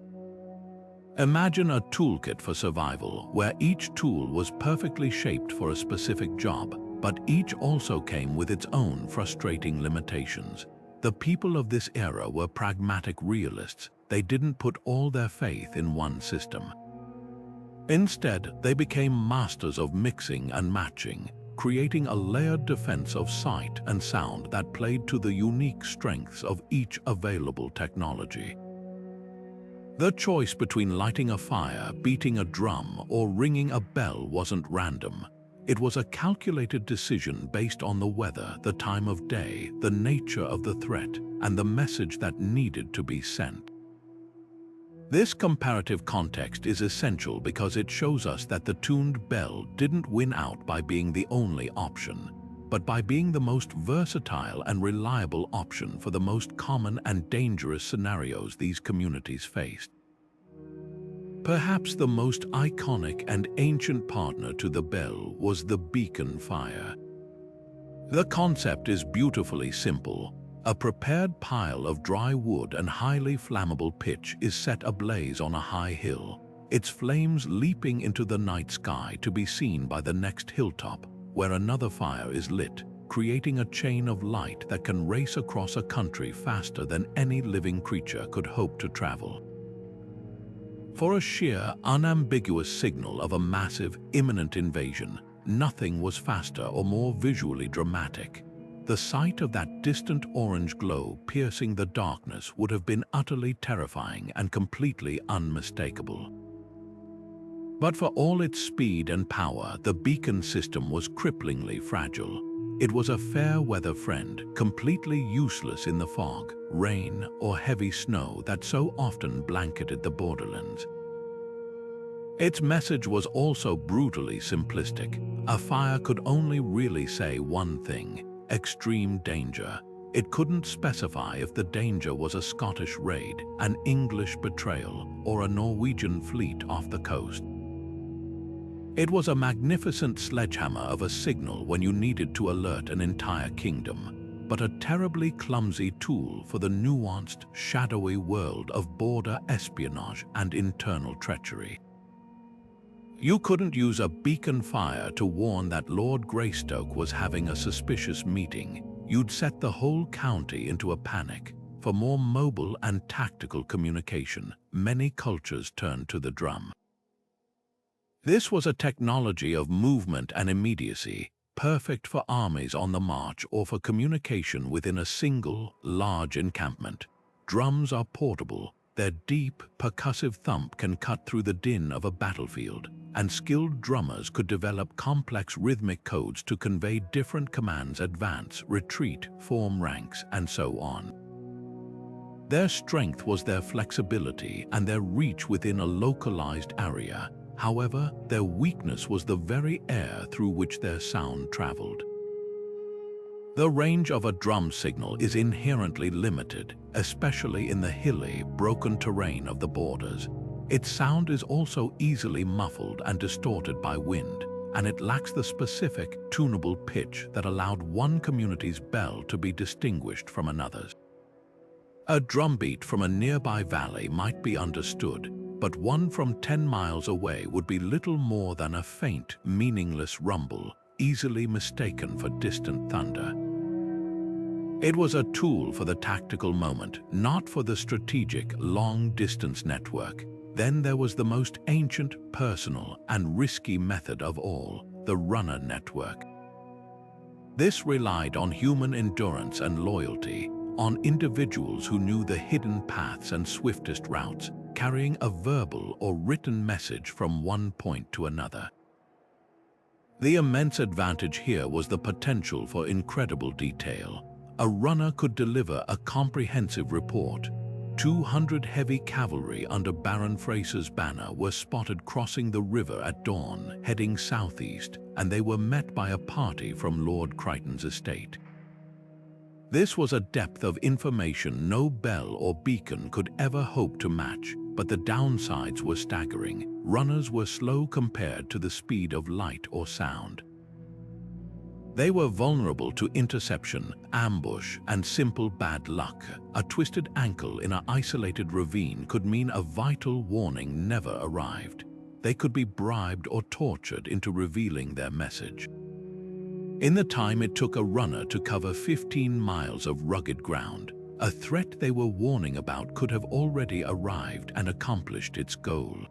Imagine a toolkit for survival where each tool was perfectly shaped for a specific job, but each also came with its own frustrating limitations. The people of this era were pragmatic realists. They didn't put all their faith in one system. Instead, they became masters of mixing and matching, creating a layered defense of sight and sound that played to the unique strengths of each available technology. The choice between lighting a fire, beating a drum, or ringing a bell wasn't random. It was a calculated decision based on the weather, the time of day, the nature of the threat, and the message that needed to be sent. This comparative context is essential because it shows us that the tuned bell didn't win out by being the only option, but by being the most versatile and reliable option for the most common and dangerous scenarios these communities faced. Perhaps the most iconic and ancient partner to the bell was the beacon fire. The concept is beautifully simple. A prepared pile of dry wood and highly flammable pitch is set ablaze on a high hill, its flames leaping into the night sky to be seen by the next hilltop, where another fire is lit, creating a chain of light that can race across a country faster than any living creature could hope to travel. For a sheer, unambiguous signal of a massive, imminent invasion, nothing was faster or more visually dramatic. The sight of that distant orange glow piercing the darkness would have been utterly terrifying and completely unmistakable. But for all its speed and power, the beacon system was cripplingly fragile. It was a fair-weather friend, completely useless in the fog, rain, or heavy snow that so often blanketed the Borderlands. Its message was also brutally simplistic. A fire could only really say one thing: extreme danger. It couldn't specify if the danger was a Scottish raid, an English betrayal, or a Norwegian fleet off the coast. It was a magnificent sledgehammer of a signal when you needed to alert an entire kingdom, but a terribly clumsy tool for the nuanced, shadowy world of border espionage and internal treachery. You couldn't use a beacon fire to warn that Lord Greystoke was having a suspicious meeting. You'd set the whole county into a panic. For more mobile and tactical communication, many cultures turned to the drum. This was a technology of movement and immediacy, perfect for armies on the march or for communication within a single, large encampment. Drums are portable. Their deep, percussive thump can cut through the din of a battlefield, and skilled drummers could develop complex rhythmic codes to convey different commands: advance, retreat, form ranks, and so on. Their strength was their flexibility and their reach within a localized area. However, their weakness was the very air through which their sound traveled. The range of a drum signal is inherently limited, especially in the hilly, broken terrain of the borders. Its sound is also easily muffled and distorted by wind, and it lacks the specific, tunable pitch that allowed one community's bell to be distinguished from another's. A drumbeat from a nearby valley might be understood, but one from 10 miles away would be little more than a faint, meaningless rumble, easily mistaken for distant thunder. It was a tool for the tactical moment, not for the strategic, long-distance network. Then there was the most ancient, personal, and risky method of all, the runner network. This relied on human endurance and loyalty, on individuals who knew the hidden paths and swiftest routes, carrying a verbal or written message from one point to another. The immense advantage here was the potential for incredible detail. A runner could deliver a comprehensive report, 200 heavy cavalry under Baron Fraser's banner were spotted crossing the river at dawn, heading southeast, and they were met by a party from Lord Crichton's estate. This was a depth of information no bell or beacon could ever hope to match, but the downsides were staggering. Runners were slow compared to the speed of light or sound. They were vulnerable to interception, ambush, and simple bad luck. A twisted ankle in an isolated ravine could mean a vital warning never arrived. They could be bribed or tortured into revealing their message. In the time it took a runner to cover 15 miles of rugged ground, a threat they were warning about could have already arrived and accomplished its goal.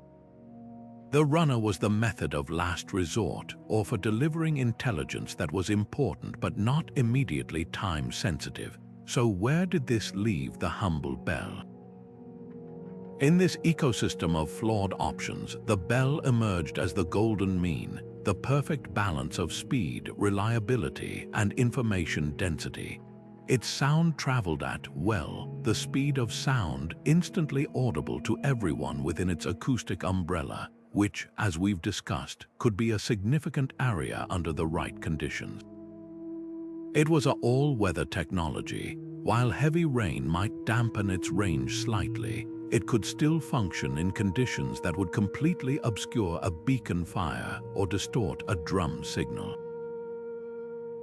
The runner was the method of last resort, or for delivering intelligence that was important but not immediately time-sensitive. So where did this leave the humble bell? In this ecosystem of flawed options, the bell emerged as the golden mean, the perfect balance of speed, reliability, and information density. Its sound traveled at, well, the speed of sound, instantly audible to everyone within its acoustic umbrella, which, as we've discussed, could be a significant area under the right conditions. It was an all-weather technology. While heavy rain might dampen its range slightly, it could still function in conditions that would completely obscure a beacon fire or distort a drum signal.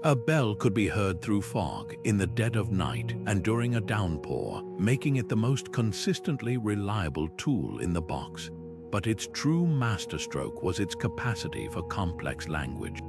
A bell could be heard through fog, in the dead of night, and during a downpour, making it the most consistently reliable tool in the box. But its true masterstroke was its capacity for complex language.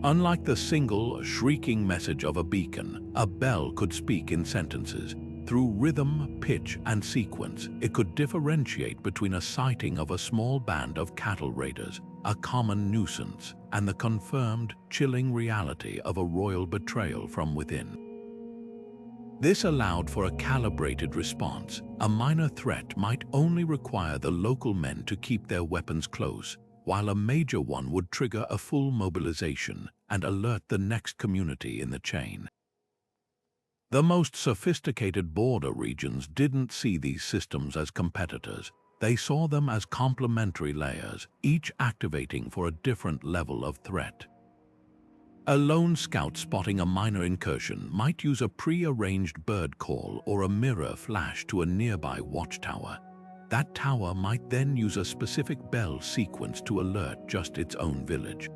Unlike the single, shrieking message of a beacon, a bell could speak in sentences. Through rhythm, pitch, and sequence, it could differentiate between a sighting of a small band of cattle raiders, a common nuisance, and the confirmed, chilling reality of a royal betrayal from within. This allowed for a calibrated response. A minor threat might only require the local men to keep their weapons close, while a major one would trigger a full mobilization and alert the next community in the chain. The most sophisticated border regions didn't see these systems as competitors. They saw them as complementary layers, each activating for a different level of threat. A lone scout spotting a minor incursion might use a pre-arranged bird call or a mirror flash to a nearby watchtower. That tower might then use a specific bell sequence to alert just its own village.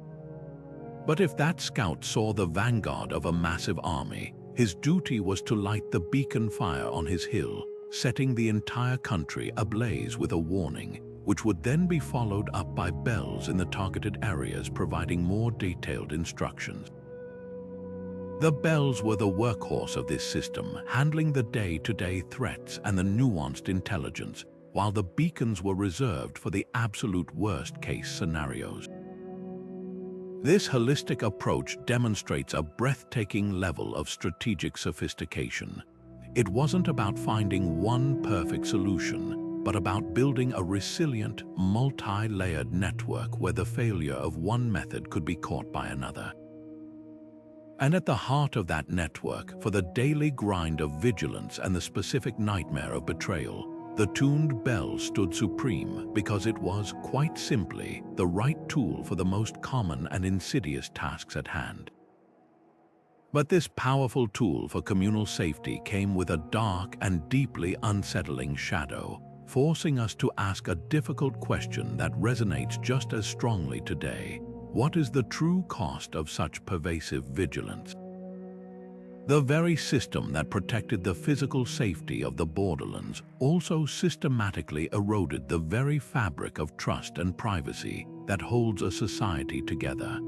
But if that scout saw the vanguard of a massive army, his duty was to light the beacon fire on his hill, setting the entire country ablaze with a warning, which would then be followed up by bells in the targeted areas providing more detailed instructions. The bells were the workhorse of this system, handling the day-to-day threats and the nuanced intelligence, while the beacons were reserved for the absolute worst-case scenarios. This holistic approach demonstrates a breathtaking level of strategic sophistication. It wasn't about finding one perfect solution, but about building a resilient, multi-layered network where the failure of one method could be caught by another. And at the heart of that network, for the daily grind of vigilance and the specific nightmare of betrayal, the tuned bell stood supreme because it was, quite simply, the right tool for the most common and insidious tasks at hand. But this powerful tool for communal safety came with a dark and deeply unsettling shadow, forcing us to ask a difficult question that resonates just as strongly today. What is the true cost of such pervasive vigilance? The very system that protected the physical safety of the Borderlands also systematically eroded the very fabric of trust and privacy that holds a society together.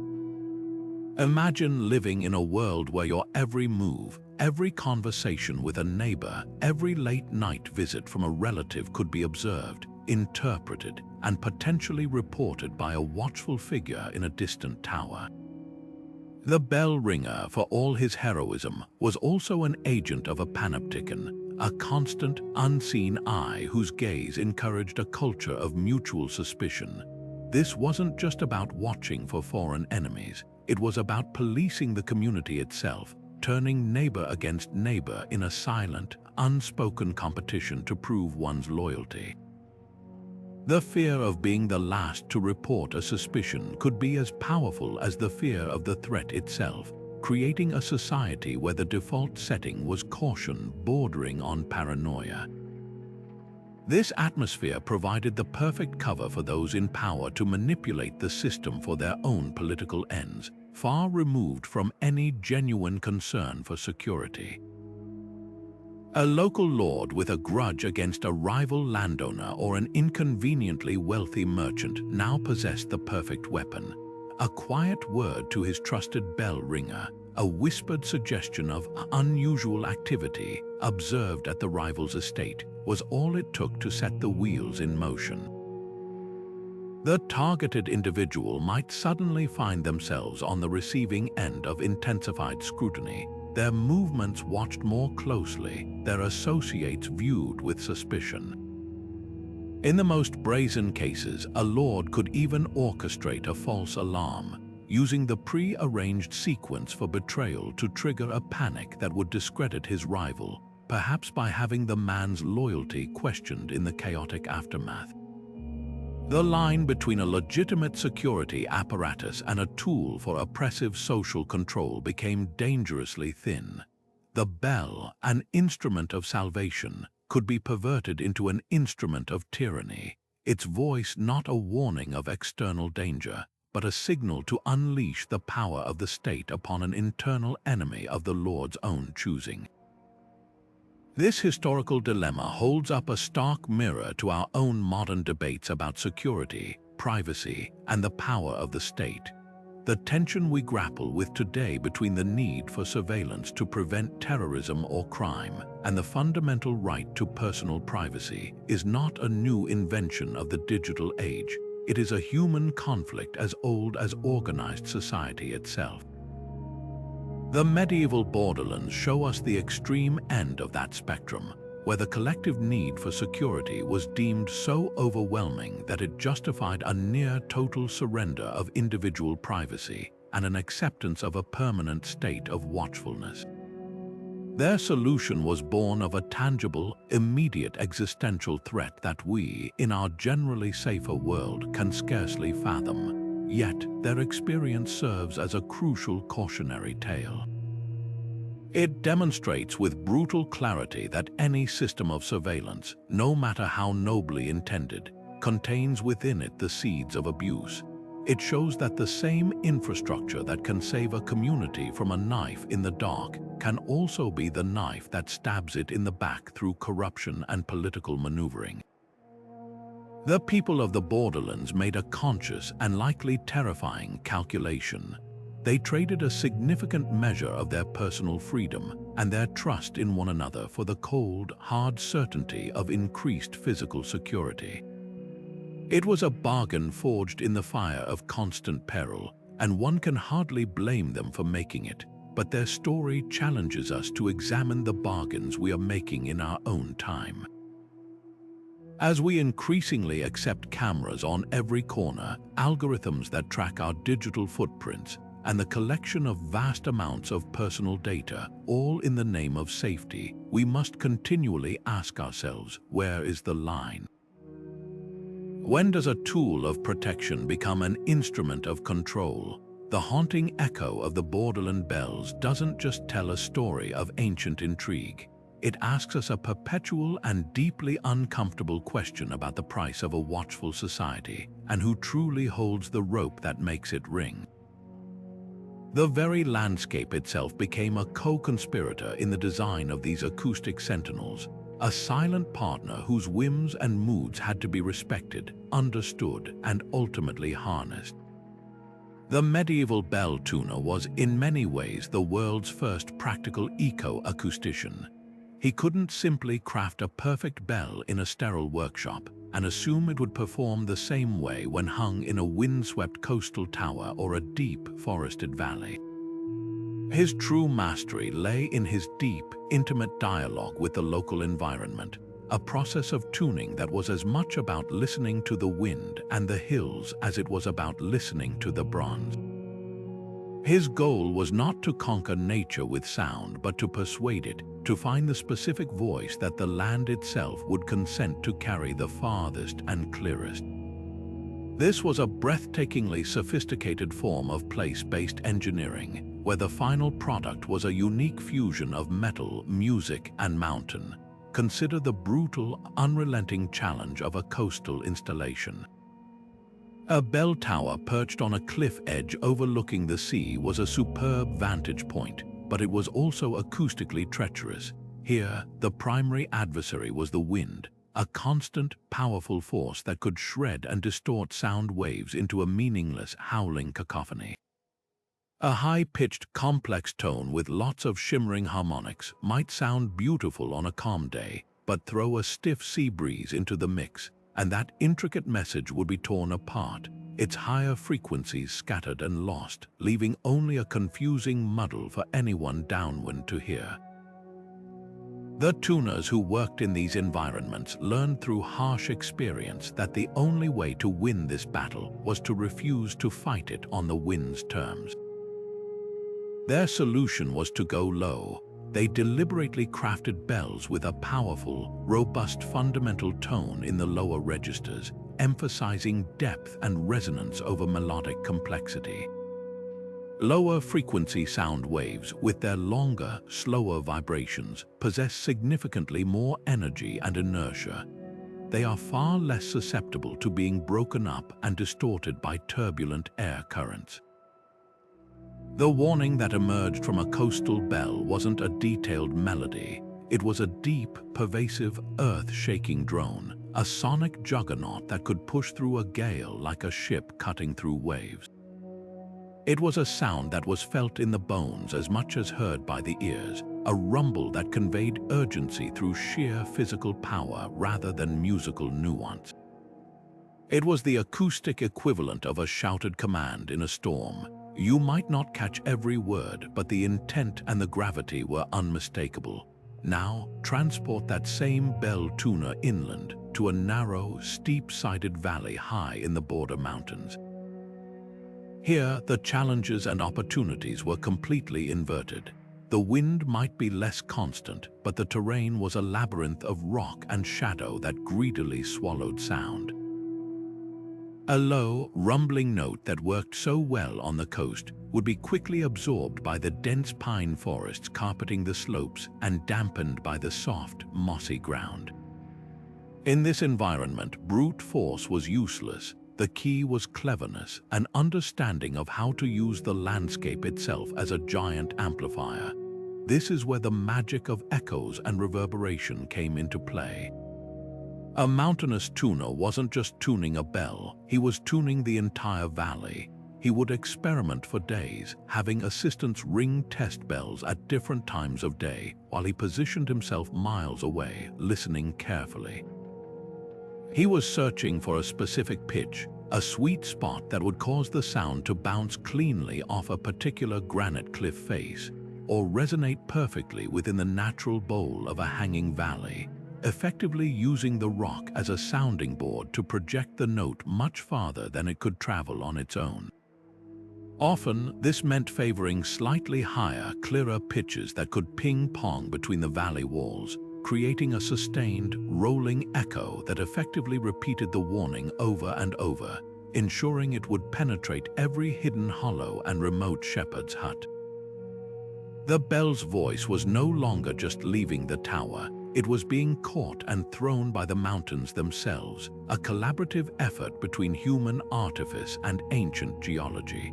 Imagine living in a world where your every move, every conversation with a neighbor, every late-night visit from a relative could be observed, interpreted, and potentially reported by a watchful figure in a distant tower. The bell ringer, for all his heroism, was also an agent of a panopticon, a constant, unseen eye whose gaze encouraged a culture of mutual suspicion. This wasn't just about watching for foreign enemies. It was about policing the community itself, turning neighbor against neighbor in a silent, unspoken competition to prove one's loyalty. The fear of being the last to report a suspicion could be as powerful as the fear of the threat itself, creating a society where the default setting was caution bordering on paranoia. This atmosphere provided the perfect cover for those in power to manipulate the system for their own political ends, far removed from any genuine concern for security. A local lord with a grudge against a rival landowner or an inconveniently wealthy merchant now possessed the perfect weapon. A quiet word to his trusted bell ringer, a whispered suggestion of unusual activity observed at the rival's estate, was all it took to set the wheels in motion. The targeted individual might suddenly find themselves on the receiving end of intensified scrutiny, their movements watched more closely, their associates viewed with suspicion. In the most brazen cases, a lord could even orchestrate a false alarm, using the pre-arranged sequence for betrayal to trigger a panic that would discredit his rival, perhaps by having the man's loyalty questioned in the chaotic aftermath. The line between a legitimate security apparatus and a tool for oppressive social control became dangerously thin. The bell, an instrument of salvation, could be perverted into an instrument of tyranny, its voice not a warning of external danger, but a signal to unleash the power of the state upon an internal enemy of the Lord's own choosing. This historical dilemma holds up a stark mirror to our own modern debates about security, privacy, and the power of the state. The tension we grapple with today between the need for surveillance to prevent terrorism or crime and the fundamental right to personal privacy is not a new invention of the digital age. It is a human conflict as old as organized society itself. The medieval Borderlands show us the extreme end of that spectrum, where the collective need for security was deemed so overwhelming that it justified a near-total surrender of individual privacy and an acceptance of a permanent state of watchfulness. Their solution was born of a tangible, immediate existential threat that we, in our generally safer world, can scarcely fathom. Yet, their experience serves as a crucial cautionary tale. It demonstrates with brutal clarity that any system of surveillance, no matter how nobly intended, contains within it the seeds of abuse. It shows that the same infrastructure that can save a community from a knife in the dark can also be the knife that stabs it in the back through corruption and political maneuvering. The people of the Borderlands made a conscious and likely terrifying calculation. They traded a significant measure of their personal freedom and their trust in one another for the cold, hard certainty of increased physical security. It was a bargain forged in the fire of constant peril, and one can hardly blame them for making it, but their story challenges us to examine the bargains we are making in our own time. As we increasingly accept cameras on every corner, algorithms that track our digital footprints, and the collection of vast amounts of personal data, all in the name of safety, we must continually ask ourselves, where is the line? When does a tool of protection become an instrument of control? The haunting echo of the Borderland bells doesn't just tell a story of ancient intrigue. It asks us a perpetual and deeply uncomfortable question about the price of a watchful society and who truly holds the rope that makes it ring. The very landscape itself became a co-conspirator in the design of these acoustic sentinels, a silent partner whose whims and moods had to be respected, understood, and ultimately harnessed. The medieval bell tuner was in many ways the world's first practical eco-acoustician. He couldn't simply craft a perfect bell in a sterile workshop and assume it would perform the same way when hung in a windswept coastal tower or a deep forested valley. His true mastery lay in his deep, intimate dialogue with the local environment, a process of tuning that was as much about listening to the wind and the hills as it was about listening to the bronze. His goal was not to conquer nature with sound, but to persuade it to find the specific voice that the land itself would consent to carry the farthest and clearest. This was a breathtakingly sophisticated form of place-based engineering, where the final product was a unique fusion of metal, music, and mountain. Consider the brutal, unrelenting challenge of a coastal installation. A bell tower perched on a cliff edge overlooking the sea was a superb vantage point, but it was also acoustically treacherous. Here, the primary adversary was the wind, a constant, powerful force that could shred and distort sound waves into a meaningless, howling cacophony. A high-pitched, complex tone with lots of shimmering harmonics might sound beautiful on a calm day, but throw a stiff sea breeze into the mix, and that intricate message would be torn apart, its higher frequencies scattered and lost, leaving only a confusing muddle for anyone downwind to hear. The tuners who worked in these environments learned through harsh experience that the only way to win this battle was to refuse to fight it on the wind's terms. Their solution was to go low. They deliberately crafted bells with a powerful, robust fundamental tone in the lower registers, emphasizing depth and resonance over melodic complexity. Lower frequency sound waves, with their longer, slower vibrations, possess significantly more energy and inertia. They are far less susceptible to being broken up and distorted by turbulent air currents. The warning that emerged from a coastal bell wasn't a detailed melody. It was a deep, pervasive, earth-shaking drone, a sonic juggernaut that could push through a gale like a ship cutting through waves. It was a sound that was felt in the bones as much as heard by the ears, a rumble that conveyed urgency through sheer physical power rather than musical nuance. It was the acoustic equivalent of a shouted command in a storm. You might not catch every word, but the intent and the gravity were unmistakable. Now, transport that same bell tuner inland to a narrow, steep-sided valley high in the border mountains. Here, the challenges and opportunities were completely inverted. The wind might be less constant, but the terrain was a labyrinth of rock and shadow that greedily swallowed sound. A low, rumbling note that worked so well on the coast would be quickly absorbed by the dense pine forests carpeting the slopes and dampened by the soft, mossy ground. In this environment, brute force was useless. The key was cleverness, an understanding of how to use the landscape itself as a giant amplifier. This is where the magic of echoes and reverberation came into play. A mountainous tuner wasn't just tuning a bell, he was tuning the entire valley. He would experiment for days, having assistants ring test bells at different times of day while he positioned himself miles away, listening carefully. He was searching for a specific pitch, a sweet spot that would cause the sound to bounce cleanly off a particular granite cliff face, or resonate perfectly within the natural bowl of a hanging valley, effectively using the rock as a sounding board to project the note much farther than it could travel on its own. Often, this meant favoring slightly higher, clearer pitches that could ping-pong between the valley walls, creating a sustained, rolling echo that effectively repeated the warning over and over, ensuring it would penetrate every hidden hollow and remote shepherd's hut. The bell's voice was no longer just leaving the tower, it was being caught and thrown by the mountains themselves, a collaborative effort between human artifice and ancient geology.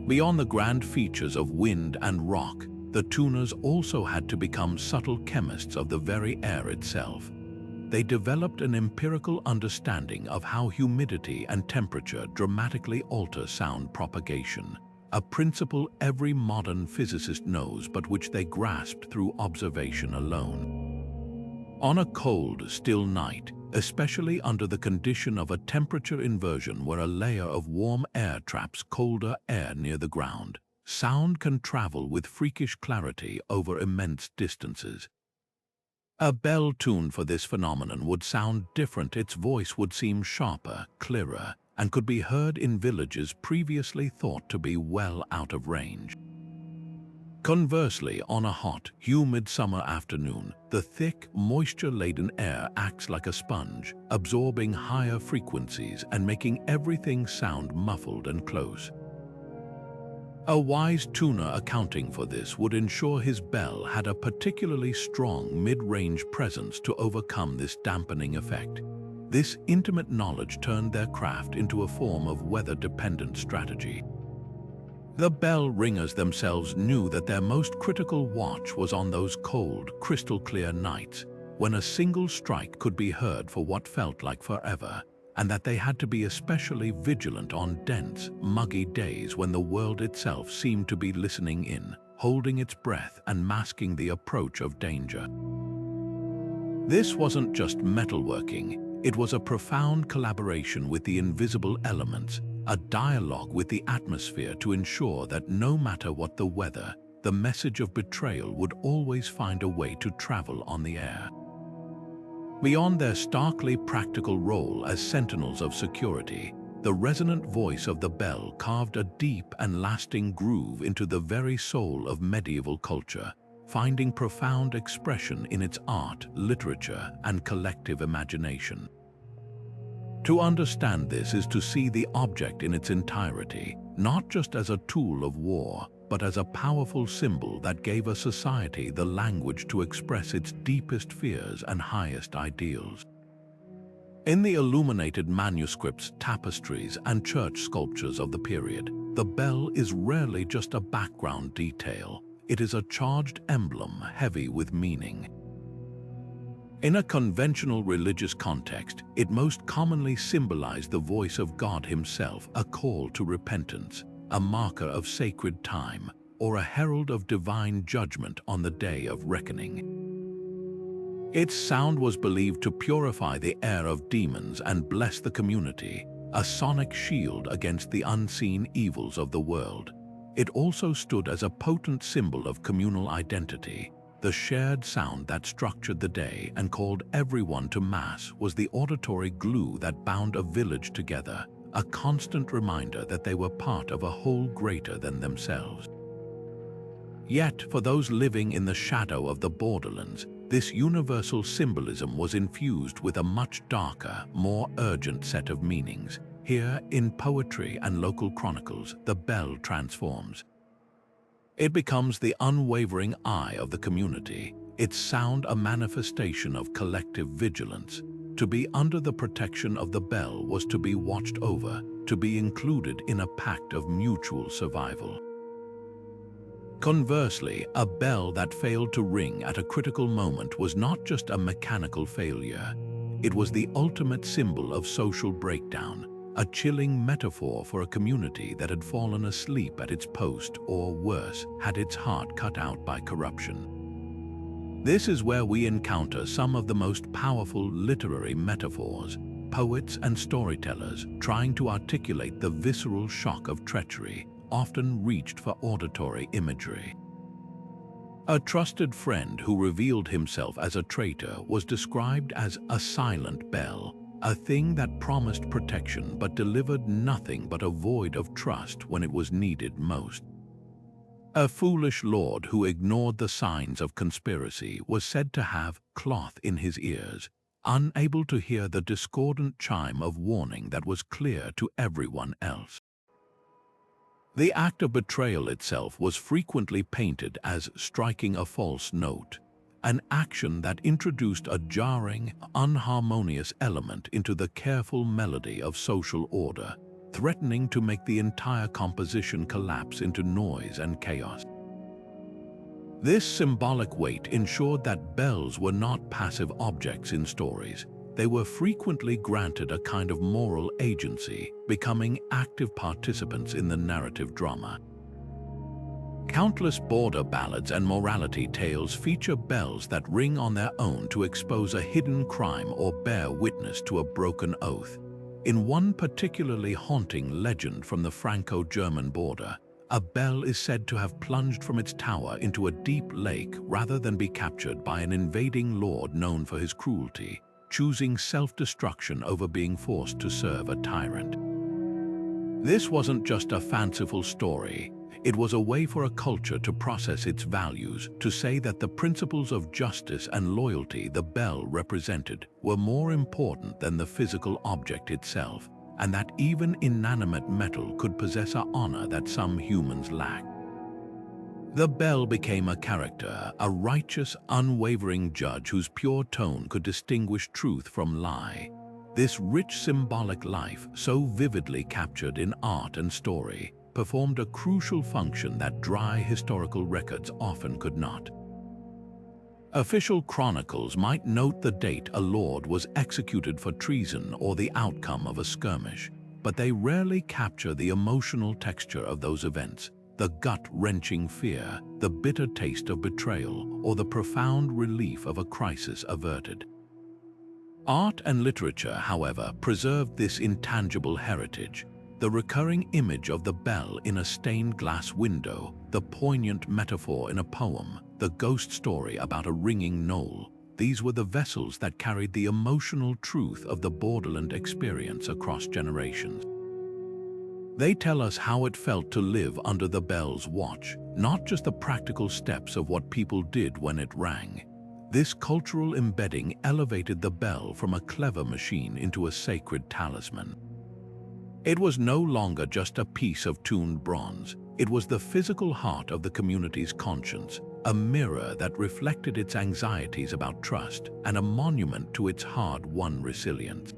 Beyond the grand features of wind and rock, the tuners also had to become subtle chemists of the very air itself. They developed an empirical understanding of how humidity and temperature dramatically alter sound propagation, a principle every modern physicist knows but which they grasped through observation alone. On a cold, still night, especially under the condition of a temperature inversion where a layer of warm air traps colder air near the ground, sound can travel with freakish clarity over immense distances. A bell tuned for this phenomenon would sound different. Its voice would seem sharper, clearer, and could be heard in villages previously thought to be well out of range. Conversely, on a hot, humid summer afternoon, the thick, moisture-laden air acts like a sponge, absorbing higher frequencies and making everything sound muffled and close. A wise tuner accounting for this would ensure his bell had a particularly strong mid-range presence to overcome this dampening effect. This intimate knowledge turned their craft into a form of weather-dependent strategy. The bell ringers themselves knew that their most critical watch was on those cold, crystal-clear nights, when a single strike could be heard for what felt like forever, and that they had to be especially vigilant on dense, muggy days when the world itself seemed to be listening in, holding its breath and masking the approach of danger. This wasn't just metalworking, it was a profound collaboration with the invisible elements, a dialogue with the atmosphere to ensure that no matter what the weather, the message of betrayal would always find a way to travel on the air. Beyond their starkly practical role as sentinels of security, the resonant voice of the bell carved a deep and lasting groove into the very soul of medieval culture, finding profound expression in its art, literature, and collective imagination. To understand this is to see the object in its entirety, not just as a tool of war, but as a powerful symbol that gave a society the language to express its deepest fears and highest ideals. In the illuminated manuscripts, tapestries, and church sculptures of the period, the bell is rarely just a background detail. It is a charged emblem heavy with meaning. In a conventional religious context, it most commonly symbolized the voice of God Himself, a call to repentance, a marker of sacred time, or a herald of divine judgment on the day of reckoning. Its sound was believed to purify the air of demons and bless the community, a sonic shield against the unseen evils of the world. It also stood as a potent symbol of communal identity. The shared sound that structured the day and called everyone to Mass was the auditory glue that bound a village together, a constant reminder that they were part of a whole greater than themselves. Yet, for those living in the shadow of the Borderlands, this universal symbolism was infused with a much darker, more urgent set of meanings. Here, in poetry and local chronicles, the bell transforms. It becomes the unwavering eye of the community, its sound a manifestation of collective vigilance. To be under the protection of the bell was to be watched over, to be included in a pact of mutual survival. Conversely, a bell that failed to ring at a critical moment was not just a mechanical failure. It was the ultimate symbol of social breakdown, a chilling metaphor for a community that had fallen asleep at its post or, worse, had its heart cut out by corruption. This is where we encounter some of the most powerful literary metaphors, poets and storytellers trying to articulate the visceral shock of treachery, often reached for auditory imagery. A trusted friend who revealed himself as a traitor was described as a silent bell, a thing that promised protection but delivered nothing but a void of trust when it was needed most. A foolish lord who ignored the signs of conspiracy was said to have cloth in his ears, unable to hear the discordant chime of warning that was clear to everyone else. The act of betrayal itself was frequently painted as striking a false note, an action that introduced a jarring, unharmonious element into the careful melody of social order, threatening to make the entire composition collapse into noise and chaos. This symbolic weight ensured that bells were not passive objects in stories. They were frequently granted a kind of moral agency, becoming active participants in the narrative drama. Countless border ballads and morality tales feature bells that ring on their own to expose a hidden crime or bear witness to a broken oath. In one particularly haunting legend from the Franco-German border, A bell is said to have plunged from its tower into a deep lake rather than be captured by an invading lord known for his cruelty, choosing self-destruction over being forced to serve a tyrant. This wasn't just a fanciful story. It was a way for a culture to process its values, to say that the principles of justice and loyalty the bell represented were more important than the physical object itself, and that even inanimate metal could possess an honor that some humans lack. The bell became a character, a righteous, unwavering judge whose pure tone could distinguish truth from lie. This rich symbolic life, so vividly captured in art and story, performed a crucial function that dry historical records often could not. Official chronicles might note the date a lord was executed for treason or the outcome of a skirmish, but they rarely capture the emotional texture of those events, the gut-wrenching fear, the bitter taste of betrayal, or the profound relief of a crisis averted. Art and literature, however, preserved this intangible heritage. The recurring image of the bell in a stained glass window, the poignant metaphor in a poem, the ghost story about a ringing knoll, these were the vessels that carried the emotional truth of the Borderland experience across generations. They tell us how it felt to live under the bell's watch, not just the practical steps of what people did when it rang. This cultural embedding elevated the bell from a clever machine into a sacred talisman. It was no longer just a piece of tuned bronze. It was the physical heart of the community's conscience, a mirror that reflected its anxieties about trust and a monument to its hard-won resilience.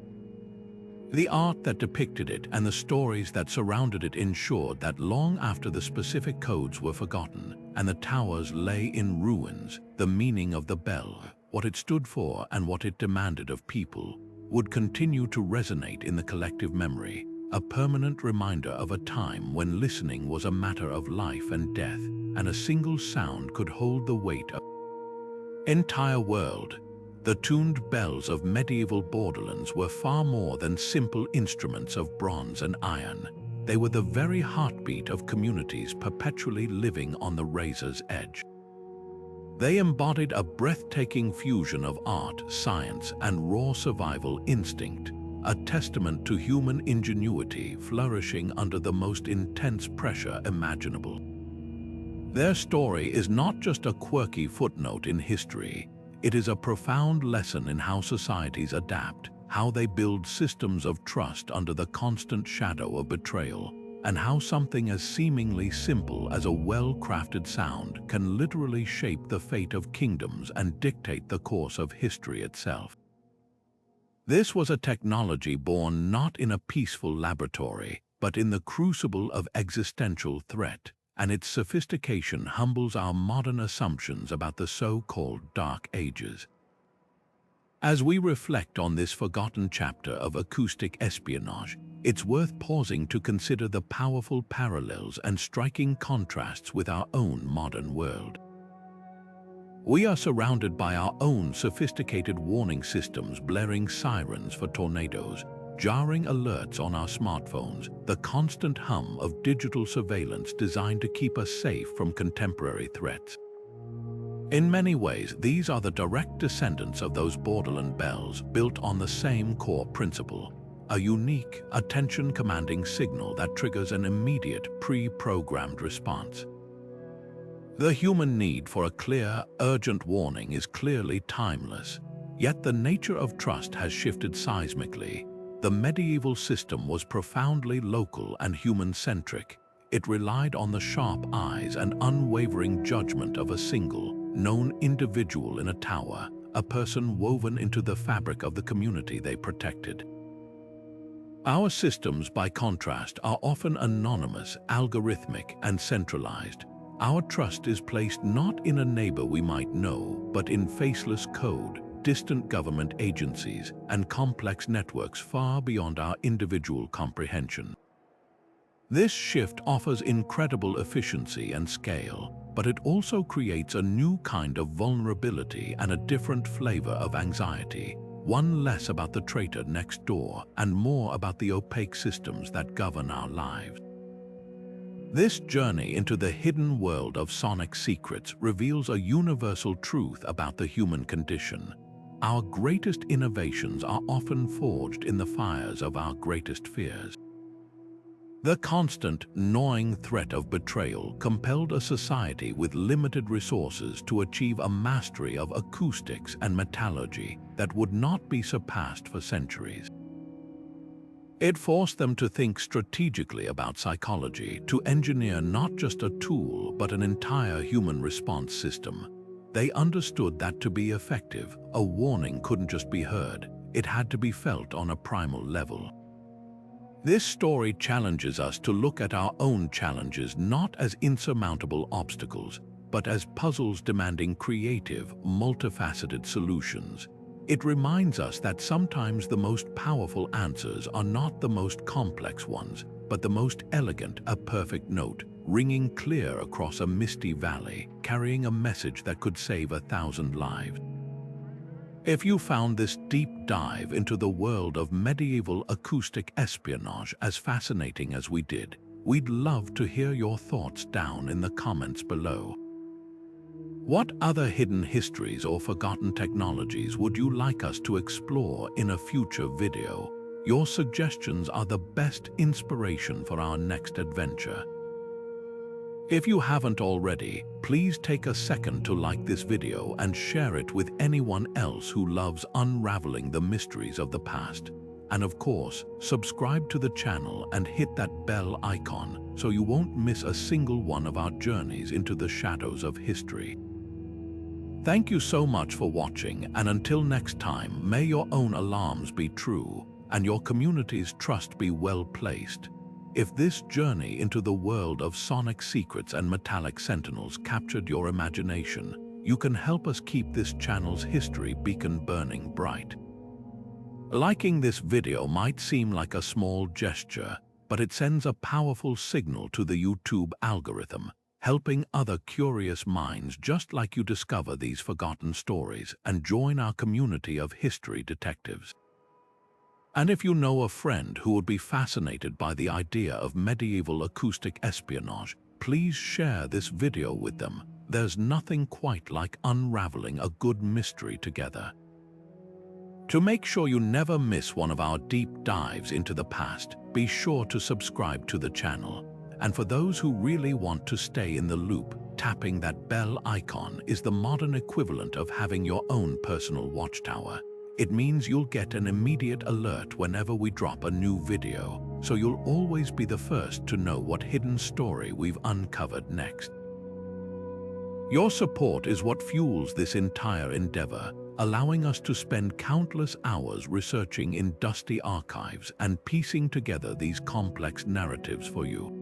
The art that depicted it and the stories that surrounded it ensured that long after the specific codes were forgotten and the towers lay in ruins, the meaning of the bell, what it stood for and what it demanded of people, would continue to resonate in the collective memory, a permanent reminder of a time when listening was a matter of life and death, and a single sound could hold the weight of the entire world. The tuned bells of medieval Borderlands were far more than simple instruments of bronze and iron. They were the very heartbeat of communities perpetually living on the razor's edge. They embodied a breathtaking fusion of art, science, and raw survival instinct, a testament to human ingenuity flourishing under the most intense pressure imaginable. Their story is not just a quirky footnote in history. It is a profound lesson in how societies adapt, how they build systems of trust under the constant shadow of betrayal, and how something as seemingly simple as a well-crafted sound can literally shape the fate of kingdoms and dictate the course of history itself. This was a technology born not in a peaceful laboratory, but in the crucible of existential threat, and its sophistication humbles our modern assumptions about the so-called Dark Ages. As we reflect on this forgotten chapter of acoustic espionage, it's worth pausing to consider the powerful parallels and striking contrasts with our own modern world. We are surrounded by our own sophisticated warning systems, blaring sirens for tornadoes, jarring alerts on our smartphones, the constant hum of digital surveillance designed to keep us safe from contemporary threats. In many ways, these are the direct descendants of those Borderland bells, built on the same core principle, a unique, attention-commanding signal that triggers an immediate, pre-programmed response. The human need for a clear, urgent warning is clearly timeless, yet the nature of trust has shifted seismically. The medieval system was profoundly local and human-centric. It relied on the sharp eyes and unwavering judgment of a single, known individual in a tower, a person woven into the fabric of the community they protected. Our systems, by contrast, are often anonymous, algorithmic, and centralized. Our trust is placed not in a neighbor we might know, but in faceless code, distant government agencies, and complex networks far beyond our individual comprehension. This shift offers incredible efficiency and scale, but it also creates a new kind of vulnerability and a different flavor of anxiety, one less about the traitor next door and more about the opaque systems that govern our lives. This journey into the hidden world of sonic secrets reveals a universal truth about the human condition. Our greatest innovations are often forged in the fires of our greatest fears. The constant, gnawing threat of betrayal compelled a society with limited resources to achieve a mastery of acoustics and metallurgy that would not be surpassed for centuries. It forced them to think strategically about psychology, to engineer not just a tool but an entire human response system. They understood that to be effective, a warning couldn't just be heard, it had to be felt on a primal level. This story challenges us to look at our own challenges not as insurmountable obstacles, but as puzzles demanding creative, multifaceted solutions. It reminds us that sometimes the most powerful answers are not the most complex ones, but the most elegant, a perfect note, ringing clear across a misty valley, carrying a message that could save 1,000 lives. If you found this deep dive into the world of medieval acoustic espionage as fascinating as we did, we'd love to hear your thoughts down in the comments below. What other hidden histories or forgotten technologies would you like us to explore in a future video? Your suggestions are the best inspiration for our next adventure. If you haven't already, please take a second to like this video and share it with anyone else who loves unraveling the mysteries of the past. And of course, subscribe to the channel and hit that bell icon so you won't miss a single one of our journeys into the shadows of history. Thank you so much for watching, and until next time, may your own alarms be true and your community's trust be well placed. If this journey into the world of sonic secrets and metallic sentinels captured your imagination, you can help us keep this channel's history beacon burning bright. Liking this video might seem like a small gesture, but it sends a powerful signal to the YouTube algorithm, helping other curious minds just like you discover these forgotten stories and join our community of history detectives. And if you know a friend who would be fascinated by the idea of medieval acoustic espionage, please share this video with them. There's nothing quite like unraveling a good mystery together. To make sure you never miss one of our deep dives into the past, be sure to subscribe to the channel. And for those who really want to stay in the loop, tapping that bell icon is the modern equivalent of having your own personal watchtower. It means you'll get an immediate alert whenever we drop a new video, so you'll always be the first to know what hidden story we've uncovered next. Your support is what fuels this entire endeavor, allowing us to spend countless hours researching in dusty archives and piecing together these complex narratives for you.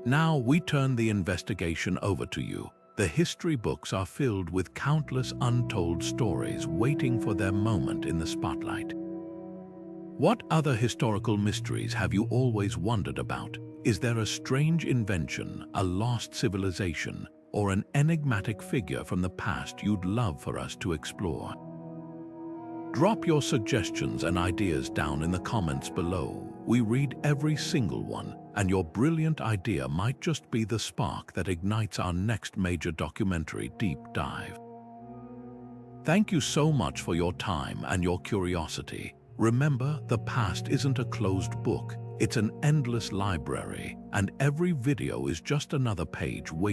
Now we turn the investigation over to you. The history books are filled with countless untold stories waiting for their moment in the spotlight. What other historical mysteries have you always wondered about? Is there a strange invention, a lost civilization, or an enigmatic figure from the past you'd love for us to explore? Drop your suggestions and ideas down in the comments below. We read every single one, and your brilliant idea might just be the spark that ignites our next major documentary deep dive. Thank you so much for your time and your curiosity. Remember, the past isn't a closed book, it's an endless library, and every video is just another page waiting